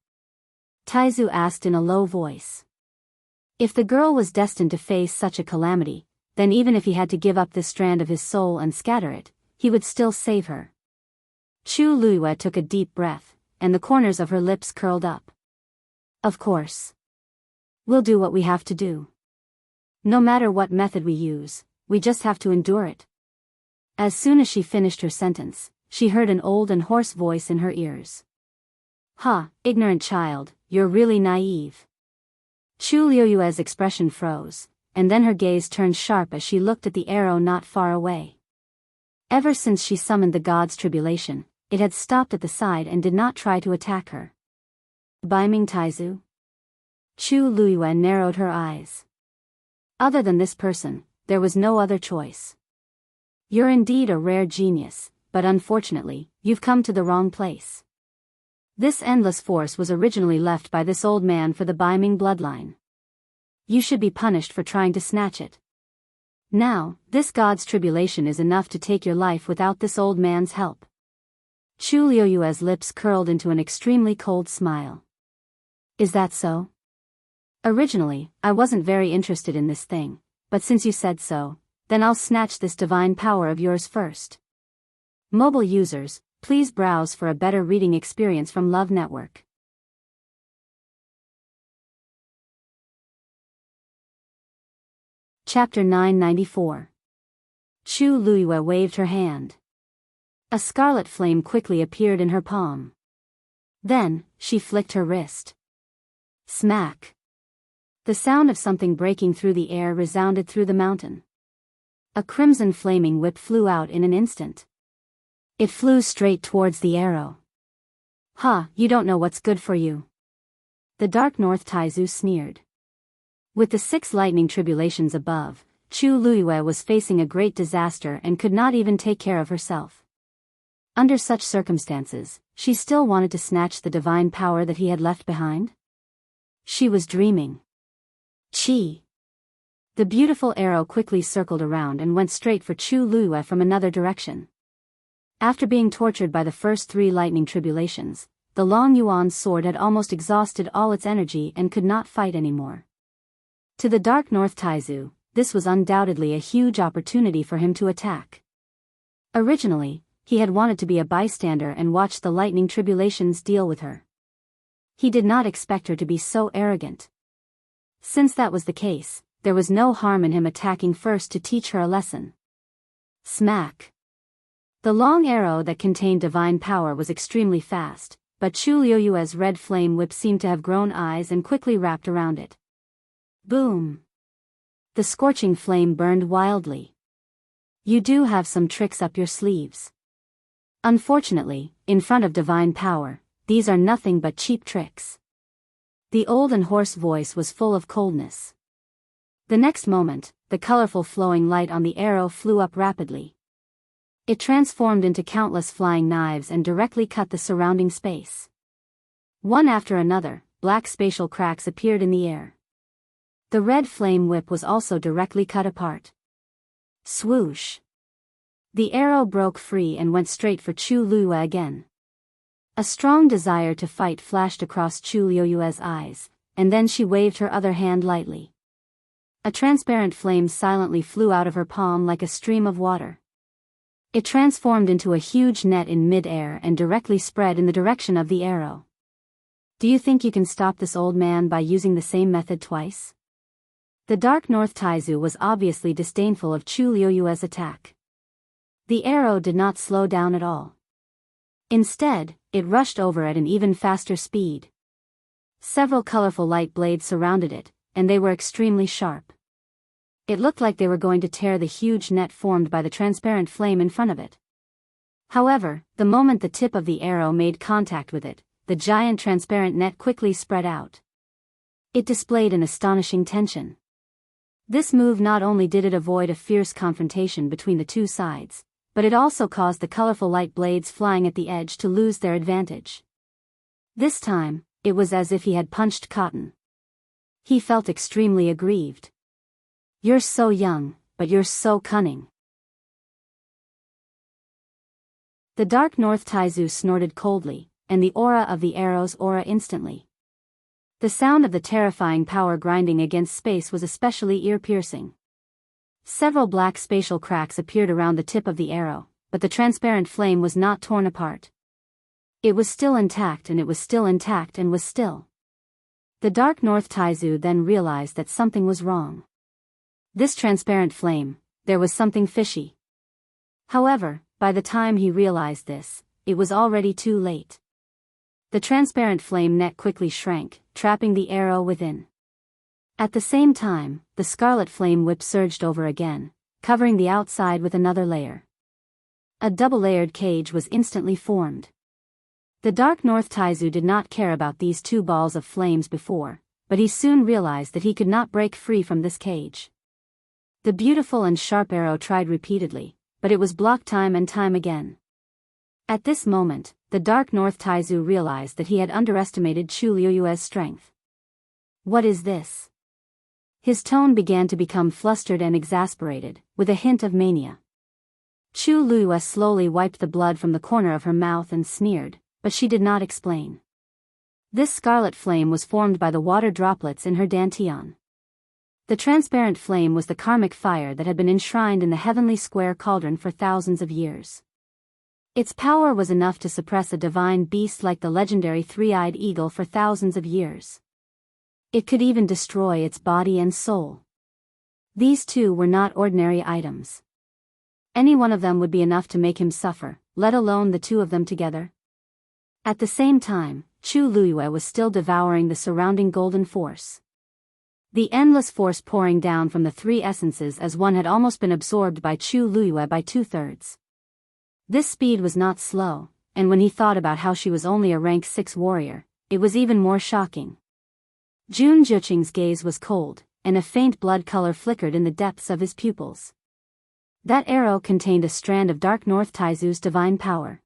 Taizu asked in a low voice. If the girl was destined to face such a calamity, then even if he had to give up this strand of his soul and scatter it, he would still save her. Chu Luiyue took a deep breath, and the corners of her lips curled up. "Of course. We'll do what we have to do. No matter what method we use, we just have to endure it." As soon as she finished her sentence, she heard an old and hoarse voice in her ears. "Ha, ignorant child, you're really naive." Chu Luiyue's expression froze, and then her gaze turned sharp as she looked at the arrow not far away. Ever since she summoned the god's tribulation, it had stopped at the side and did not try to attack her. Baiming Taizu? Chu Luiyue narrowed her eyes. Other than this person, there was no other choice. You're indeed a rare genius, but unfortunately, you've come to the wrong place. This endless force was originally left by this old man for the Baiming bloodline. You should be punished for trying to snatch it. Now, this god's tribulation is enough to take your life without this old man's help. Chu Luiyue's lips curled into an extremely cold smile. Is that so? Originally, I wasn't very interested in this thing, but since you said so, then I'll snatch this divine power of yours first. Mobile users, please browse for a better reading experience from Love Network. Chapter 994. Chu Luiyue waved her hand. A scarlet flame quickly appeared in her palm. Then, she flicked her wrist. Smack! The sound of something breaking through the air resounded through the mountain. A crimson flaming whip flew out in an instant. It flew straight towards the arrow. "Ha, you don't know what's good for you." The Dark North Taizu sneered. With the 6 lightning tribulations above, Chu Luiyue was facing a great disaster and could not even take care of herself. Under such circumstances, she still wanted to snatch the divine power that he had left behind? She was dreaming. Chi! The beautiful arrow quickly circled around and went straight for Chu Luiyue from another direction. After being tortured by the first 3 lightning tribulations, the Long Yuan's sword had almost exhausted all its energy and could not fight anymore. To the Dark North Taizu, this was undoubtedly a huge opportunity for him to attack. Originally, he had wanted to be a bystander and watch the lightning tribulations deal with her. He did not expect her to be so arrogant. Since that was the case, there was no harm in him attacking first to teach her a lesson. Smack! The long arrow that contained divine power was extremely fast, but Chu Luiyue's red flame whip seemed to have grown eyes and quickly wrapped around it. Boom! The scorching flame burned wildly. You do have some tricks up your sleeves. Unfortunately, in front of divine power, these are nothing but cheap tricks. The old and hoarse voice was full of coldness. The next moment, the colorful flowing light on the arrow flew up rapidly. It transformed into countless flying knives and directly cut the surrounding space. One after another, black spatial cracks appeared in the air. The red flame whip was also directly cut apart. Swoosh! The arrow broke free and went straight for Chu Luiyue again. A strong desire to fight flashed across Chu Luiyue's eyes, and then she waved her other hand lightly. A transparent flame silently flew out of her palm like a stream of water. It transformed into a huge net in mid-air and directly spread in the direction of the arrow. Do you think you can stop this old man by using the same method twice? The Dark North Taizu was obviously disdainful of Chu Luiyue's attack. The arrow did not slow down at all. Instead, it rushed over at an even faster speed. Several colorful light blades surrounded it, and they were extremely sharp. It looked like they were going to tear the huge net formed by the transparent flame in front of it. However, the moment the tip of the arrow made contact with it, the giant transparent net quickly spread out. It displayed an astonishing tension. This move not only did it avoid a fierce confrontation between the two sides, but it also caused the colorful light blades flying at the edge to lose their advantage. This time, it was as if he had punched cotton. He felt extremely aggrieved. You're so young, but you're so cunning. The Dark North Taizu snorted coldly, and the aura of the arrow's aura instantly. The sound of the terrifying power grinding against space was especially ear-piercing. Several black spatial cracks appeared around the tip of the arrow, but the transparent flame was not torn apart. It was still intact and it was still intact and was still. The Dark North Taizu then realized that something was wrong. This transparent flame, there was something fishy. However, by the time he realized this, it was already too late. The transparent flame net quickly shrank, trapping the arrow within. At the same time, the scarlet flame whip surged over again, covering the outside with another layer. A double-layered cage was instantly formed. The Dark North Taizu did not care about these 2 balls of flames before, but he soon realized that he could not break free from this cage. The beautiful and sharp arrow tried repeatedly, but it was blocked time and time again. At this moment, the Dark North Taizu realized that he had underestimated Chu Luiyue's strength. What is this? His tone began to become flustered and exasperated, with a hint of mania. Chu Luiyue slowly wiped the blood from the corner of her mouth and sneered, but she did not explain. This scarlet flame was formed by the water droplets in her dantian. The transparent flame was the karmic fire that had been enshrined in the heavenly square cauldron for thousands of years. Its power was enough to suppress a divine beast like the legendary three-eyed eagle for thousands of years. It could even destroy its body and soul. These 2 were not ordinary items. Any one of them would be enough to make him suffer, let alone the 2 of them together. At the same time, Chu Luiyue was still devouring the surrounding golden force. The endless force pouring down from the 3 essences as one had almost been absorbed by Chu Luiyue by 2/3. This speed was not slow, and when he thought about how she was only a rank 6 warrior, it was even more shocking. Jun Juqing's gaze was cold, and a faint blood color flickered in the depths of his pupils. That arrow contained a strand of Dark North Taizu's divine power.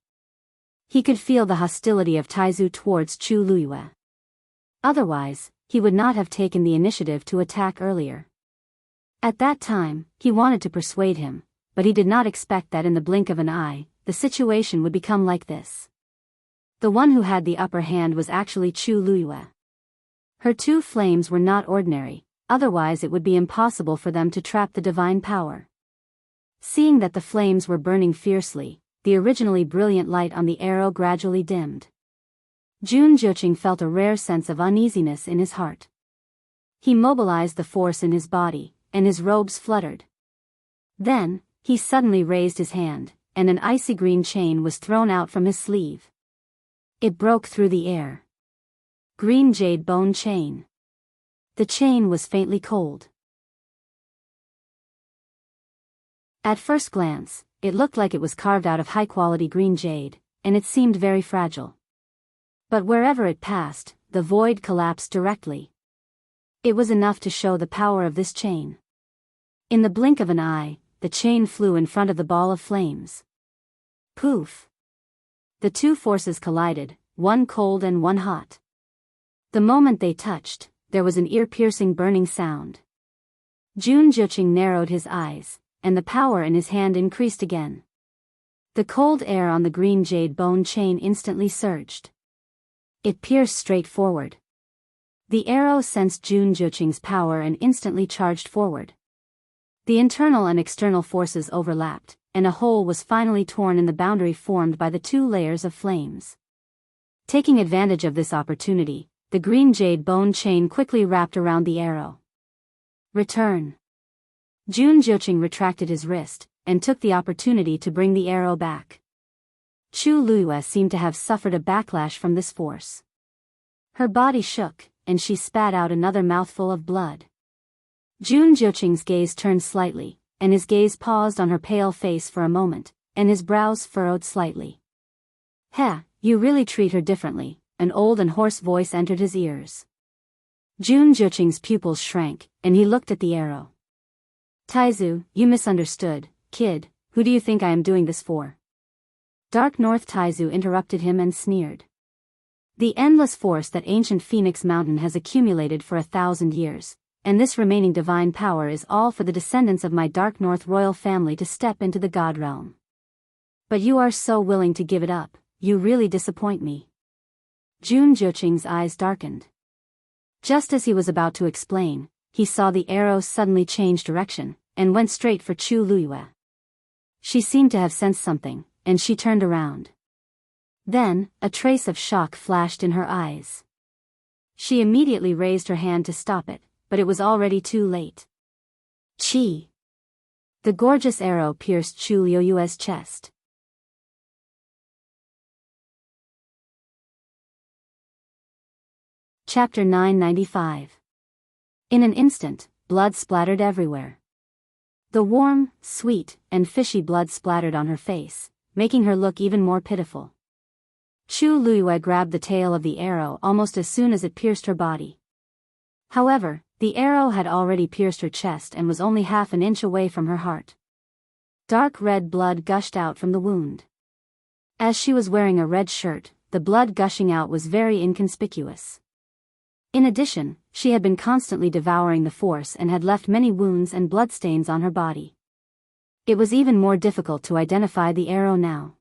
He could feel the hostility of Taizu towards Chu Luyue. Otherwise, he would not have taken the initiative to attack earlier. At that time, he wanted to persuade him, but he did not expect that in the blink of an eye, the situation would become like this. The one who had the upper hand was actually Chu Luyue. Her 2 flames were not ordinary, otherwise it would be impossible for them to trap the divine power. Seeing that the flames were burning fiercely, the originally brilliant light on the arrow gradually dimmed. Jun Juqing felt a rare sense of uneasiness in his heart. He mobilized the force in his body, and his robes fluttered. Then, he suddenly raised his hand, and an icy green chain was thrown out from his sleeve. It broke through the air. Green jade bone chain. The chain was faintly cold. At first glance, it looked like it was carved out of high-quality green jade, and it seemed very fragile. But wherever it passed, the void collapsed directly. It was enough to show the power of this chain. In the blink of an eye, the chain flew in front of the ball of flames. Poof! The 2 forces collided, one cold and one hot. The moment they touched, there was an ear-piercing burning sound. Jun Juqing narrowed his eyes, and the power in his hand increased again. The cold air on the green jade bone chain instantly surged. It pierced straight forward. The arrow sensed Jun Juqing's power and instantly charged forward. The internal and external forces overlapped, and a hole was finally torn in the boundary formed by the 2 layers of flames. Taking advantage of this opportunity, the green jade bone chain quickly wrapped around the arrow. Return. Jun Juqing retracted his wrist, and took the opportunity to bring the arrow back. Chu Luyue seemed to have suffered a backlash from this force. Her body shook, and she spat out another mouthful of blood. Jun Juqing's gaze turned slightly, and his gaze paused on her pale face for a moment, and his brows furrowed slightly. "Heh, you really treat her differently," an old and hoarse voice entered his ears. Jun Juqing's pupils shrank, and he looked at the arrow. "Taizu, you misunderstood, kid, who do you think I am doing this for?" Dark North Taizu interrupted him and sneered. "The endless force that ancient Phoenix Mountain has accumulated for 1,000 years, and this remaining divine power is all for the descendants of my Dark North royal family to step into the God realm. But you are so willing to give it up, you really disappoint me." Jun Juqing's eyes darkened. Just as he was about to explain, he saw the arrow suddenly change direction, and went straight for Chu Luyue. She seemed to have sensed something, and she turned around. Then, a trace of shock flashed in her eyes. She immediately raised her hand to stop it, but it was already too late. Chi! The gorgeous arrow pierced Chu Luyue's chest. Chapter 995. In an instant, blood splattered everywhere. The warm, sweet, and fishy blood splattered on her face, making her look even more pitiful. Chu Luyue grabbed the tail of the arrow almost as soon as it pierced her body. However, the arrow had already pierced her chest and was only half an inch away from her heart. Dark red blood gushed out from the wound. As she was wearing a red shirt, the blood gushing out was very inconspicuous. In addition, she had been constantly devouring the force and had left many wounds and bloodstains on her body. It was even more difficult to identify the arrow now.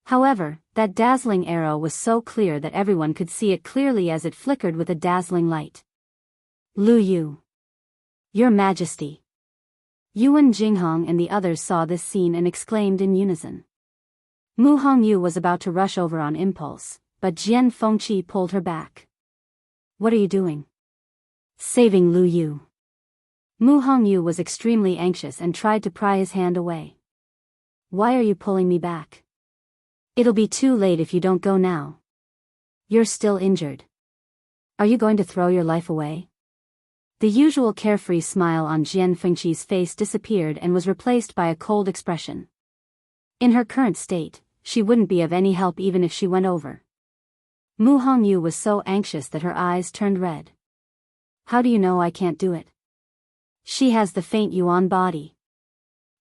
However, that dazzling arrow was so clear that everyone could see it clearly as it flickered with a dazzling light. "Lu Yu! Your Majesty!" Yuan Jinghong and the others saw this scene and exclaimed in unison. Mu Hongyu was about to rush over on impulse, but Jian Fengqi pulled her back. "What are you doing?" "Saving Lu Yu." Mu Hongyu was extremely anxious and tried to pry his hand away. "Why are you pulling me back? It'll be too late if you don't go now. You're still injured. Are you going to throw your life away?" The usual carefree smile on Jian Fengqi's face disappeared and was replaced by a cold expression. In her current state, she wouldn't be of any help even if she went over. Mu Hongyu was so anxious that her eyes turned red. How do you know I can't do it? She has the faint Yuan body.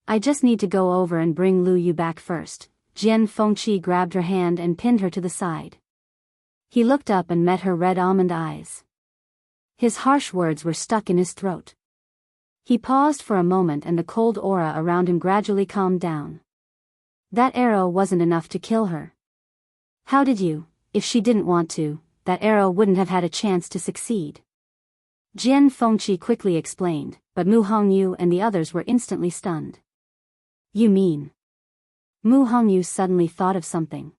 I just need to go over and bring Lu Yu back first. Jian Fengqi grabbed her hand and pinned her to the side. He looked up and met her red almond eyes. His harsh words were stuck in his throat. He paused for a moment and the cold aura around him gradually calmed down. That arrow wasn't enough to kill her. How did you? If she didn't want to, that arrow wouldn't have had a chance to succeed. Jian Fengqi quickly explained, but Mu Hongyu and the others were instantly stunned. You mean? Mu Hongyu suddenly thought of something.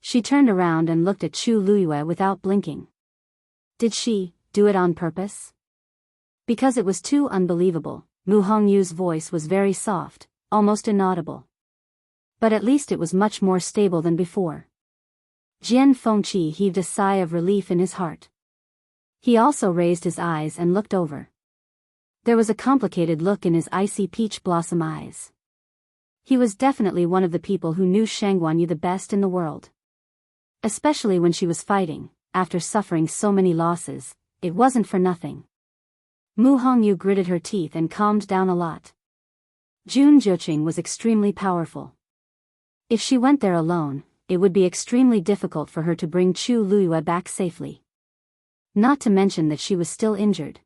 She turned around and looked at Chu Luyue without blinking. Did she do it on purpose? Because it was too unbelievable, Mu Hongyu's voice was very soft, almost inaudible. But at least it was much more stable than before. Jian Fengqi heaved a sigh of relief in his heart. He also raised his eyes and looked over. There was a complicated look in his icy peach blossom eyes. He was definitely one of the people who knew Shangguan Yu the best in the world. Especially when she was fighting, after suffering so many losses, it wasn't for nothing. Mu Hongyu gritted her teeth and calmed down a lot. Jun Zhuqing was extremely powerful. If she went there alone, it would be extremely difficult for her to bring Chu Luyue back safely. Not to mention that she was still injured.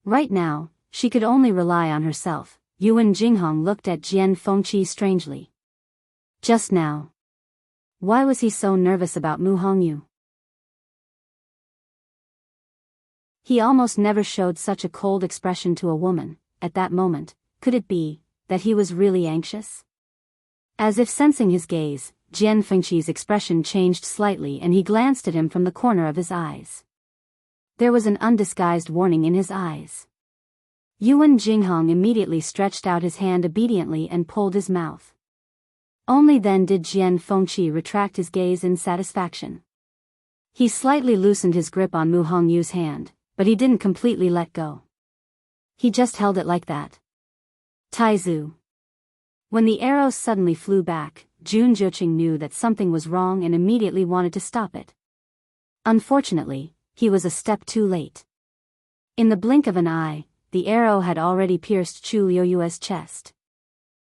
Right now, she could only rely on herself. Yuan Jinghong looked at Jian Fengqi strangely. Just now. Why was he so nervous about Mu Hongyu? He almost never showed such a cold expression to a woman. At that moment, could it be that he was really anxious? As if sensing his gaze, Jian Fengqi's expression changed slightly and he glanced at him from the corner of his eyes. There was an undisguised warning in his eyes. Yuan Jinghong immediately stretched out his hand obediently and pulled his mouth. Only then did Jian Fengqi retract his gaze in satisfaction. He slightly loosened his grip on Mu Hongyu's hand, but he didn't completely let go. He just held it like that. Taizu. When the arrow suddenly flew back, Jun Zhuqing knew that something was wrong and immediately wanted to stop it. Unfortunately, he was a step too late. In the blink of an eye, the arrow had already pierced Chu Luyue's chest.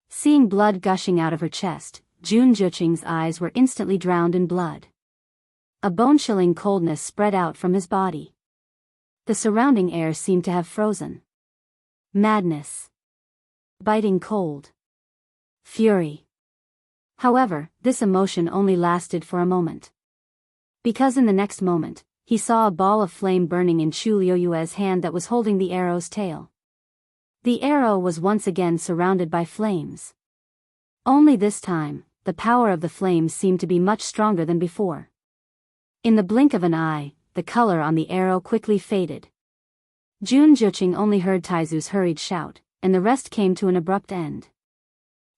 Seeing blood gushing out of her chest, Jun Zhuqing's eyes were instantly drowned in blood. A bone-chilling coldness spread out from his body. The surrounding air seemed to have frozen. Madness. Biting cold. Fury. However, this emotion only lasted for a moment. Because in the next moment, he saw a ball of flame burning in Chu Luyue's hand that was holding the arrow's tail. The arrow was once again surrounded by flames. Only this time, the power of the flames seemed to be much stronger than before. In the blink of an eye, the color on the arrow quickly faded. Jun Zhuqing only heard Taizu's hurried shout, and the rest came to an abrupt end.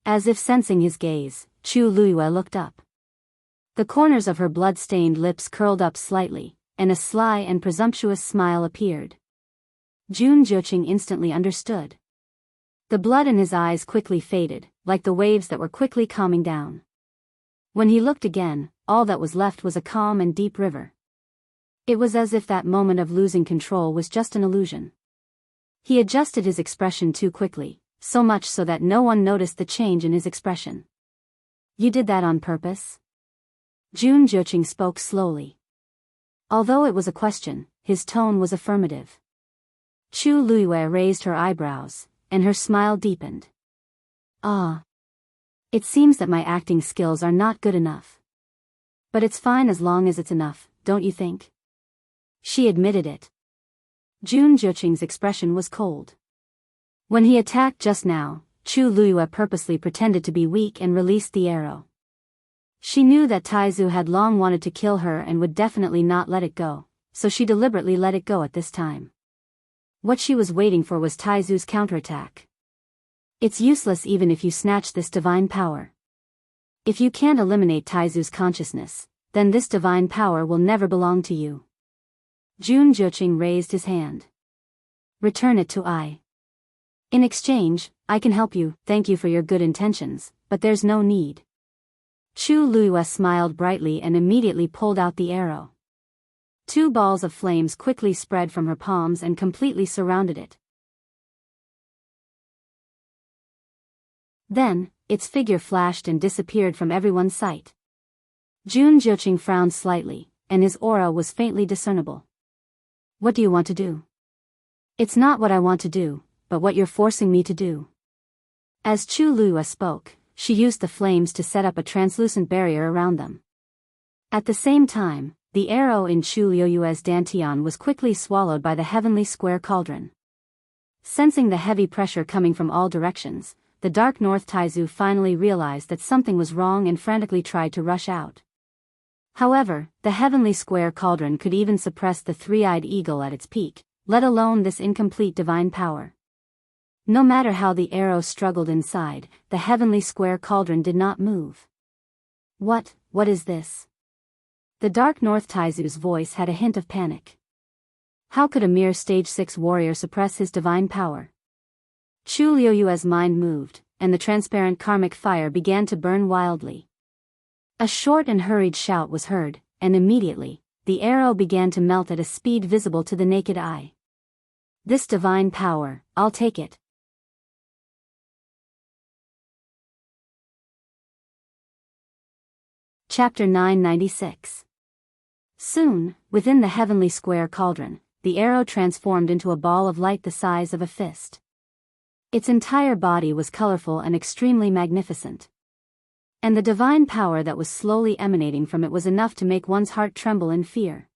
As if sensing his gaze, Chu Luyue looked up. The corners of her blood-stained lips curled up slightly, and a sly and presumptuous smile appeared. Jun Zhuqing instantly understood. The blood in his eyes quickly faded, like the waves that were quickly calming down. When he looked again, all that was left was a calm and deep river. It was as if that moment of losing control was just an illusion. He adjusted his expression too quickly, so much so that no one noticed the change in his expression. You did that on purpose? Jun Zhuqing spoke slowly. Although it was a question, his tone was affirmative. Chu Luyue raised her eyebrows, and her smile deepened. Ah. It seems that my acting skills are not good enough. But it's fine as long as it's enough, don't you think? She admitted it. Jun Zhuqing's expression was cold. When he attacked just now, Chu Luyue purposely pretended to be weak and released the arrow. She knew that Taizu had long wanted to kill her and would definitely not let it go, so she deliberately let it go at this time. What she was waiting for was Taizu's counterattack. It's useless even if you snatch this divine power. If you can't eliminate Taizu's consciousness, then this divine power will never belong to you. Jun Zhuqing raised his hand. Return it to I. In exchange, I can help you, thank you for your good intentions, but there's no need. Chu Luiyue smiled brightly and immediately pulled out the arrow. 2 balls of flames quickly spread from her palms and completely surrounded it. Then, its figure flashed and disappeared from everyone's sight. Jun Jiuqing frowned slightly, and his aura was faintly discernible. What do you want to do? It's not what I want to do, but what you're forcing me to do. As Chu Luiyue spoke, she used the flames to set up a translucent barrier around them. At the same time, the arrow in Chu Luiyue's dantian was quickly swallowed by the heavenly square cauldron. Sensing the heavy pressure coming from all directions, the Dark North Taizu finally realized that something was wrong and frantically tried to rush out. However, the heavenly square cauldron could even suppress the three-eyed eagle at its peak, let alone this incomplete divine power. No matter how the arrow struggled inside, the heavenly square cauldron did not move. What is this? The Dark North Taizu's voice had a hint of panic. How could a mere stage 6 warrior suppress his divine power? Chu Luiyue's mind moved, and the transparent karmic fire began to burn wildly. A short and hurried shout was heard, and immediately, the arrow began to melt at a speed visible to the naked eye. This divine power, I'll take it. Chapter 996. Soon, within the heavenly square cauldron, the arrow transformed into a ball of light the size of a fist. Its entire body was colorful and extremely magnificent. And the divine power that was slowly emanating from it was enough to make one's heart tremble in fear.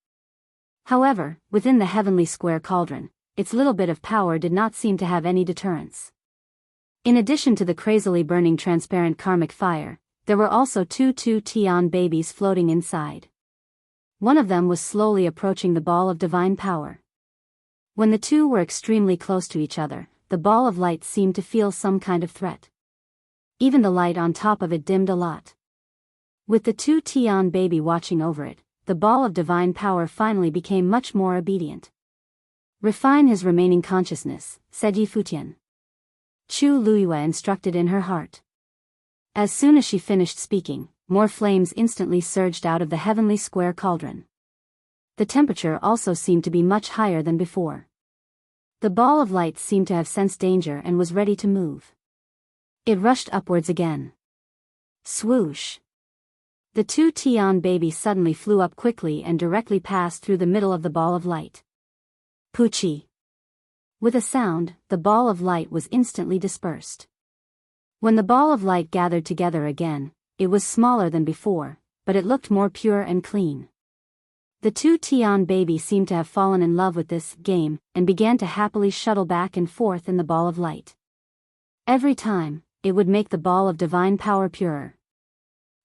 However, within the heavenly square cauldron, its little bit of power did not seem to have any deterrence. In addition to the crazily burning transparent karmic fire, there were also 2 Tian babies floating inside. One of them was slowly approaching the ball of divine power. When the 2 were extremely close to each other, the ball of light seemed to feel some kind of threat. Even the light on top of it dimmed a lot. With the 2 Tian baby watching over it, the ball of divine power finally became much more obedient. Refine his remaining consciousness, said Yi Futian. Chu Luiyue instructed in her heart. As soon as she finished speaking, more flames instantly surged out of the heavenly square cauldron. The temperature also seemed to be much higher than before. The ball of light seemed to have sensed danger and was ready to move. It rushed upwards again. Swoosh! The 2 Tian baby suddenly flew up quickly and directly passed through the middle of the ball of light. Poochie! With a sound, the ball of light was instantly dispersed. When the ball of light gathered together again, it was smaller than before, but it looked more pure and clean. The 2 Tian baby seemed to have fallen in love with this game, and began to happily shuttle back and forth in the ball of light. Every time, it would make the ball of divine power purer.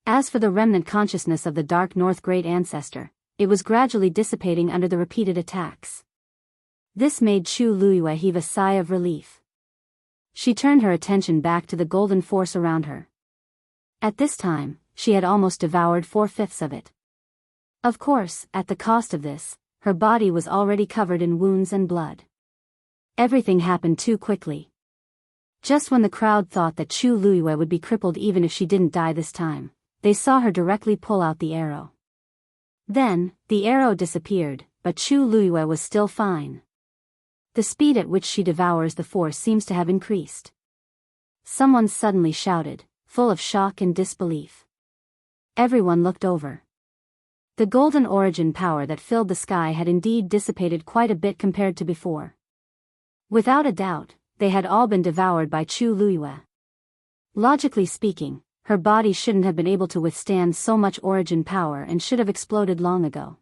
As for the remnant consciousness of the Dark North Great Ancestor, it was gradually dissipating under the repeated attacks. This made Chu Luiyue heave a sigh of relief. She turned her attention back to the golden force around her. At this time, she had almost devoured 4/5 of it. Of course, at the cost of this, her body was already covered in wounds and blood. Everything happened too quickly. Just when the crowd thought that Chu Luiyue would be crippled even if she didn't die this time, they saw her directly pull out the arrow. Then, the arrow disappeared, but Chu Luiyue was still fine. The speed at which she devours the force seems to have increased. Someone suddenly shouted, full of shock and disbelief. Everyone looked over. The golden origin power that filled the sky had indeed dissipated quite a bit compared to before. Without a doubt, they had all been devoured by Chu Luiyue. Logically speaking, her body shouldn't have been able to withstand so much origin power and should have exploded long ago.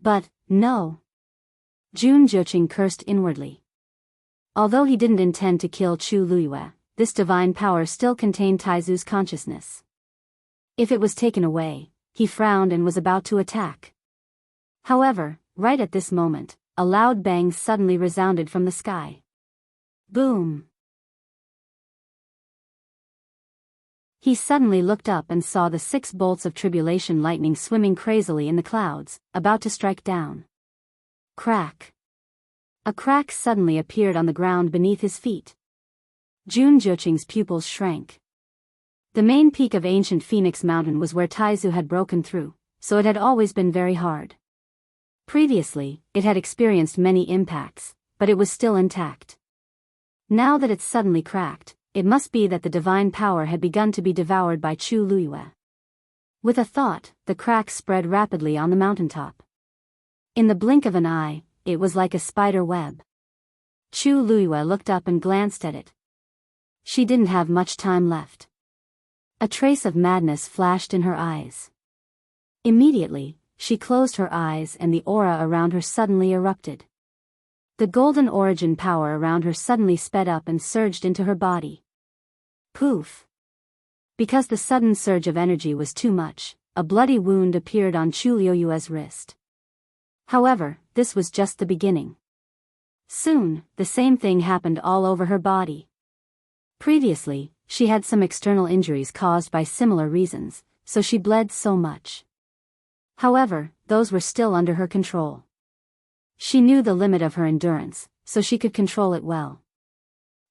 But, no. Jun Jiuqing cursed inwardly. Although he didn't intend to kill Chu Luiyue, this divine power still contained Taizu's consciousness. If it was taken away, he frowned and was about to attack. However, right at this moment, a loud bang suddenly resounded from the sky. Boom! He suddenly looked up and saw the 6 bolts of tribulation lightning swimming crazily in the clouds, about to strike down. Crack! A crack suddenly appeared on the ground beneath his feet. Jun Jiuqing's pupils shrank. The main peak of ancient Phoenix Mountain was where Taizu had broken through, so it had always been very hard. Previously, it had experienced many impacts, but it was still intact. Now that it's suddenly cracked, it must be that the divine power had begun to be devoured by Chu Luiyue. With a thought, the crack spread rapidly on the mountaintop. In the blink of an eye, it was like a spider web. Chu Luiyue looked up and glanced at it. She didn't have much time left. A trace of madness flashed in her eyes. Immediately, she closed her eyes and the aura around her suddenly erupted. The golden origin power around her suddenly sped up and surged into her body. Poof! Because the sudden surge of energy was too much, a bloody wound appeared on Chu Luiyue's wrist. However, this was just the beginning. Soon, the same thing happened all over her body. Previously, she had some external injuries caused by similar reasons, so she bled so much. However, those were still under her control. She knew the limit of her endurance, so she could control it well.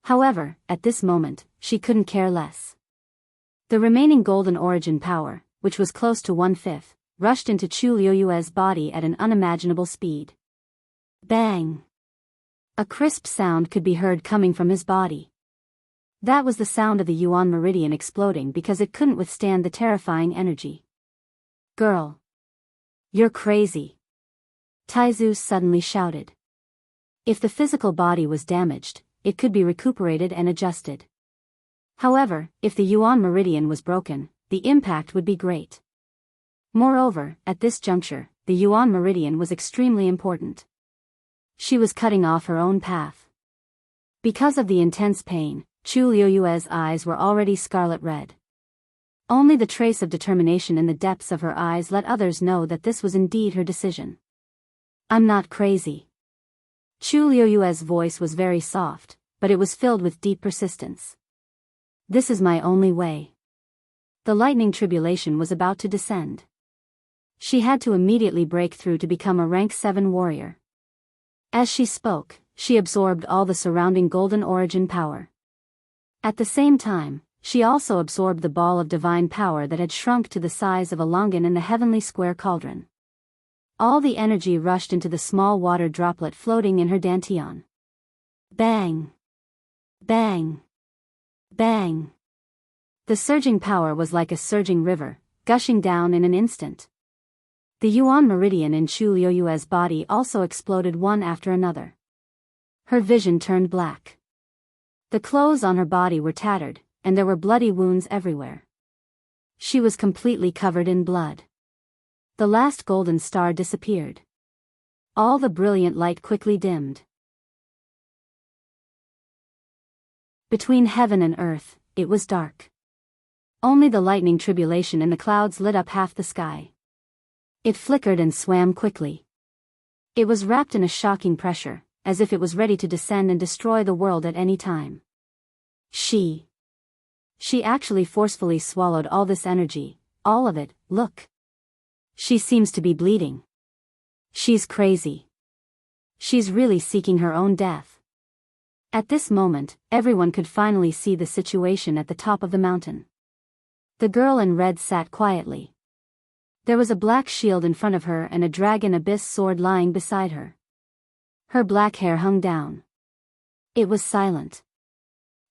However, at this moment, she couldn't care less. The remaining golden origin power, which was close to 1/5, rushed into Chu Luiyue's body at an unimaginable speed. Bang! A crisp sound could be heard coming from his body. That was the sound of the Yuan Meridian exploding because it couldn't withstand the terrifying energy. Girl! You're crazy! Taizu suddenly shouted. If the physical body was damaged, it could be recuperated and adjusted. However, if the Yuan Meridian was broken, the impact would be great. Moreover, at this juncture, the Yuan Meridian was extremely important. She was cutting off her own path. Because of the intense pain, Chu Luiyue's eyes were already scarlet red. Only the trace of determination in the depths of her eyes let others know that this was indeed her decision. I'm not crazy. Chu Luiyue's voice was very soft, but it was filled with deep persistence. This is my only way. The lightning tribulation was about to descend. She had to immediately break through to become a rank 7 warrior. As she spoke, she absorbed all the surrounding golden origin power. At the same time, she also absorbed the ball of divine power that had shrunk to the size of a longan in the heavenly square cauldron. All the energy rushed into the small water droplet floating in her dantian. Bang! Bang! Bang! The surging power was like a surging river, gushing down in an instant. The Yuan Meridian in Chu Luiyue's body also exploded one after another. Her vision turned black. The clothes on her body were tattered, and there were bloody wounds everywhere. She was completely covered in blood. The last golden star disappeared. All the brilliant light quickly dimmed. Between heaven and earth, it was dark. Only the lightning tribulation in the clouds lit up half the sky. It flickered and swam quickly. It was wrapped in a shocking pressure, as if it was ready to descend and destroy the world at any time. She actually forcefully swallowed all this energy, all of it. Look. She seems to be bleeding. She's crazy. She's really seeking her own death. At this moment, everyone could finally see the situation at the top of the mountain. The girl in red sat quietly. There was a black shield in front of her and a dragon abyss sword lying beside her. Her black hair hung down. It was silent.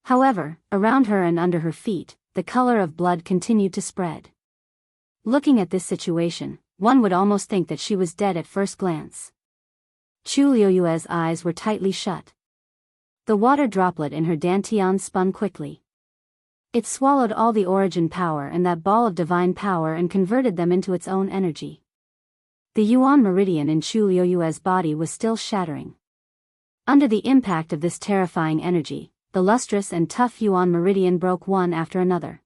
However, around her and under her feet, the color of blood continued to spread. Looking at this situation, one would almost think that she was dead at first glance. Chu Luiyue's eyes were tightly shut. The water droplet in her dantian spun quickly. It swallowed all the origin power and that ball of divine power and converted them into its own energy. The Yuan Meridian in Chu Luiyue's body was still shattering. Under the impact of this terrifying energy, the lustrous and tough Yuan Meridian broke one after another.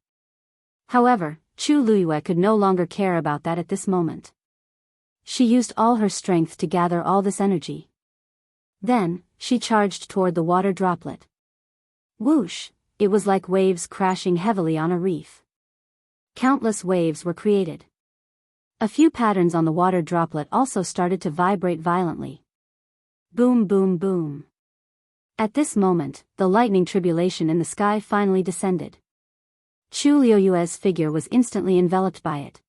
However, Chu Luiyue could no longer care about that at this moment. She used all her strength to gather all this energy. Then, she charged toward the water droplet. Whoosh! It was like waves crashing heavily on a reef. Countless waves were created. A few patterns on the water droplet also started to vibrate violently. Boom, boom, boom. At this moment, the lightning tribulation in the sky finally descended. Chu Liuyue's figure was instantly enveloped by it.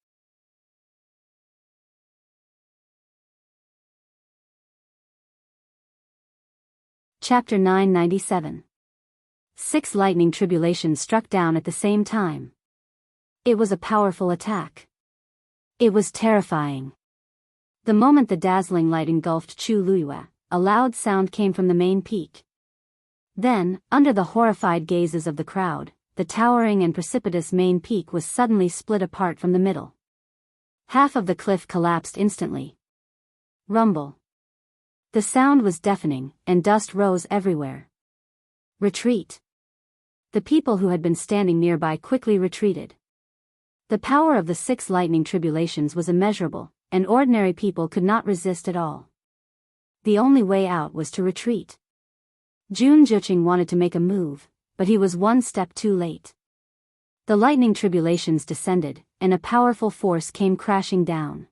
Chapter 997. 6 lightning tribulations struck down at the same time. It was a powerful attack. It was terrifying. The moment the dazzling light engulfed Chu Liyue, a loud sound came from the main peak. Then, under the horrified gazes of the crowd, the towering and precipitous main peak was suddenly split apart from the middle. Half of the cliff collapsed instantly. Rumble. The sound was deafening, and dust rose everywhere. Retreat. The people who had been standing nearby quickly retreated. The power of the 6 lightning tribulations was immeasurable, and ordinary people could not resist at all. The only way out was to retreat. Jun Juqing wanted to make a move, but he was one step too late. The lightning tribulations descended, and a powerful force came crashing down.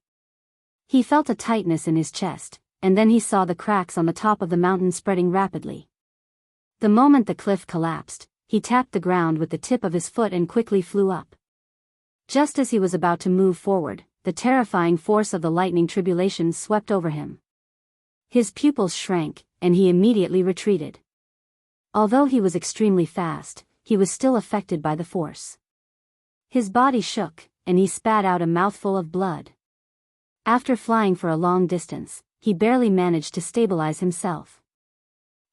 He felt a tightness in his chest, and then he saw the cracks on the top of the mountain spreading rapidly. The moment the cliff collapsed, he tapped the ground with the tip of his foot and quickly flew up. Just as he was about to move forward, the terrifying force of the lightning tribulations swept over him. His pupils shrank, and he immediately retreated. Although he was extremely fast, he was still affected by the force. His body shook, and he spat out a mouthful of blood. After flying for a long distance, he barely managed to stabilize himself.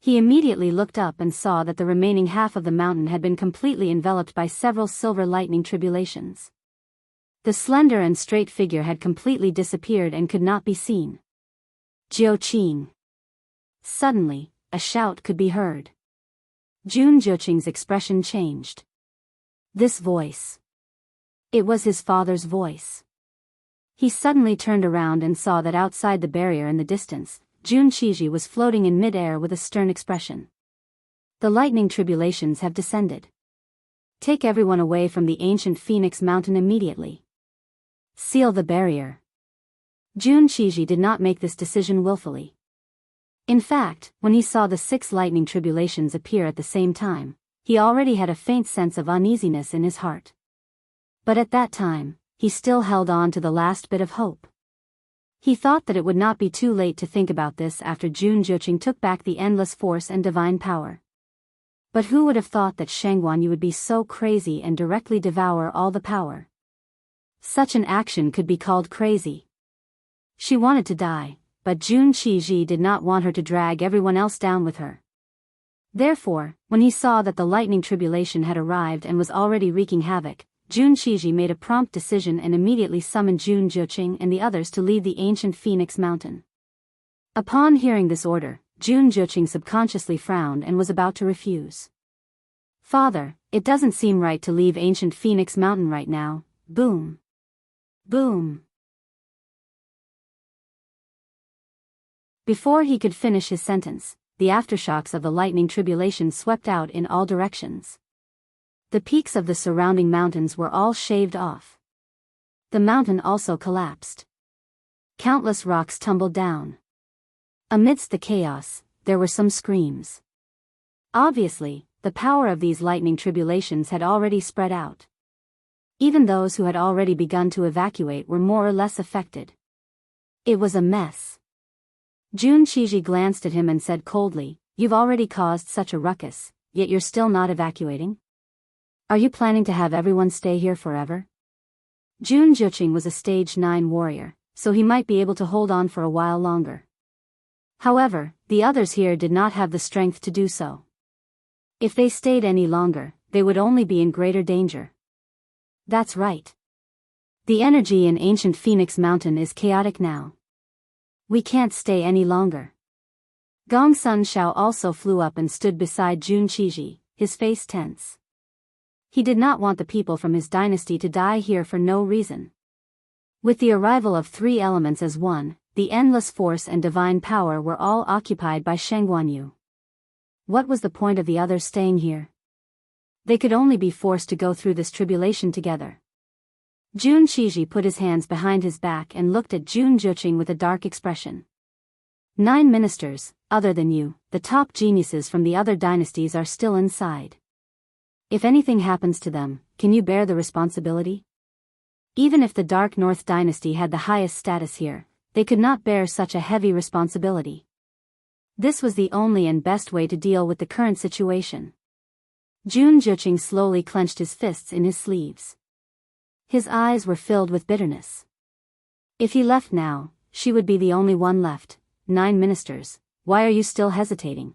He immediately looked up and saw that the remaining half of the mountain had been completely enveloped by several silver lightning tribulations. The slender and straight figure had completely disappeared and could not be seen. Jiao Qing. Suddenly, a shout could be heard. Jun Juqing's expression changed. This voice. It was his father's voice. He suddenly turned around and saw that outside the barrier in the distance, Jun Qiji was floating in mid-air with a stern expression. The lightning tribulations have descended. Take everyone away from the ancient Phoenix Mountain immediately. Seal the barrier. Jun Qiji did not make this decision willfully. In fact, when he saw the 6 lightning tribulations appear at the same time, he already had a faint sense of uneasiness in his heart. But at that time, he still held on to the last bit of hope. He thought that it would not be too late to think about this after Jun Juqing took back the endless force and divine power. But who would have thought that Shangguan Yu would be so crazy and directly devour all the power? Such an action could be called crazy. She wanted to die, but Jun Qiji did not want her to drag everyone else down with her. Therefore, when he saw that the lightning tribulation had arrived and was already wreaking havoc, Jun Qiji made a prompt decision and immediately summoned Jun Juqing and the others to leave the ancient Phoenix Mountain. Upon hearing this order, Jun Juqing subconsciously frowned and was about to refuse. Father, it doesn't seem right to leave ancient Phoenix Mountain right now. Boom. Boom. Before he could finish his sentence, the aftershocks of the lightning tribulation swept out in all directions. The peaks of the surrounding mountains were all shaved off. The mountain also collapsed. Countless rocks tumbled down. Amidst the chaos, there were some screams. Obviously, the power of these lightning tribulations had already spread out. Even those who had already begun to evacuate were more or less affected. It was a mess. Jun Qiji glanced at him and said coldly, "You've already caused such a ruckus, yet you're still not evacuating? Are you planning to have everyone stay here forever?" Jun Juqing was a stage 9 warrior, so he might be able to hold on for a while longer. However, the others here did not have the strength to do so. If they stayed any longer, they would only be in greater danger. That's right. The energy in ancient Phoenix Mountain is chaotic now. We can't stay any longer. Gongsun Shao also flew up and stood beside Jun Qiji, his face tense. He did not want the people from his dynasty to die here for no reason. With the arrival of 3 elements as one, the endless force and divine power were all occupied by Shangguan Yu. What was the point of the others staying here? They could only be forced to go through this tribulation together. Jun Qiji put his hands behind his back and looked at Jun Juqing with a dark expression. 9 ministers, other than you, the top geniuses from the other dynasties are still inside. If anything happens to them, can you bear the responsibility? Even if the Dark North dynasty had the highest status here, they could not bear such a heavy responsibility. This was the only and best way to deal with the current situation. Jun Juqing slowly clenched his fists in his sleeves. His eyes were filled with bitterness. If he left now, she would be the only one left. 9 ministers, why are you still hesitating?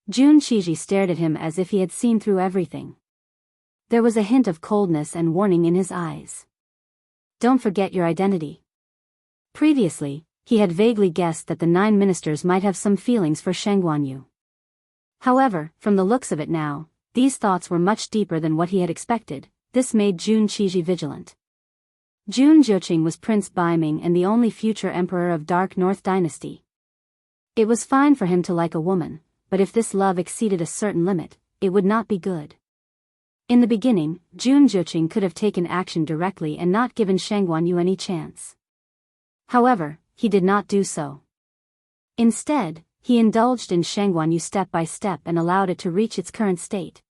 Jun Qiji stared at him as if he had seen through everything. There was a hint of coldness and warning in his eyes. Don't forget your identity. Previously, he had vaguely guessed that the 9 ministers might have some feelings for Sheng Guanyu. However, from the looks of it now, these thoughts were much deeper than what he had expected. This made Jun Qiji vigilant. Jun Juqing was Prince Baiming and the only future emperor of Dark North dynasty. It was fine for him to like a woman, but if this love exceeded a certain limit, it would not be good. In the beginning, Jun Juqing could have taken action directly and not given Sheng Guanyu any chance. However, he did not do so. Instead, he indulged in Sheng Guanyu step by step and allowed it to reach its current state.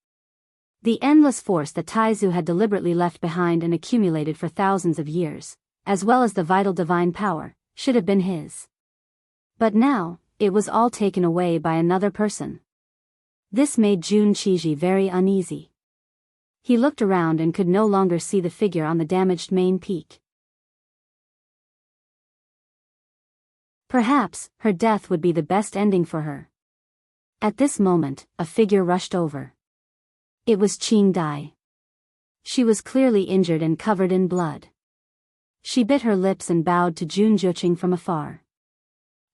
The endless force that Taizu had deliberately left behind and accumulated for thousands of years, as well as the vital divine power, should have been his. But now, it was all taken away by another person. This made Jun Qiji very uneasy. He looked around and could no longer see the figure on the damaged main peak. Perhaps, her death would be the best ending for her. At this moment, a figure rushed over. It was Qing Dai. She was clearly injured and covered in blood. She bit her lips and bowed to Jun Juqing from afar.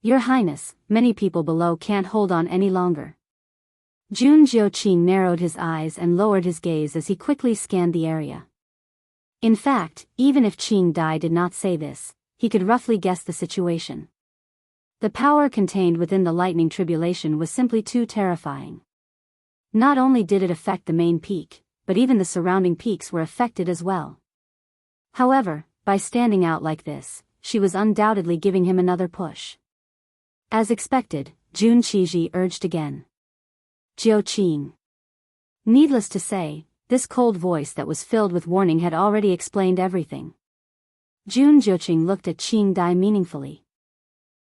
Your Highness, many people below can't hold on any longer. Jun Juqing narrowed his eyes and lowered his gaze as he quickly scanned the area. In fact, even if Qing Dai did not say this, he could roughly guess the situation. The power contained within the lightning tribulation was simply too terrifying. Not only did it affect the main peak, but even the surrounding peaks were affected as well. However, by standing out like this, she was undoubtedly giving him another push. As expected, Jun Qiji urged again. Jiao Qing. Needless to say, this cold voice that was filled with warning had already explained everything. Jun Juqing looked at Qing Dai meaningfully.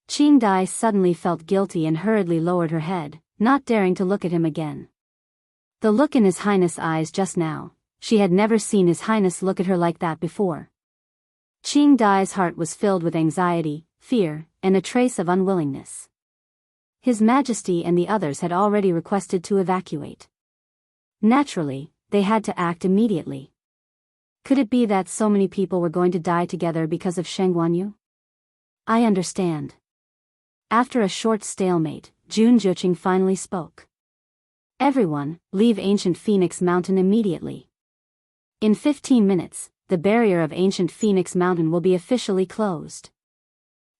Qing Dai suddenly felt guilty and hurriedly lowered her head, not daring to look at him again. The look in His Highness' eyes just now, she had never seen His Highness look at her like that before. Qing Dai's heart was filled with anxiety, fear, and a trace of unwillingness. His Majesty and the others had already requested to evacuate. Naturally, they had to act immediately. Could it be that so many people were going to die together because of Sheng Guanyu? I understand. After a short stalemate, Jun Juqing finally spoke. Everyone, leave Ancient Phoenix Mountain immediately. In 15 minutes, the barrier of Ancient Phoenix Mountain will be officially closed.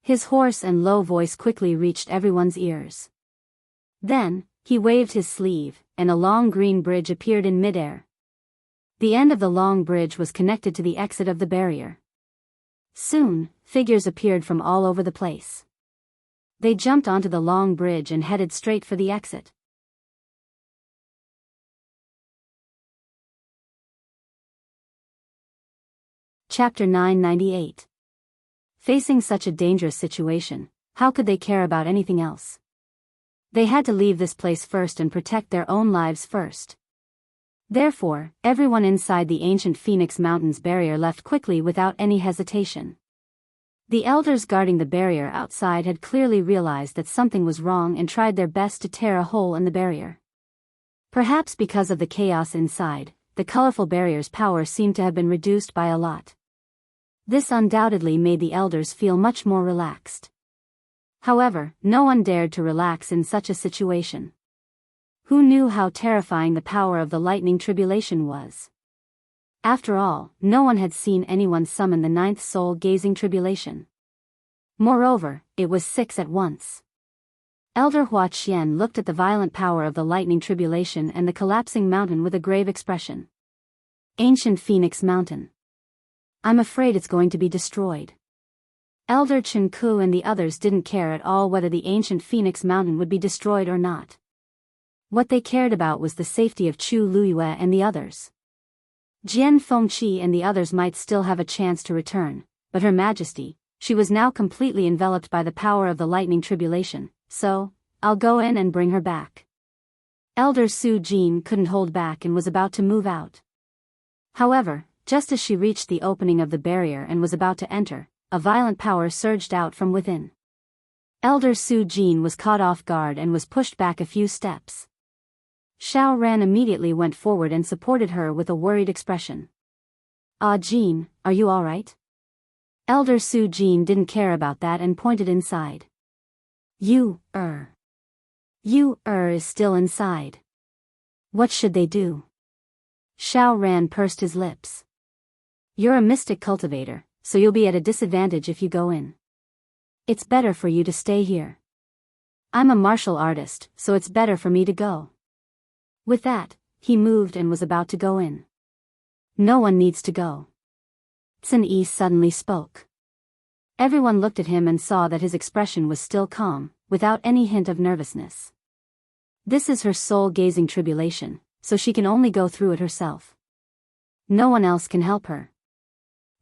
His hoarse and low voice quickly reached everyone's ears. Then, he waved his sleeve, and a long green bridge appeared in midair. The end of the long bridge was connected to the exit of the barrier. Soon, figures appeared from all over the place. They jumped onto the long bridge and headed straight for the exit. Chapter 998. Facing such a dangerous situation, how could they care about anything else? They had to leave this place first and protect their own lives first. Therefore, everyone inside the ancient Phoenix Mountains barrier left quickly without any hesitation. The elders guarding the barrier outside had clearly realized that something was wrong and tried their best to tear a hole in the barrier. Perhaps because of the chaos inside, the colorful barrier's power seemed to have been reduced by a lot. This undoubtedly made the elders feel much more relaxed. However, no one dared to relax in such a situation. Who knew how terrifying the power of the lightning tribulation was? After all, no one had seen anyone summon the 9th soul-gazing tribulation. Moreover, it was 6 at once. Elder Hua Qian looked at the violent power of the lightning tribulation and the collapsing mountain with a grave expression. Ancient Phoenix Mountain. I'm afraid it's going to be destroyed. Elder Chen Ku and the others didn't care at all whether the ancient Phoenix Mountain would be destroyed or not. What they cared about was the safety of Chu Luyue and the others. Jian Fengqi and the others might still have a chance to return, but Her Majesty, she was now completely enveloped by the power of the lightning tribulation, so, I'll go in and bring her back. Elder Su Jin couldn't hold back and was about to move out. However, just as she reached the opening of the barrier and was about to enter, a violent power surged out from within. Elder Su Jin was caught off guard and was pushed back a few steps. Xiao Ran immediately went forward and supported her with a worried expression. Ah, Jin, are you all right? Elder Su Jin didn't care about that and pointed inside. You is still inside. What should they do? Xiao Ran pursed his lips. You're a mystic cultivator, so you'll be at a disadvantage if you go in. It's better for you to stay here. I'm a martial artist, so it's better for me to go. With that, he moved and was about to go in. No one needs to go. Sun Yi suddenly spoke. Everyone looked at him and saw that his expression was still calm, without any hint of nervousness. This is her soul-gazing tribulation, so she can only go through it herself. No one else can help her.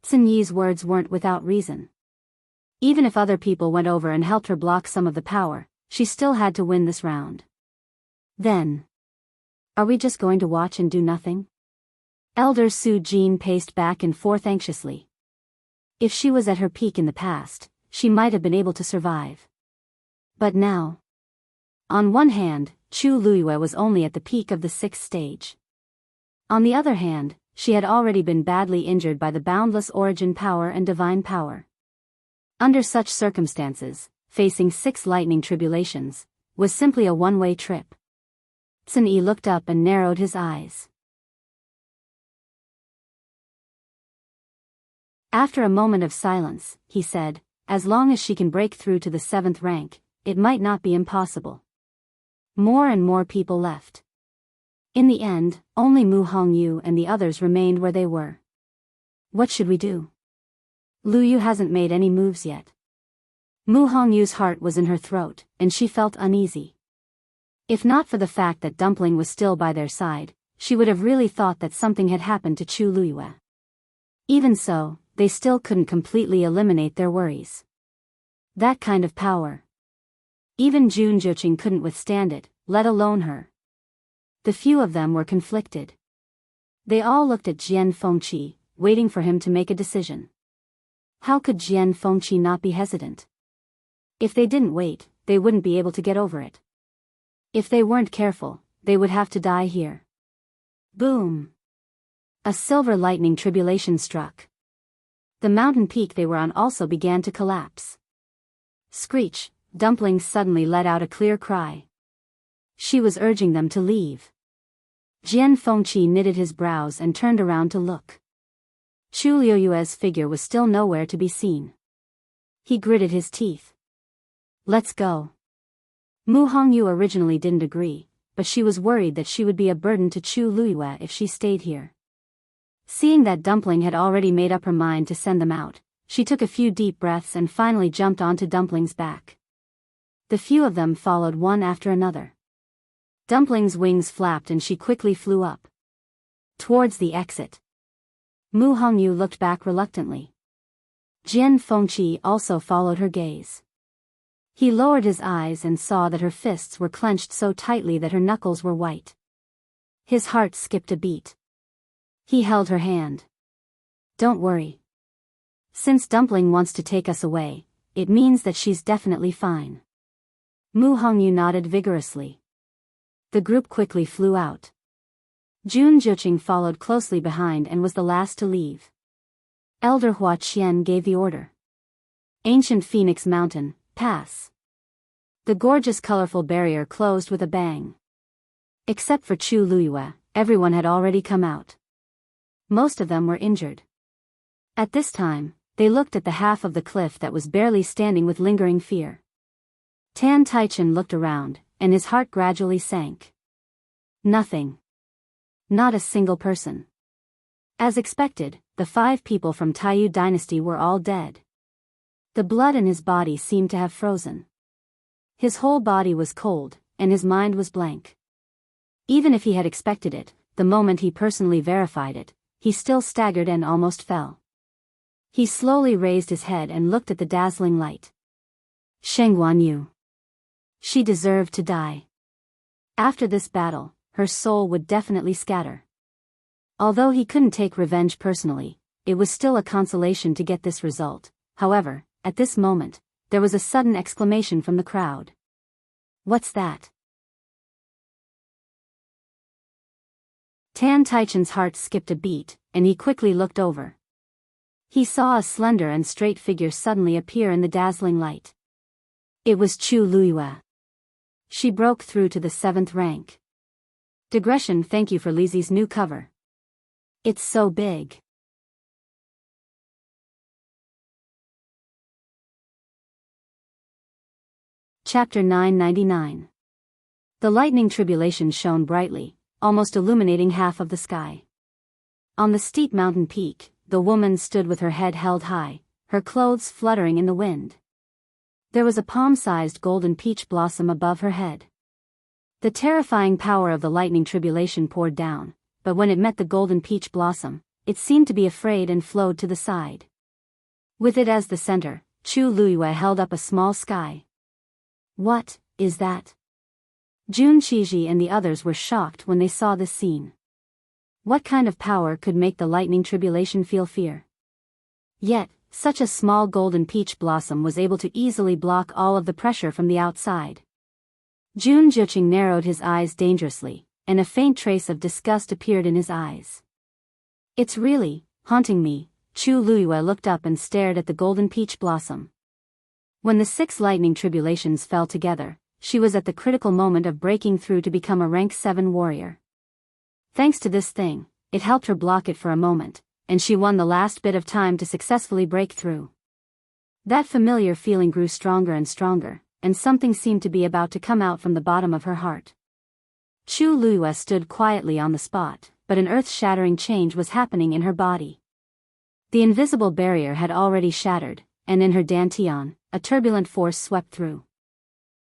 Sun Yi's words weren't without reason. Even if other people went over and helped her block some of the power, she still had to win this round. Then, are we just going to watch and do nothing? Elder Su Jin paced back and forth anxiously. If she was at her peak in the past, she might have been able to survive. But now, on one hand, Chu Luiyue was only at the peak of the 6th stage. On the other hand, she had already been badly injured by the boundless origin power and divine power. Under such circumstances, facing 6 lightning tribulations was simply a one-way trip. Sun Yi looked up and narrowed his eyes. After a moment of silence, he said, as long as she can break through to the 7th rank, it might not be impossible. More and more people left. In the end, only Mu Hongyu and the others remained where they were. What should we do? Lu Yu hasn't made any moves yet. Mu Hongyu's heart was in her throat, and she felt uneasy. If not for the fact that Dumpling was still by their side, she would have really thought that something had happened to Chu Luiyue. Even so, they still couldn't completely eliminate their worries. That kind of power. Even Jun Zhoqing couldn't withstand it, let alone her. The few of them were conflicted. They all looked at Jian Fengqi, waiting for him to make a decision. How could Jian Fengqi not be hesitant? If they didn't wait, they wouldn't be able to get over it. If they weren't careful, they would have to die here. Boom! A silver lightning tribulation struck. The mountain peak they were on also began to collapse. Screech! Dumpling suddenly let out a clear cry. She was urging them to leave. Jian Fengqi knitted his brows and turned around to look. Chu Luiyue's figure was still nowhere to be seen. He gritted his teeth. Let's go. Mu Hongyu originally didn't agree, but she was worried that she would be a burden to Chu Luiyue if she stayed here. Seeing that Dumpling had already made up her mind to send them out, she took a few deep breaths and finally jumped onto Dumpling's back. The few of them followed one after another. Dumpling's wings flapped and she quickly flew up towards the exit. Mu Hongyu looked back reluctantly. Jian Fengqi also followed her gaze. He lowered his eyes and saw that her fists were clenched so tightly that her knuckles were white. His heart skipped a beat. He held her hand. Don't worry. Since Dumpling wants to take us away, it means that she's definitely fine. Mu Hongyu nodded vigorously. The group quickly flew out. Jun Zhoqing followed closely behind and was the last to leave. Elder Hua Qian gave the order. Ancient Phoenix Mountain, pass. The gorgeous colorful barrier closed with a bang. Except for Chu Luiyue, everyone had already come out. Most of them were injured. At this time, they looked at the half of the cliff that was barely standing with lingering fear. Tan Taichen looked around, and his heart gradually sank. Nothing. Not a single person. As expected, the 5 people from Taiyu dynasty were all dead. The blood in his body seemed to have frozen. His whole body was cold, and his mind was blank. Even if he had expected it, the moment he personally verified it, he still staggered and almost fell. He slowly raised his head and looked at the dazzling light. Sheng Guanyu. She deserved to die. After this battle, her soul would definitely scatter. Although he couldn't take revenge personally, it was still a consolation to get this result. However, at this moment, there was a sudden exclamation from the crowd. What's that? Tan Taichen's heart skipped a beat, and he quickly looked over. He saw a slender and straight figure suddenly appear in the dazzling light. It was Chu Luiyue. She broke through to the 7th rank. Digression. Thank you for Lizzie's new cover. It's so big. Chapter 999. The lightning tribulation shone brightly, almost illuminating half of the sky. On the steep mountain peak, the woman stood with her head held high, her clothes fluttering in the wind. There was a palm-sized golden peach blossom above her head. The terrifying power of the lightning tribulation poured down, but when it met the golden peach blossom, it seemed to be afraid and flowed to the side. With it as the center, Chu Luiyue held up a small sky. What is that? Jun Qiji and the others were shocked when they saw this scene. What kind of power could make the lightning tribulation feel fear? Yet, such a small golden peach blossom was able to easily block all of the pressure from the outside. Jun Jiqing narrowed his eyes dangerously, and a faint trace of disgust appeared in his eyes. It's really haunting me. Chu Luiyue looked up and stared at the golden peach blossom. When the 6 lightning tribulations fell together, she was at the critical moment of breaking through to become a rank 7 warrior. Thanks to this thing, it helped her block it for a moment, and she won the last bit of time to successfully break through. That familiar feeling grew stronger and stronger, and something seemed to be about to come out from the bottom of her heart. Chu Luiyue stood quietly on the spot, but an earth-shattering change was happening in her body. The invisible barrier had already shattered, and in her dantian, a turbulent force swept through.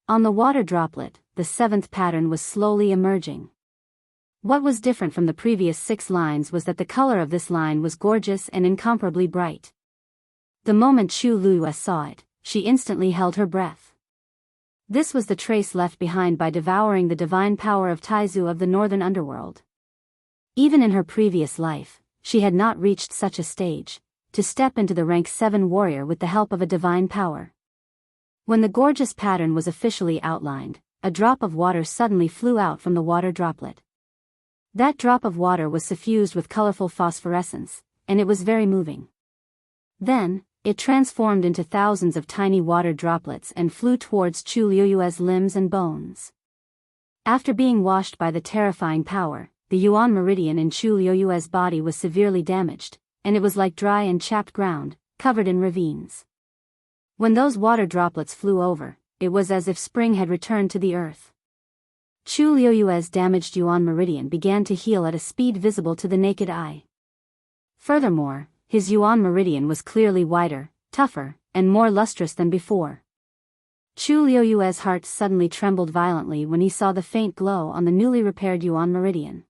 On the water droplet, the 7th pattern was slowly emerging. What was different from the previous 6 lines was that the color of this line was gorgeous and incomparably bright. The moment Chu Luiyue saw it, she instantly held her breath. This was the trace left behind by devouring the divine power of Taizu of the northern underworld. Even in her previous life, she had not reached such a stage, to step into the rank 7 warrior with the help of a divine power. When the gorgeous pattern was officially outlined, a drop of water suddenly flew out from the water droplet. That drop of water was suffused with colorful phosphorescence, and it was very moving. Then, it transformed into thousands of tiny water droplets and flew towards Chu Luiyue's limbs and bones. After being washed by the terrifying power, the Yuan meridian in Chu Luiyue's body was severely damaged, and it was like dry and chapped ground, covered in ravines. When those water droplets flew over, it was as if spring had returned to the earth. Chu Luiyue's damaged Yuan meridian began to heal at a speed visible to the naked eye. Furthermore, his Yuan meridian was clearly wider, tougher, and more lustrous than before. Chu Luiyue's heart suddenly trembled violently when he saw the faint glow on the newly repaired Yuan meridian.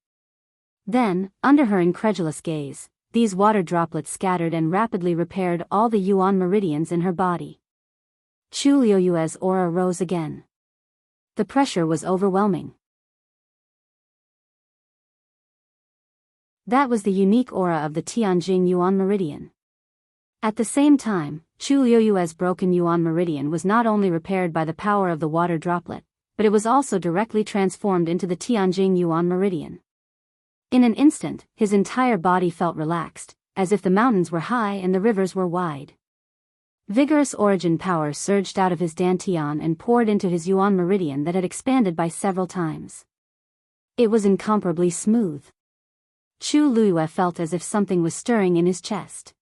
Then, under her incredulous gaze, these water droplets scattered and rapidly repaired all the Yuan meridians in her body. Chu Luiyue's aura rose again. The pressure was overwhelming. That was the unique aura of the Tianjing Yuan meridian. At the same time, Chu Luiyue's broken Yuan meridian was not only repaired by the power of the water droplet, but it was also directly transformed into the Tianjing Yuan meridian. In an instant, his entire body felt relaxed, as if the mountains were high and the rivers were wide. Vigorous origin power surged out of his dantian and poured into his Yuan meridian that had expanded by several times. It was incomparably smooth. Chu Luiyue felt as if something was stirring in his chest.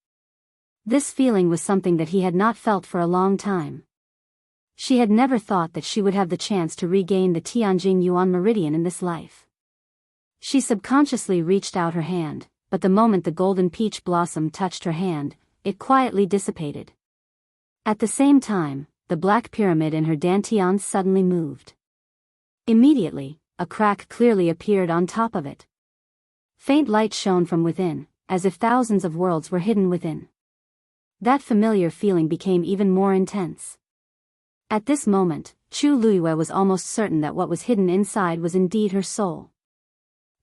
This feeling was something that he had not felt for a long time. She had never thought that she would have the chance to regain the Tianjing Yuan meridian in this life. She subconsciously reached out her hand, but the moment the golden peach blossom touched her hand, it quietly dissipated. At the same time, the black pyramid in her dantian suddenly moved. Immediately, a crack clearly appeared on top of it. Faint light shone from within, as if thousands of worlds were hidden within. That familiar feeling became even more intense. At this moment, Chu Luiyue was almost certain that what was hidden inside was indeed her soul.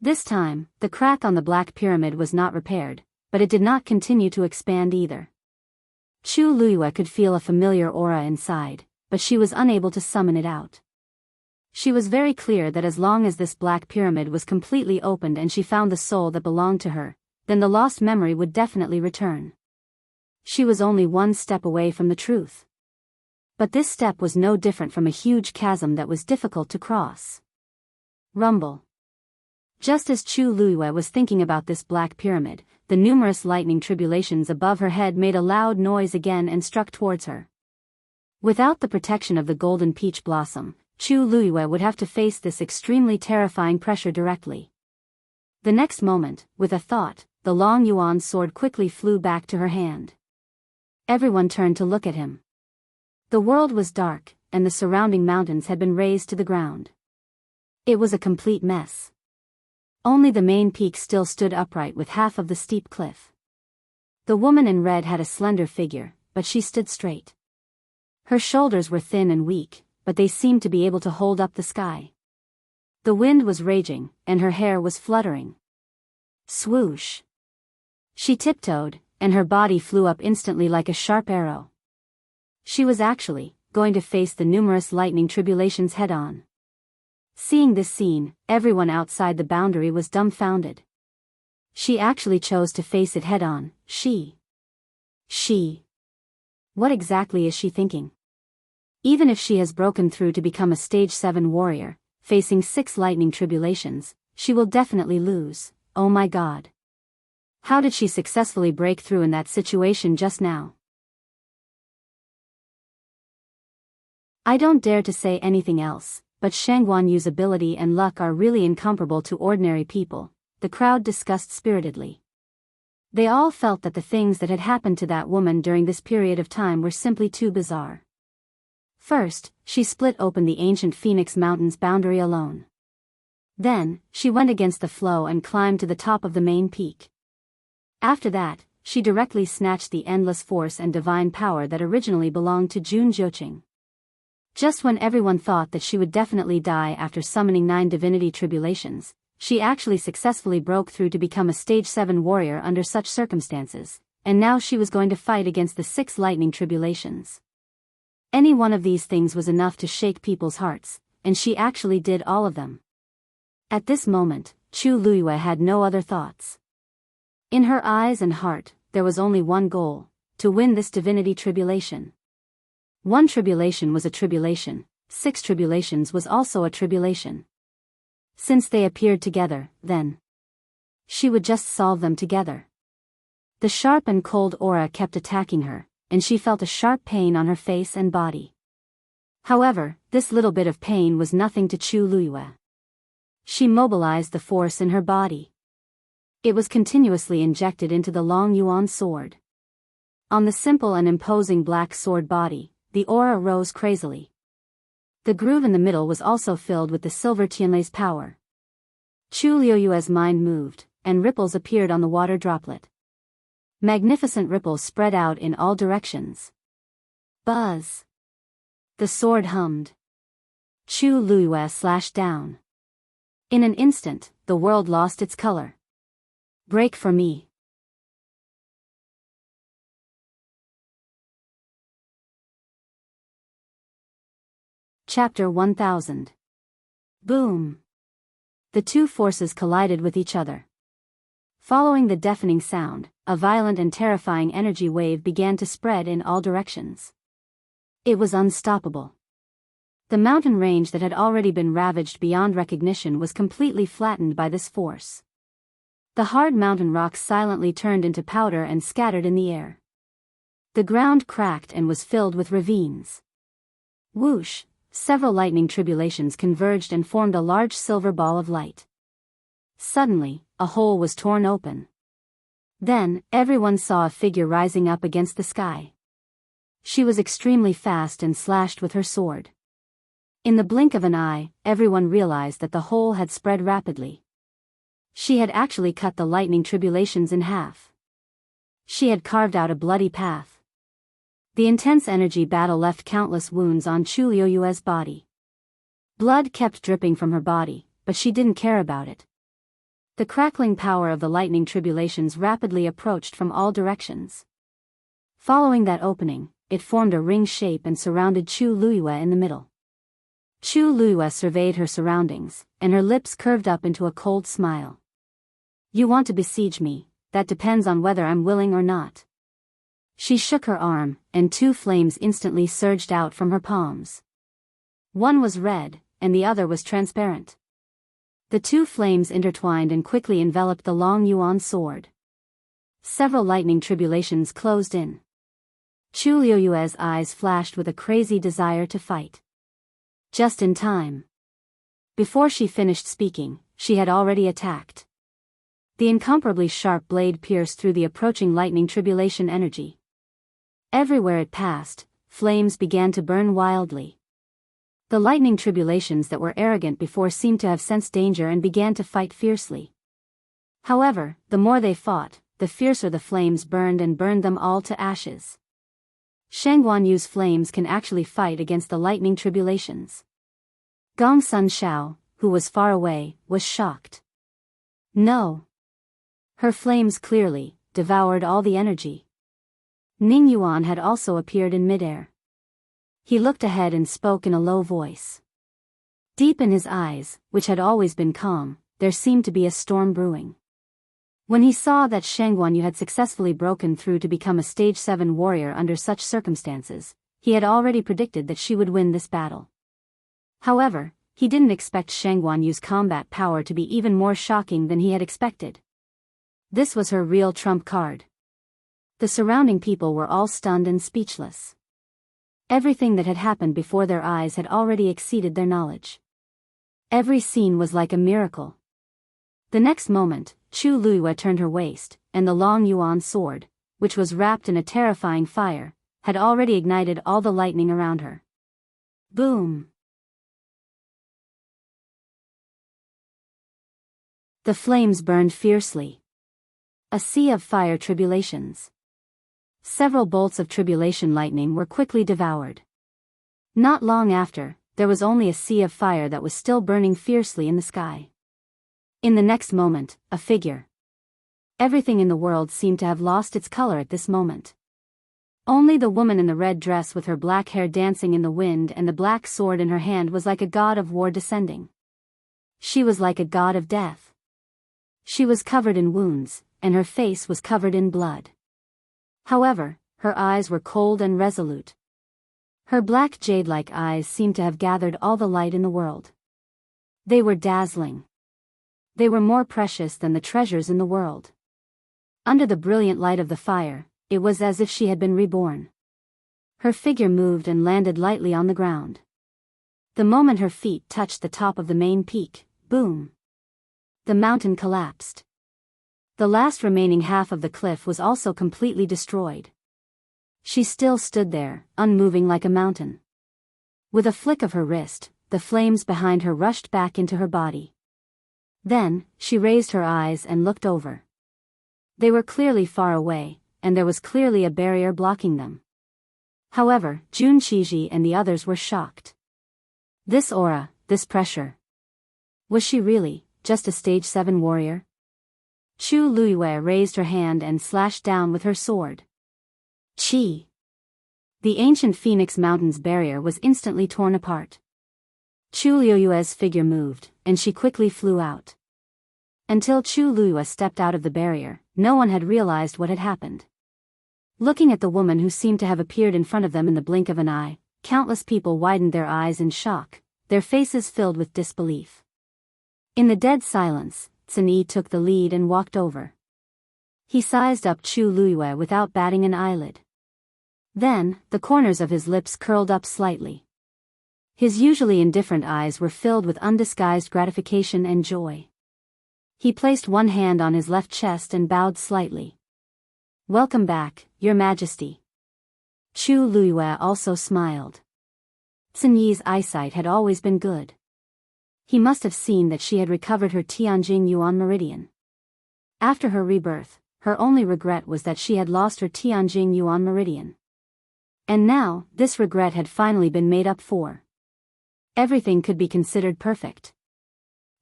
This time, the crack on the Black Pyramid was not repaired, but it did not continue to expand either. Chu Luiyue could feel a familiar aura inside, but she was unable to summon it out. She was very clear that as long as this Black Pyramid was completely opened and she found the soul that belonged to her, then the lost memory would definitely return. She was only one step away from the truth. But this step was no different from a huge chasm that was difficult to cross. Rumble. Just as Chu Luiyue was thinking about this Black Pyramid, the numerous lightning tribulations above her head made a loud noise again and struck towards her. Without the protection of the golden peach blossom, Chu Luiyue would have to face this extremely terrifying pressure directly. The next moment, with a thought, the long yuan sword quickly flew back to her hand. Everyone turned to look at him. The world was dark, and the surrounding mountains had been razed to the ground. It was a complete mess. Only the main peak still stood upright with half of the steep cliff. The woman in red had a slender figure, but she stood straight. Her shoulders were thin and weak, but they seemed to be able to hold up the sky. The wind was raging, and her hair was fluttering. Swoosh! She tiptoed, and her body flew up instantly like a sharp arrow. She was actually going to face the numerous lightning tribulations head-on. Seeing this scene, everyone outside the boundary was dumbfounded. She actually chose to face it head-on. She. What exactly is she thinking? Even if she has broken through to become a stage 7 warrior, facing 6 lightning tribulations, she will definitely lose. Oh my god. How did she successfully break through in that situation just now? I don't dare to say anything else, but Shangguanyu's ability and luck are really incomparable to ordinary people, the crowd discussed spiritedly. They all felt that the things that had happened to that woman during this period of time were simply too bizarre. First, she split open the ancient Phoenix Mountains boundary alone. Then, she went against the flow and climbed to the top of the main peak. After that, she directly snatched the endless force and divine power that originally belonged to Jun Zhouqing. Just when everyone thought that she would definitely die after summoning 9 divinity tribulations, she actually successfully broke through to become a stage 7 warrior under such circumstances, and now she was going to fight against the 6 lightning tribulations. Any one of these things was enough to shake people's hearts, and she actually did all of them. At this moment, Chu Luiyue had no other thoughts. In her eyes and heart, there was only one goal: to win this divinity tribulation. 1 tribulation was a tribulation, 6 tribulations was also a tribulation. Since they appeared together, then she would just solve them together. The sharp and cold aura kept attacking her, and she felt a sharp pain on her face and body. However, this little bit of pain was nothing to Chu Luiyue. She mobilized the force in her body. It was continuously injected into the long yuan sword. On the simple and imposing black sword body, the aura rose crazily. The groove in the middle was also filled with the silver Tianlei's power. Chu Luiyue's mind moved, and ripples appeared on the water droplet. Magnificent ripples spread out in all directions. Buzz! The sword hummed. Chu Luiyue slashed down. In an instant, the world lost its color. Break for me. Chapter 1000. Boom! The two forces collided with each other. Following the deafening sound, a violent and terrifying energy wave began to spread in all directions. It was unstoppable. The mountain range that had already been ravaged beyond recognition was completely flattened by this force. The hard mountain rocks silently turned into powder and scattered in the air. The ground cracked and was filled with ravines. Whoosh! Several lightning tribulations converged and formed a large silver ball of light. Suddenly, a hole was torn open. Then, everyone saw a figure rising up against the sky. She was extremely fast and slashed with her sword. In the blink of an eye, everyone realized that the hole had spread rapidly. She had actually cut the lightning tribulations in half. She had carved out a bloody path. The intense energy battle left countless wounds on Chu Liuyue's body. Blood kept dripping from her body, but she didn't care about it. The crackling power of the lightning tribulations rapidly approached from all directions. Following that opening, it formed a ring shape and surrounded Chu Liyue in the middle. Chu Liyue surveyed her surroundings, and her lips curved up into a cold smile. You want to besiege me, that depends on whether I'm willing or not. She shook her arm, and two flames instantly surged out from her palms. One was red, and the other was transparent. The two flames intertwined and quickly enveloped the long yuan sword. Several lightning tribulations closed in. Chu Liuyue's eyes flashed with a crazy desire to fight. Just in time. Before she finished speaking, she had already attacked. The incomparably sharp blade pierced through the approaching lightning tribulation energy. Everywhere it passed, flames began to burn wildly. The lightning tribulations that were arrogant before seemed to have sensed danger and began to fight fiercely. However, the more they fought, the fiercer the flames burned and burned them all to ashes. Shangguan Yu's flames can actually fight against the lightning tribulations. Gong Sun Shao, who was far away, was shocked. No. Her flames clearly devoured all the energy. Ning Yuan had also appeared in midair. He looked ahead and spoke in a low voice. Deep in his eyes, which had always been calm, there seemed to be a storm brewing. When he saw that Shangguan Yu had successfully broken through to become a stage 7 warrior under such circumstances, he had already predicted that she would win this battle. However, he didn't expect Shangguan Yu's combat power to be even more shocking than he had expected. This was her real trump card. The surrounding people were all stunned and speechless. Everything that had happened before their eyes had already exceeded their knowledge. Every scene was like a miracle. The next moment, Chu Liyue turned her waist, and the long yuan sword, which was wrapped in a terrifying fire, had already ignited all the lightning around her. Boom! The flames burned fiercely. A sea of fire tribulations. Several bolts of tribulation lightning were quickly devoured. Not long after, there was only a sea of fire that was still burning fiercely in the sky. In the next moment, a figure. Everything in the world seemed to have lost its color at this moment. Only the woman in the red dress with her black hair dancing in the wind and the black sword in her hand was like a god of war descending. She was like a god of death. She was covered in wounds, and her face was covered in blood. However, her eyes were cold and resolute. Her black jade-like eyes seemed to have gathered all the light in the world. They were dazzling. They were more precious than the treasures in the world. Under the brilliant light of the fire, it was as if she had been reborn. Her figure moved and landed lightly on the ground. The moment her feet touched the top of the main peak, boom! The mountain collapsed. The last remaining half of the cliff was also completely destroyed. She still stood there, unmoving like a mountain. With a flick of her wrist, the flames behind her rushed back into her body. Then, she raised her eyes and looked over. They were clearly far away, and there was clearly a barrier blocking them. However, Jun Qiji and the others were shocked. This aura, this pressure. Was she really just a stage 7 warrior? Chu Liyue raised her hand and slashed down with her sword. Chi! The ancient Phoenix Mountains barrier was instantly torn apart. Chu Liyue's figure moved, and she quickly flew out. Until Chu Liyue stepped out of the barrier, no one had realized what had happened. Looking at the woman who seemed to have appeared in front of them in the blink of an eye, countless people widened their eyes in shock, their faces filled with disbelief. In the dead silence, Sun Yi took the lead and walked over. He sized up Chu Liyue without batting an eyelid. Then, the corners of his lips curled up slightly. His usually indifferent eyes were filled with undisguised gratification and joy. He placed one hand on his left chest and bowed slightly. "Welcome back, Your Majesty." Chu Liyue also smiled. Sun Yi's eyesight had always been good. He must have seen that she had recovered her Tianjing Yuan meridian. After her rebirth, her only regret was that she had lost her Tianjing Yuan meridian. And now, this regret had finally been made up for. Everything could be considered perfect.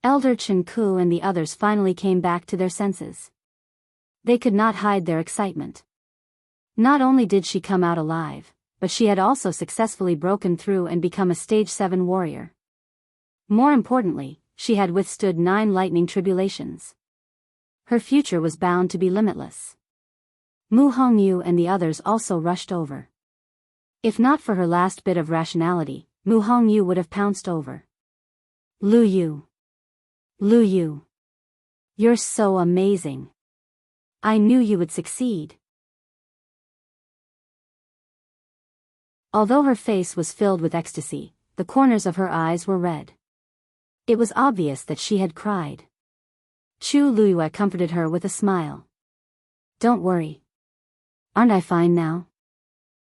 Elder Chen Ku and the others finally came back to their senses. They could not hide their excitement. Not only did she come out alive, but she had also successfully broken through and become a stage 7 warrior. More importantly, she had withstood 9 lightning tribulations. Her future was bound to be limitless. Mu Hongyu and the others also rushed over. If not for her last bit of rationality, Mu Hongyu would have pounced over. Lu Yu. Lu Yu. You're so amazing. I knew you would succeed. Although her face was filled with ecstasy, the corners of her eyes were red. It was obvious that she had cried. Chu Luiyue comforted her with a smile. Don't worry. Aren't I fine now?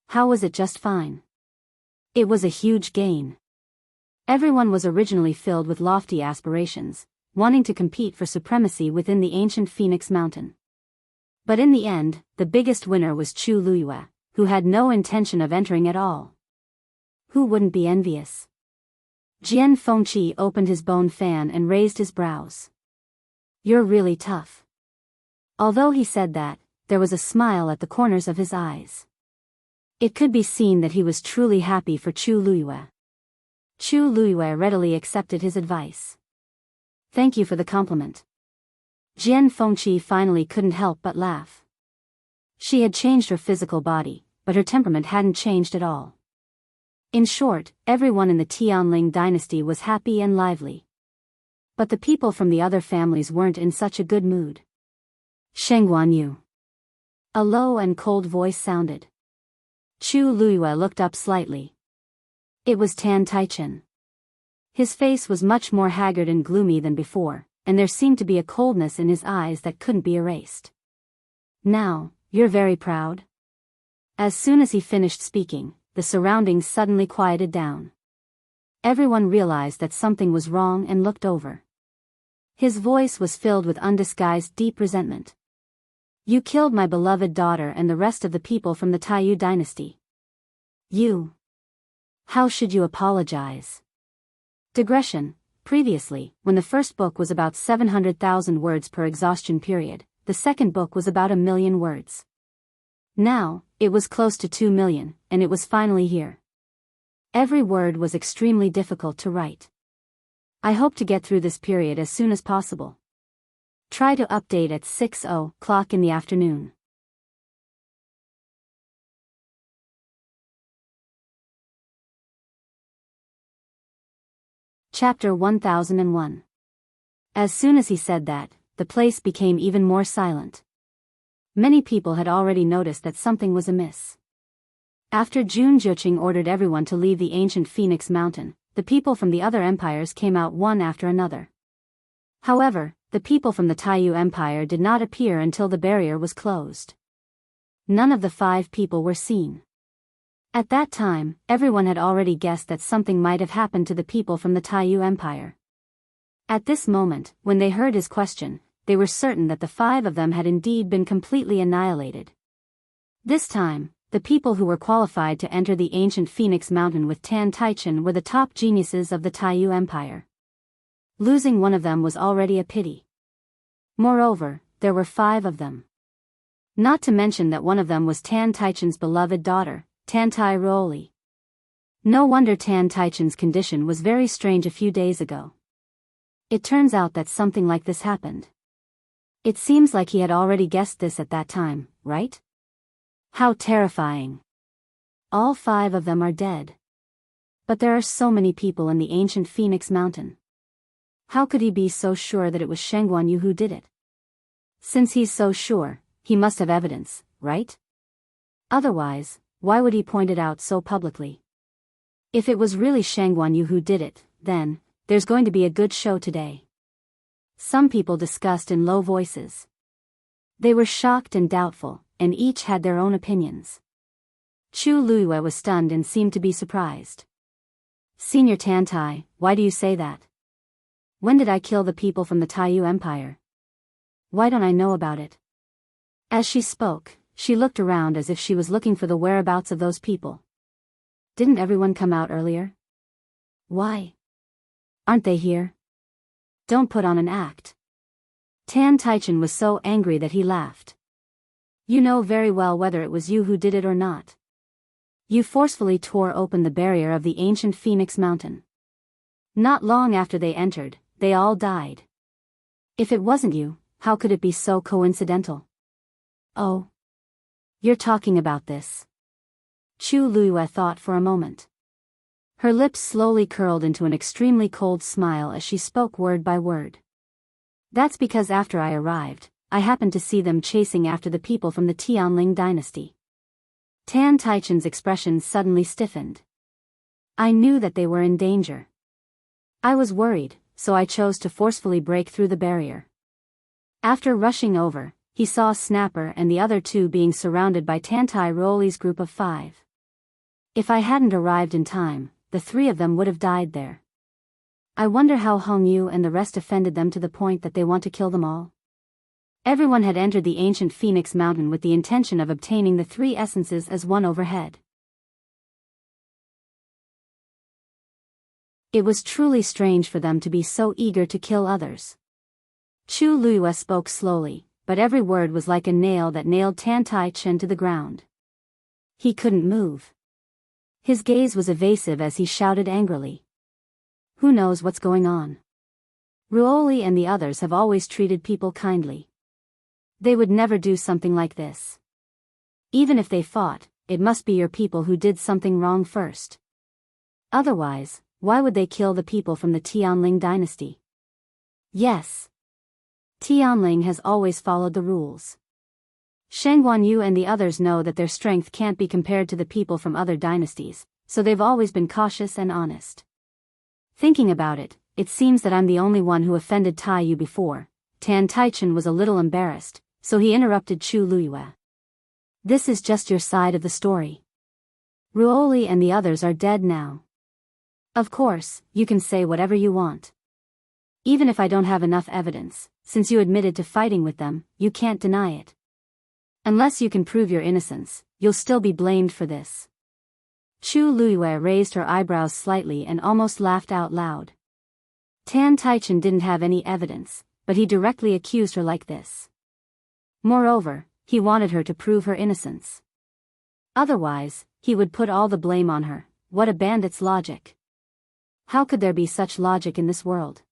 How was it just fine? It was a huge gain. Everyone was originally filled with lofty aspirations, wanting to compete for supremacy within the ancient Phoenix Mountain. But in the end, the biggest winner was Chu Luiyue, who had no intention of entering at all. Who wouldn't be envious? Jian Fengqi opened his bone fan and raised his brows. You're really tough. Although he said that, there was a smile at the corners of his eyes. It could be seen that he was truly happy for Chu Luiyue. Chu Luiyue readily accepted his advice. Thank you for the compliment. Jian Fengqi finally couldn't help but laugh. She had changed her physical body, but her temperament hadn't changed at all. In short, everyone in the Tianling dynasty was happy and lively. But the people from the other families weren't in such a good mood. Sheng Guanyu. A low and cold voice sounded. Chu Luiyue looked up slightly. It was Tan Taichen. His face was much more haggard and gloomy than before, and there seemed to be a coldness in his eyes that couldn't be erased. Now, you're very proud? As soon as he finished speaking, the surroundings suddenly quieted down. Everyone realized that something was wrong and looked over. His voice was filled with undisguised deep resentment. You killed my beloved daughter and the rest of the people from the Taiyu dynasty. You. How should you apologize? Digression. Previously, when the first book was about 700,000 words per exhaustion period, the second book was about 1 million words. Now, it was close to 2 million, and it was finally here. Every word was extremely difficult to write. I hope to get through this period as soon as possible. Try to update at 6:00 in the afternoon. Chapter 1001. As soon as he said that, the place became even more silent. Many people had already noticed that something was amiss. After Jun Zhuqing ordered everyone to leave the ancient Phoenix Mountain, the people from the other empires came out one after another. However, the people from the Taiyu Empire did not appear until the barrier was closed. None of the 5 people were seen. At that time, everyone had already guessed that something might have happened to the people from the Taiyu Empire. At this moment, when they heard his question, they were certain that the 5 of them had indeed been completely annihilated. This time, the people who were qualified to enter the ancient Phoenix Mountain with Tan Taichen were the top geniuses of the Taiyu Empire. Losing one of them was already a pity. Moreover, there were 5 of them. Not to mention that one of them was Tan Taichen's beloved daughter, Tan Tai Roli. No wonder Tan Taichen's condition was very strange a few days ago. It turns out that something like this happened. It seems like he had already guessed this at that time, right? How terrifying. All 5 of them are dead. But there are so many people in the ancient Phoenix Mountain. How could he be so sure that it was Sheng Guanyu who did it? Since he's so sure, he must have evidence, right? Otherwise, why would he point it out so publicly? If it was really Sheng Guanyu who did it, then, there's going to be a good show today. Some people discussed in low voices. They were shocked and doubtful, and each had their own opinions. Chu Luiyue was stunned and seemed to be surprised. Senior Tantai, why do you say that? When did I kill the people from the Taiyu Empire? Why don't I know about it? As she spoke, she looked around as if she was looking for the whereabouts of those people. Didn't everyone come out earlier? Why? Aren't they here? Don't put on an act. Tan Taichen was so angry that he laughed. You know very well whether it was you who did it or not. You forcefully tore open the barrier of the ancient Phoenix Mountain. Not long after they entered, they all died. If it wasn't you, how could it be so coincidental? Oh. You're talking about this. Chu Luiyue thought for a moment. Her lips slowly curled into an extremely cold smile as she spoke word by word. That's because after I arrived, I happened to see them chasing after the people from the Tianling dynasty. Tan Taichen's expression suddenly stiffened. I knew that they were in danger. I was worried, so I chose to forcefully break through the barrier. After rushing over, he saw Snapper and the other two being surrounded by Tantai Ruoli's group of 5. If I hadn't arrived in time, the 3 of them would have died there. I wonder how Hong Yu and the rest offended them to the point that they want to kill them all. Everyone had entered the ancient Phoenix Mountain with the intention of obtaining the 3 essences as one overhead. It was truly strange for them to be so eager to kill others. Chu Luiyue spoke slowly, but every word was like a nail that nailed Tan Taichen to the ground. He couldn't move. His gaze was evasive as he shouted angrily. Who knows what's going on? Ruoli and the others have always treated people kindly. They would never do something like this. Even if they fought, it must be your people who did something wrong first. Otherwise, why would they kill the people from the Tianling dynasty? Yes. Tianling has always followed the rules. Sheng Guanyu and the others know that their strength can't be compared to the people from other dynasties, so they've always been cautious and honest. Thinking about it, it seems that I'm the only one who offended Taiyu before. Tan Taichen was a little embarrassed, so he interrupted Chu Luiyue. This is just your side of the story. Ruoli and the others are dead now. Of course, you can say whatever you want. Even if I don't have enough evidence, since you admitted to fighting with them, you can't deny it. Unless you can prove your innocence, you'll still be blamed for this. Chu Luiyue raised her eyebrows slightly and almost laughed out loud. Tan Taichen didn't have any evidence, but he directly accused her like this. Moreover, he wanted her to prove her innocence. Otherwise, he would put all the blame on her. What a bandit's logic. How could there be such logic in this world?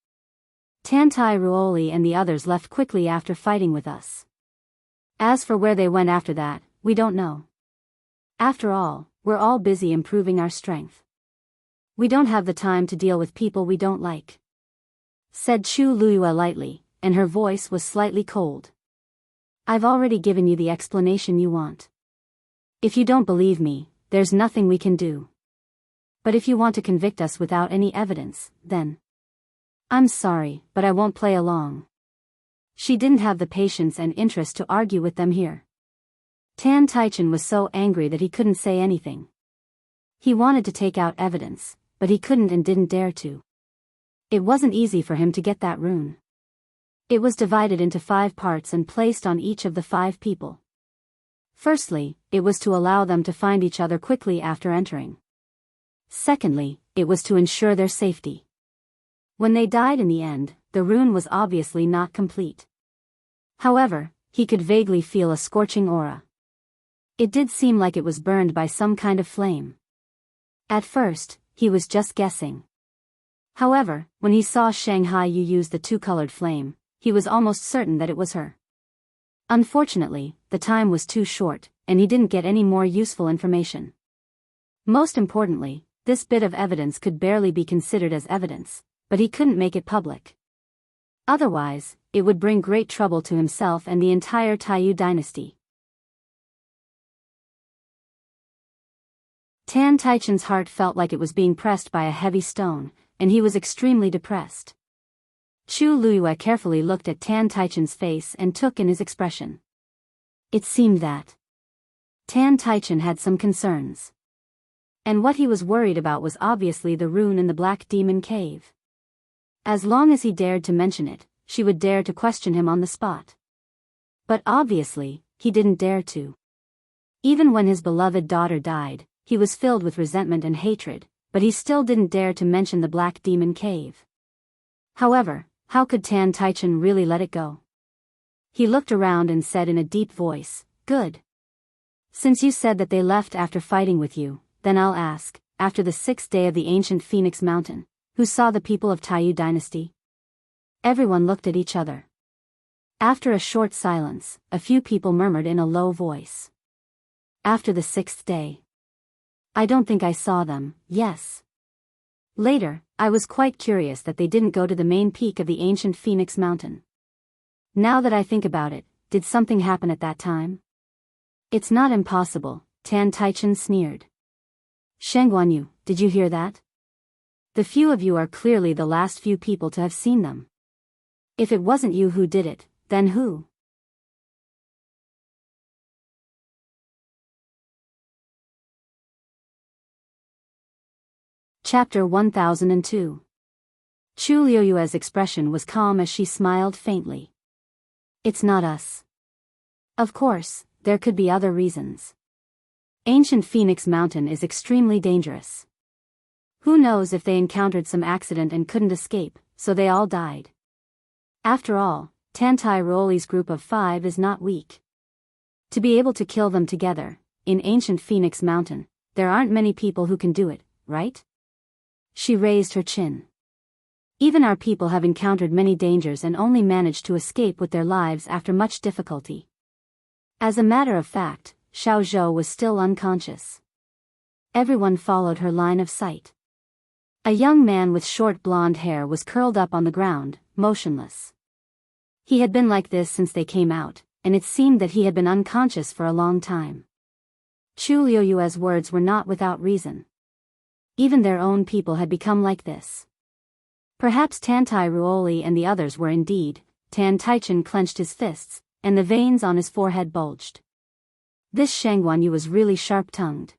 Tantai Ruoli and the others left quickly after fighting with us. As for where they went after that, we don't know. After all, we're all busy improving our strength. We don't have the time to deal with people we don't like. Said Chu Luiyue lightly, and her voice was slightly cold. I've already given you the explanation you want. If you don't believe me, there's nothing we can do. But if you want to convict us without any evidence, then... I'm sorry, but I won't play along. She didn't have the patience and interest to argue with them here. Tan Taichen was so angry that he couldn't say anything. He wanted to take out evidence, but he couldn't and didn't dare to. It wasn't easy for him to get that rune. It was divided into 5 parts and placed on each of the 5 people. Firstly, it was to allow them to find each other quickly after entering. Secondly, it was to ensure their safety. When they died in the end, the rune was obviously not complete. However, he could vaguely feel a scorching aura. It did seem like it was burned by some kind of flame. At first, he was just guessing. However, when he saw Shanghai Yu use the 2-colored flame, he was almost certain that it was her. Unfortunately, the time was too short, and he didn't get any more useful information. Most importantly, this bit of evidence could barely be considered as evidence, but he couldn't make it public. Otherwise, it would bring great trouble to himself and the entire Taiyu dynasty. Tan Taichen's heart felt like it was being pressed by a heavy stone, and he was extremely depressed. Chu Luiyue carefully looked at Tan Taichen's face and took in his expression. It seemed that Tan Taichen had some concerns. And what he was worried about was obviously the rune in the Black Demon Cave. As long as he dared to mention it, she would dare to question him on the spot. But obviously, he didn't dare to. Even when his beloved daughter died, he was filled with resentment and hatred, but he still didn't dare to mention the Black Demon Cave. However, how could Tan Taichen really let it go? He looked around and said in a deep voice, "Good. Since you said that they left after fighting with you, then I'll ask, after the 6th day of the ancient Phoenix Mountain, who saw the people of Taiyu dynasty?" Everyone looked at each other. After a short silence, a few people murmured in a low voice. "After the 6th day. I don't think I saw them, yes. Later, I was quite curious that they didn't go to the main peak of the ancient Phoenix Mountain. Now that I think about it, did something happen at that time?" "It's not impossible," Tan Taichen sneered. "Shengguanyu, did you hear that? The few of you are clearly the last few people to have seen them. If it wasn't you who did it, then who?" Chapter 1002. Chu Liuyue's expression was calm as she smiled faintly. "It's not us. Of course, there could be other reasons. Ancient Phoenix Mountain is extremely dangerous. Who knows if they encountered some accident and couldn't escape, so they all died. After all, Tantai Ruoli's group of 5 is not weak. To be able to kill them together, in ancient Phoenix Mountain, there aren't many people who can do it, right?" She raised her chin. "Even our people have encountered many dangers and only managed to escape with their lives after much difficulty." As a matter of fact, Xiao Zhou was still unconscious. Everyone followed her line of sight. A young man with short blonde hair was curled up on the ground, motionless. He had been like this since they came out, and it seemed that he had been unconscious for a long time. Chu Liuyue's words were not without reason. Even their own people had become like this. Perhaps Tantai Ruoli and the others were indeed. Tan Taichen clenched his fists, and the veins on his forehead bulged. This Shengguanyu was really sharp-tongued.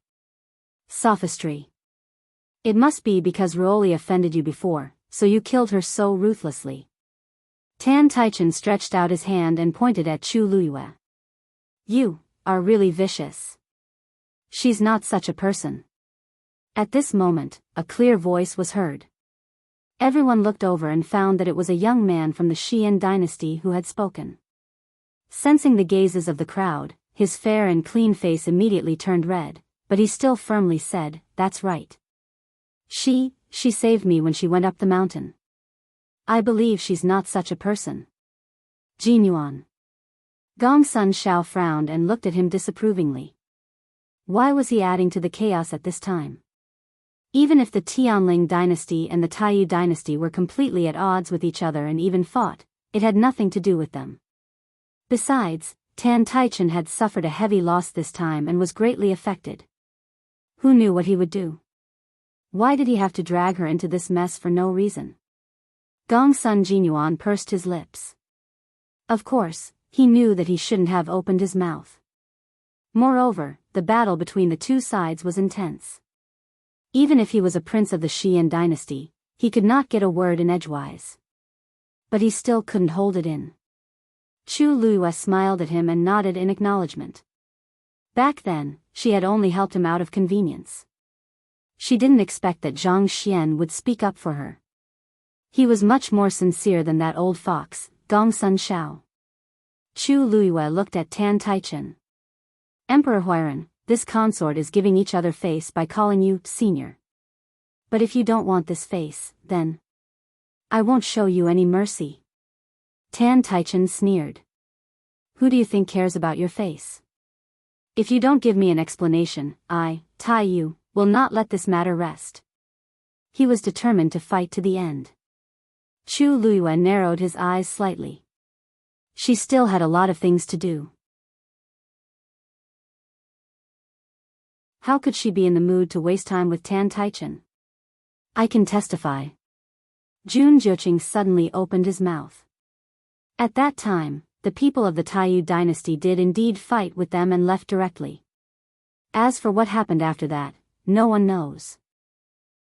Sophistry. It must be because Ruoli offended you before, so you killed her so ruthlessly. Tan Taichen stretched out his hand and pointed at Chu Liyue. "You are really vicious. She's not such a person." At this moment, a clear voice was heard. Everyone looked over and found that it was a young man from the Xian dynasty who had spoken. Sensing the gazes of the crowd, his fair and clean face immediately turned red, but he still firmly said, "That's right. She saved me when she went up the mountain. I believe she's not such a person." Jinyuan. Gongsun Shao frowned and looked at him disapprovingly. Why was he adding to the chaos at this time? Even if the Tianling dynasty and the Taiyu dynasty were completely at odds with each other and even fought, it had nothing to do with them. Besides, Tan Taichen had suffered a heavy loss this time and was greatly affected. Who knew what he would do? Why did he have to drag her into this mess for no reason? Gongsun Jinyuan pursed his lips. Of course, he knew that he shouldn't have opened his mouth. Moreover, the battle between the two sides was intense. Even if he was a prince of the Xian dynasty, he could not get a word in edgewise. But he still couldn't hold it in. Chu Liyue smiled at him and nodded in acknowledgement. Back then, she had only helped him out of convenience. She didn't expect that Zhang Xian would speak up for her. He was much more sincere than that old fox, Gongsun Shao. Chu Liyue looked at Tan Taichen. "Emperor Huiran, this consort is giving each other face by calling you senior. But if you don't want this face, then I won't show you any mercy." Tan Taichen sneered. "Who do you think cares about your face? If you don't give me an explanation, I, Taiyu, will not let this matter rest." He was determined to fight to the end. Chu Liyue narrowed his eyes slightly. She still had a lot of things to do. How could she be in the mood to waste time with Tan Taichen? "I can testify." Jun Zhuqing suddenly opened his mouth. At that time, the people of the Taiyu dynasty did indeed fight with them and left directly. As for what happened after that, no one knows.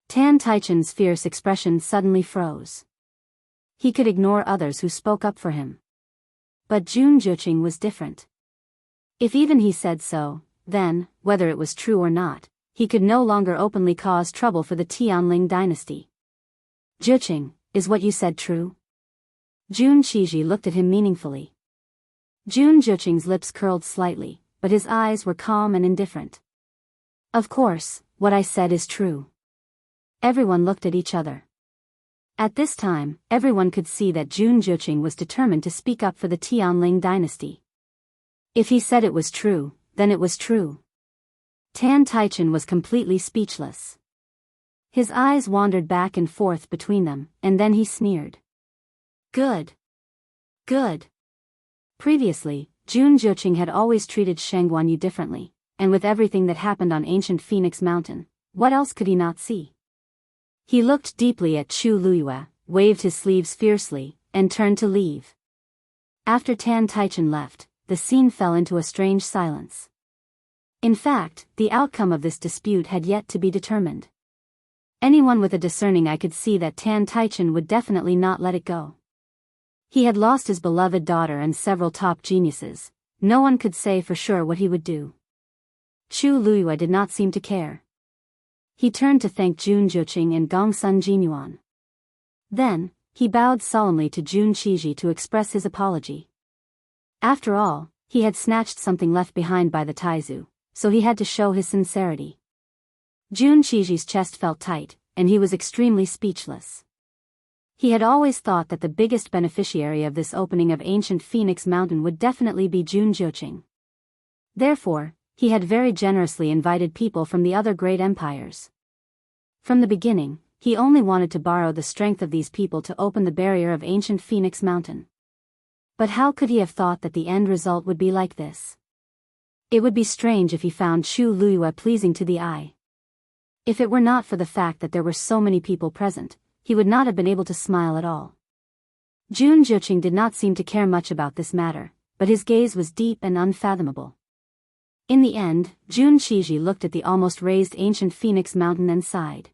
Tan Taichen's fierce expression suddenly froze. He could ignore others who spoke up for him. But Jun Juqing was different. If even he said so, then, whether it was true or not, he could no longer openly cause trouble for the Tianling dynasty. Juqing, is what you said true? Jun Qiji looked at him meaningfully. Jun Juqing's lips curled slightly, but his eyes were calm and indifferent. Of course, what I said is true. Everyone looked at each other. At this time, everyone could see that Jun Juqing was determined to speak up for the Tianling dynasty. If he said it was true, then it was true. Tan Taichen was completely speechless. His eyes wandered back and forth between them, and then he sneered. Good. Good. Previously, Jun Juqing had always treated Sheng Guanyu differently, and with everything that happened on ancient Phoenix Mountain, what else could he not see? He looked deeply at Chu Luyue, waved his sleeves fiercely, and turned to leave. After Tan Taichen left, the scene fell into a strange silence. In fact, the outcome of this dispute had yet to be determined. Anyone with a discerning eye could see that Tan Taichen would definitely not let it go. He had lost his beloved daughter and several top geniuses. No one could say for sure what he would do. Chu Luyue did not seem to care. He turned to thank Jun Juqing and Gongsun Jinyuan. Then, he bowed solemnly to Jun Qiji to express his apology. After all, he had snatched something left behind by the Taizu, so he had to show his sincerity. Jun Qiji's chest felt tight, and he was extremely speechless. He had always thought that the biggest beneficiary of this opening of ancient Phoenix Mountain would definitely be Jun Juqing. Therefore, he had very generously invited people from the other great empires. From the beginning, he only wanted to borrow the strength of these people to open the barrier of ancient Phoenix Mountain. But how could he have thought that the end result would be like this? It would be strange if he found Chu Luyue pleasing to the eye. If it were not for the fact that there were so many people present, he would not have been able to smile at all. Jun Juqing did not seem to care much about this matter, but his gaze was deep and unfathomable. In the end, Jun Qiji looked at the almost raised ancient Phoenix Mountain and sighed.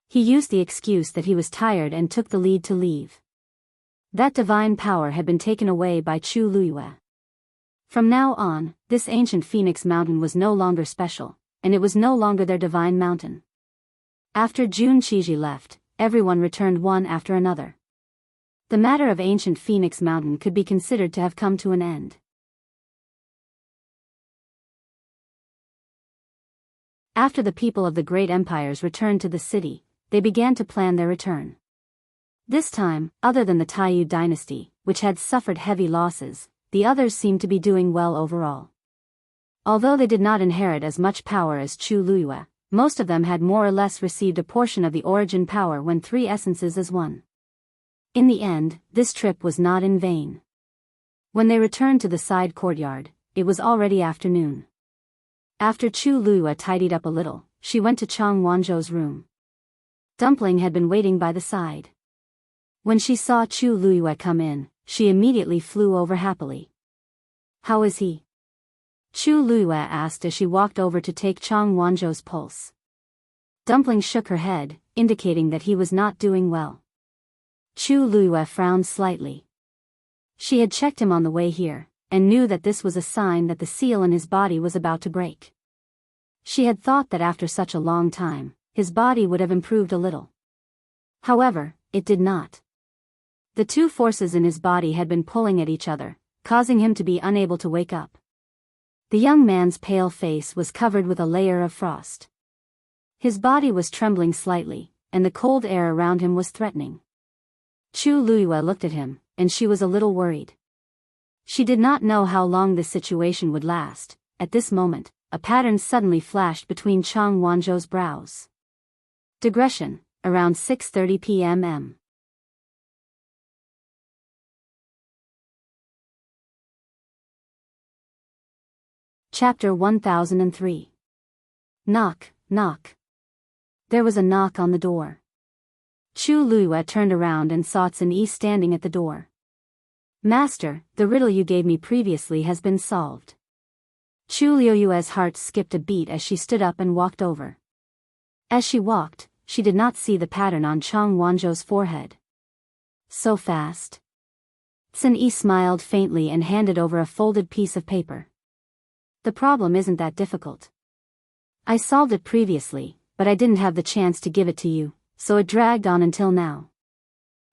He used the excuse that he was tired and took the lead to leave. That divine power had been taken away by Chu Luyue. From now on, this ancient Phoenix Mountain was no longer special, and it was no longer their divine mountain. After Jun Qiji left, everyone returned one after another. The matter of ancient Phoenix Mountain could be considered to have come to an end. After the people of the great empires returned to the city, they began to plan their return. This time, other than the Taiyu dynasty, which had suffered heavy losses, the others seemed to be doing well overall. Although they did not inherit as much power as Chu Luyue, most of them had more or less received a portion of the origin power when three essences as one. In the end, this trip was not in vain. When they returned to the side courtyard, it was already afternoon. After Chu Luyue tidied up a little, she went to Chang Wanzhou's room. Dumpling had been waiting by the side. When she saw Chu Luyue come in, she immediately flew over happily. "How is he?" Chu Luyue asked as she walked over to take Chang Wanzhou's pulse. Dumpling shook her head, indicating that he was not doing well. Chu Luyue frowned slightly. She had checked him on the way here, and knew that this was a sign that the seal in his body was about to break. She had thought that after such a long time, his body would have improved a little. However, it did not. The two forces in his body had been pulling at each other, causing him to be unable to wake up. The young man's pale face was covered with a layer of frost. His body was trembling slightly, and the cold air around him was threatening. Chu Luyue looked at him, and she was a little worried. She did not know how long this situation would last. At this moment, a pattern suddenly flashed between Chang Wanzhou's brows. Digression, around 6:30 p.m. Chapter 1003. Knock, knock. There was a knock on the door. Chu Luyue turned around and saw Tsun standing at the door. "Master, the riddle you gave me previously has been solved." Chu Luyue's heart skipped a beat as she stood up and walked over. As she walked, she did not see the pattern on Chang Wanzhou's forehead. So fast? Sun-yi smiled faintly and handed over a folded piece of paper. The problem isn't that difficult. I solved it previously, but I didn't have the chance to give it to you, so it dragged on until now.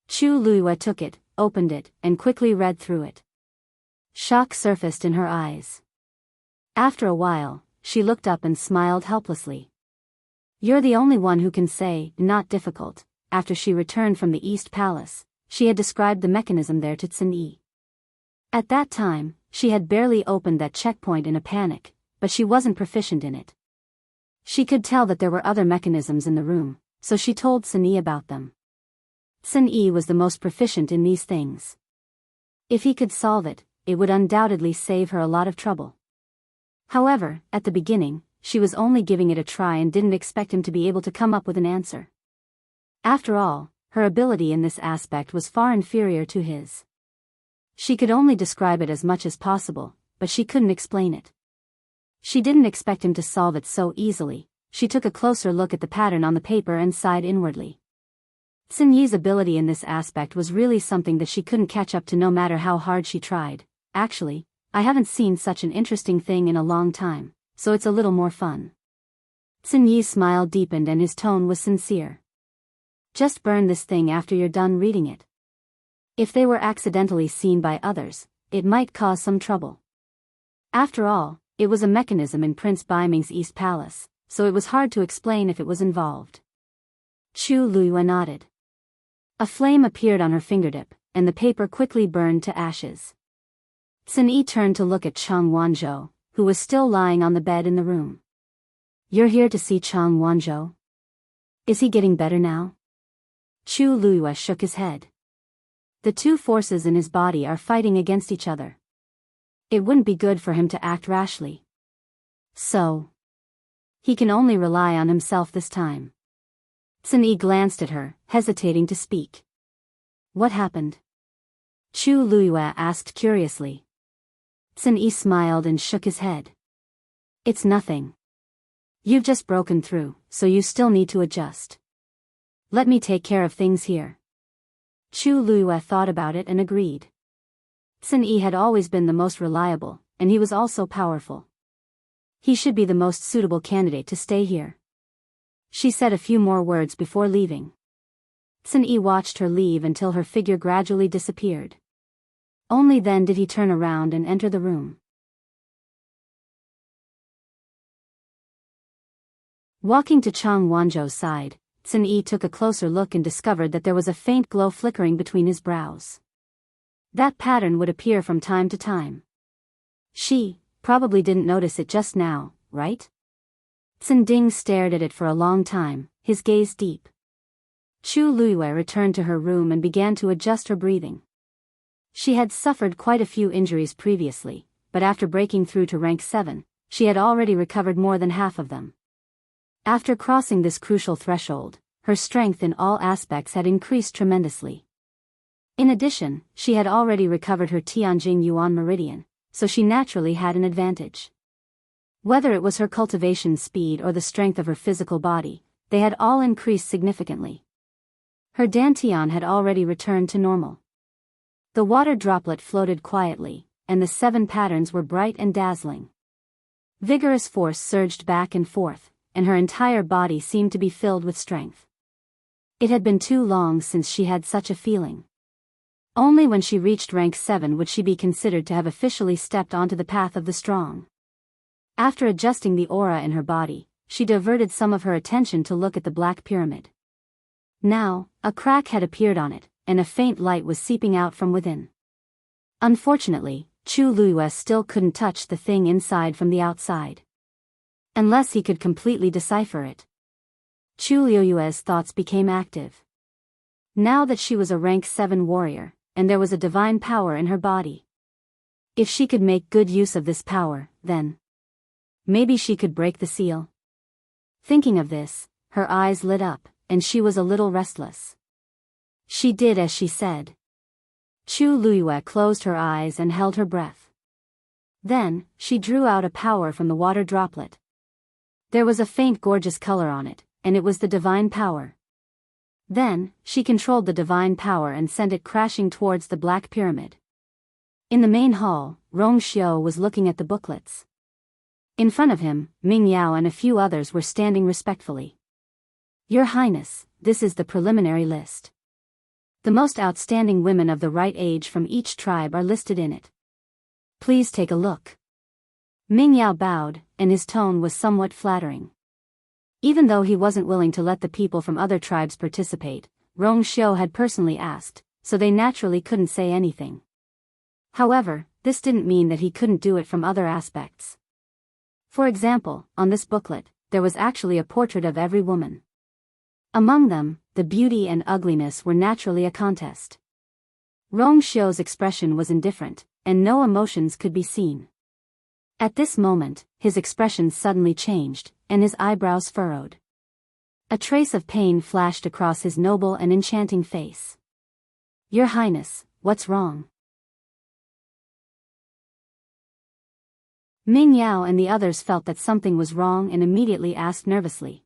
Chu Luiyue took it, opened it, and quickly read through it. Shock surfaced in her eyes. After a while, she looked up and smiled helplessly. You're the only one who can say, not difficult. After she returned from the East Palace, she had described the mechanism there to Sun-yi. At that time, she had barely opened that checkpoint in a panic, but she wasn't proficient in it. She could tell that there were other mechanisms in the room, so she told Sun-yi about them. Sun-yi was the most proficient in these things. If he could solve it, it would undoubtedly save her a lot of trouble. However, at the beginning, she was only giving it a try and didn't expect him to be able to come up with an answer. After all, her ability in this aspect was far inferior to his. She could only describe it as much as possible, but she couldn't explain it. She didn't expect him to solve it so easily. She took a closer look at the pattern on the paper and sighed inwardly. Sun-yi's ability in this aspect was really something that she couldn't catch up to no matter how hard she tried. Actually, I haven't seen such an interesting thing in a long time, so it's a little more fun. Sun-yi's smile deepened and his tone was sincere. Just burn this thing after you're done reading it. If they were accidentally seen by others, it might cause some trouble. After all, it was a mechanism in Prince Baiming's East Palace, so it was hard to explain if it was involved. Chu Luiyue nodded. A flame appeared on her fingertip, and the paper quickly burned to ashes. Sun-yi turned to look at Chang Wanzhou, who was still lying on the bed in the room. You're here to see Chang Wanzhou? Is he getting better now? Chu Luiyue shook his head. The two forces in his body are fighting against each other. It wouldn't be good for him to act rashly. So, he can only rely on himself this time. Sun-yi glanced at her, hesitating to speak. What happened? Chu Luiyue asked curiously. Sun-yi smiled and shook his head. It's nothing. You've just broken through, so you still need to adjust. Let me take care of things here. Chu Luiyue thought about it and agreed. Sun-yi had always been the most reliable, and he was also powerful. He should be the most suitable candidate to stay here. She said a few more words before leaving. Sun-yi watched her leave until her figure gradually disappeared. Only then did he turn around and enter the room. Walking to Chang Wanzhou's side, Sun-yi took a closer look and discovered that there was a faint glow flickering between his brows. That pattern would appear from time to time. She probably didn't notice it just now, right? Sun Ding stared at it for a long time, his gaze deep. Chu Luiyue returned to her room and began to adjust her breathing. She had suffered quite a few injuries previously, but after breaking through to rank 7, she had already recovered more than half of them. After crossing this crucial threshold, her strength in all aspects had increased tremendously. In addition, she had already recovered her Tianjing Yuan meridian, so she naturally had an advantage. Whether it was her cultivation speed or the strength of her physical body, they had all increased significantly. Her dantian had already returned to normal. The water droplet floated quietly, and the 7 patterns were bright and dazzling. Vigorous force surged back and forth, and her entire body seemed to be filled with strength. It had been too long since she had such a feeling. Only when she reached rank 7 would she be considered to have officially stepped onto the path of the strong. After adjusting the aura in her body, she diverted some of her attention to look at the Black Pyramid. Now, a crack had appeared on it, and a faint light was seeping out from within. Unfortunately, Chu Luiyue still couldn't touch the thing inside from the outside. Unless he could completely decipher it. Chu Luiyue's thoughts became active. Now that she was a rank 7 warrior, and there was a divine power in her body. If she could make good use of this power, then maybe she could break the seal. Thinking of this, her eyes lit up, and she was a little restless. She did as she said. Chu Luiyue closed her eyes and held her breath. Then, she drew out a power from the water droplet. There was a faint gorgeous color on it, and it was the divine power. Then, she controlled the divine power and sent it crashing towards the Black Pyramid. In the main hall, Rong Xiu was looking at the booklets. In front of him, Ming Yao and a few others were standing respectfully. Your Highness, this is the preliminary list. The most outstanding women of the right age from each tribe are listed in it. Please take a look. Ming Yao bowed, and his tone was somewhat flattering. Even though he wasn't willing to let the people from other tribes participate, Rong Xiu had personally asked, so they naturally couldn't say anything. However, this didn't mean that he couldn't do it from other aspects. For example, on this booklet, there was actually a portrait of every woman. Among them, the beauty and ugliness were naturally a contest. Rong Xiu's expression was indifferent, and no emotions could be seen. At this moment, his expression suddenly changed, and his eyebrows furrowed. A trace of pain flashed across his noble and enchanting face. Your Highness, what's wrong? Ming Yao and the others felt that something was wrong and immediately asked nervously.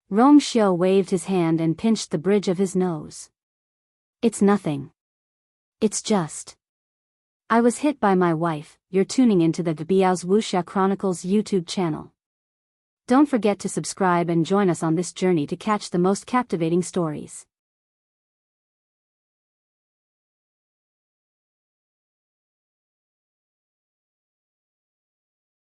Rong Xiu waved his hand and pinched the bridge of his nose. It's nothing. It's just. I was hit by my wife. You're tuning into the Biyao's Wuxia Chronicles YouTube channel. Don't forget to subscribe and join us on this journey to catch the most captivating stories.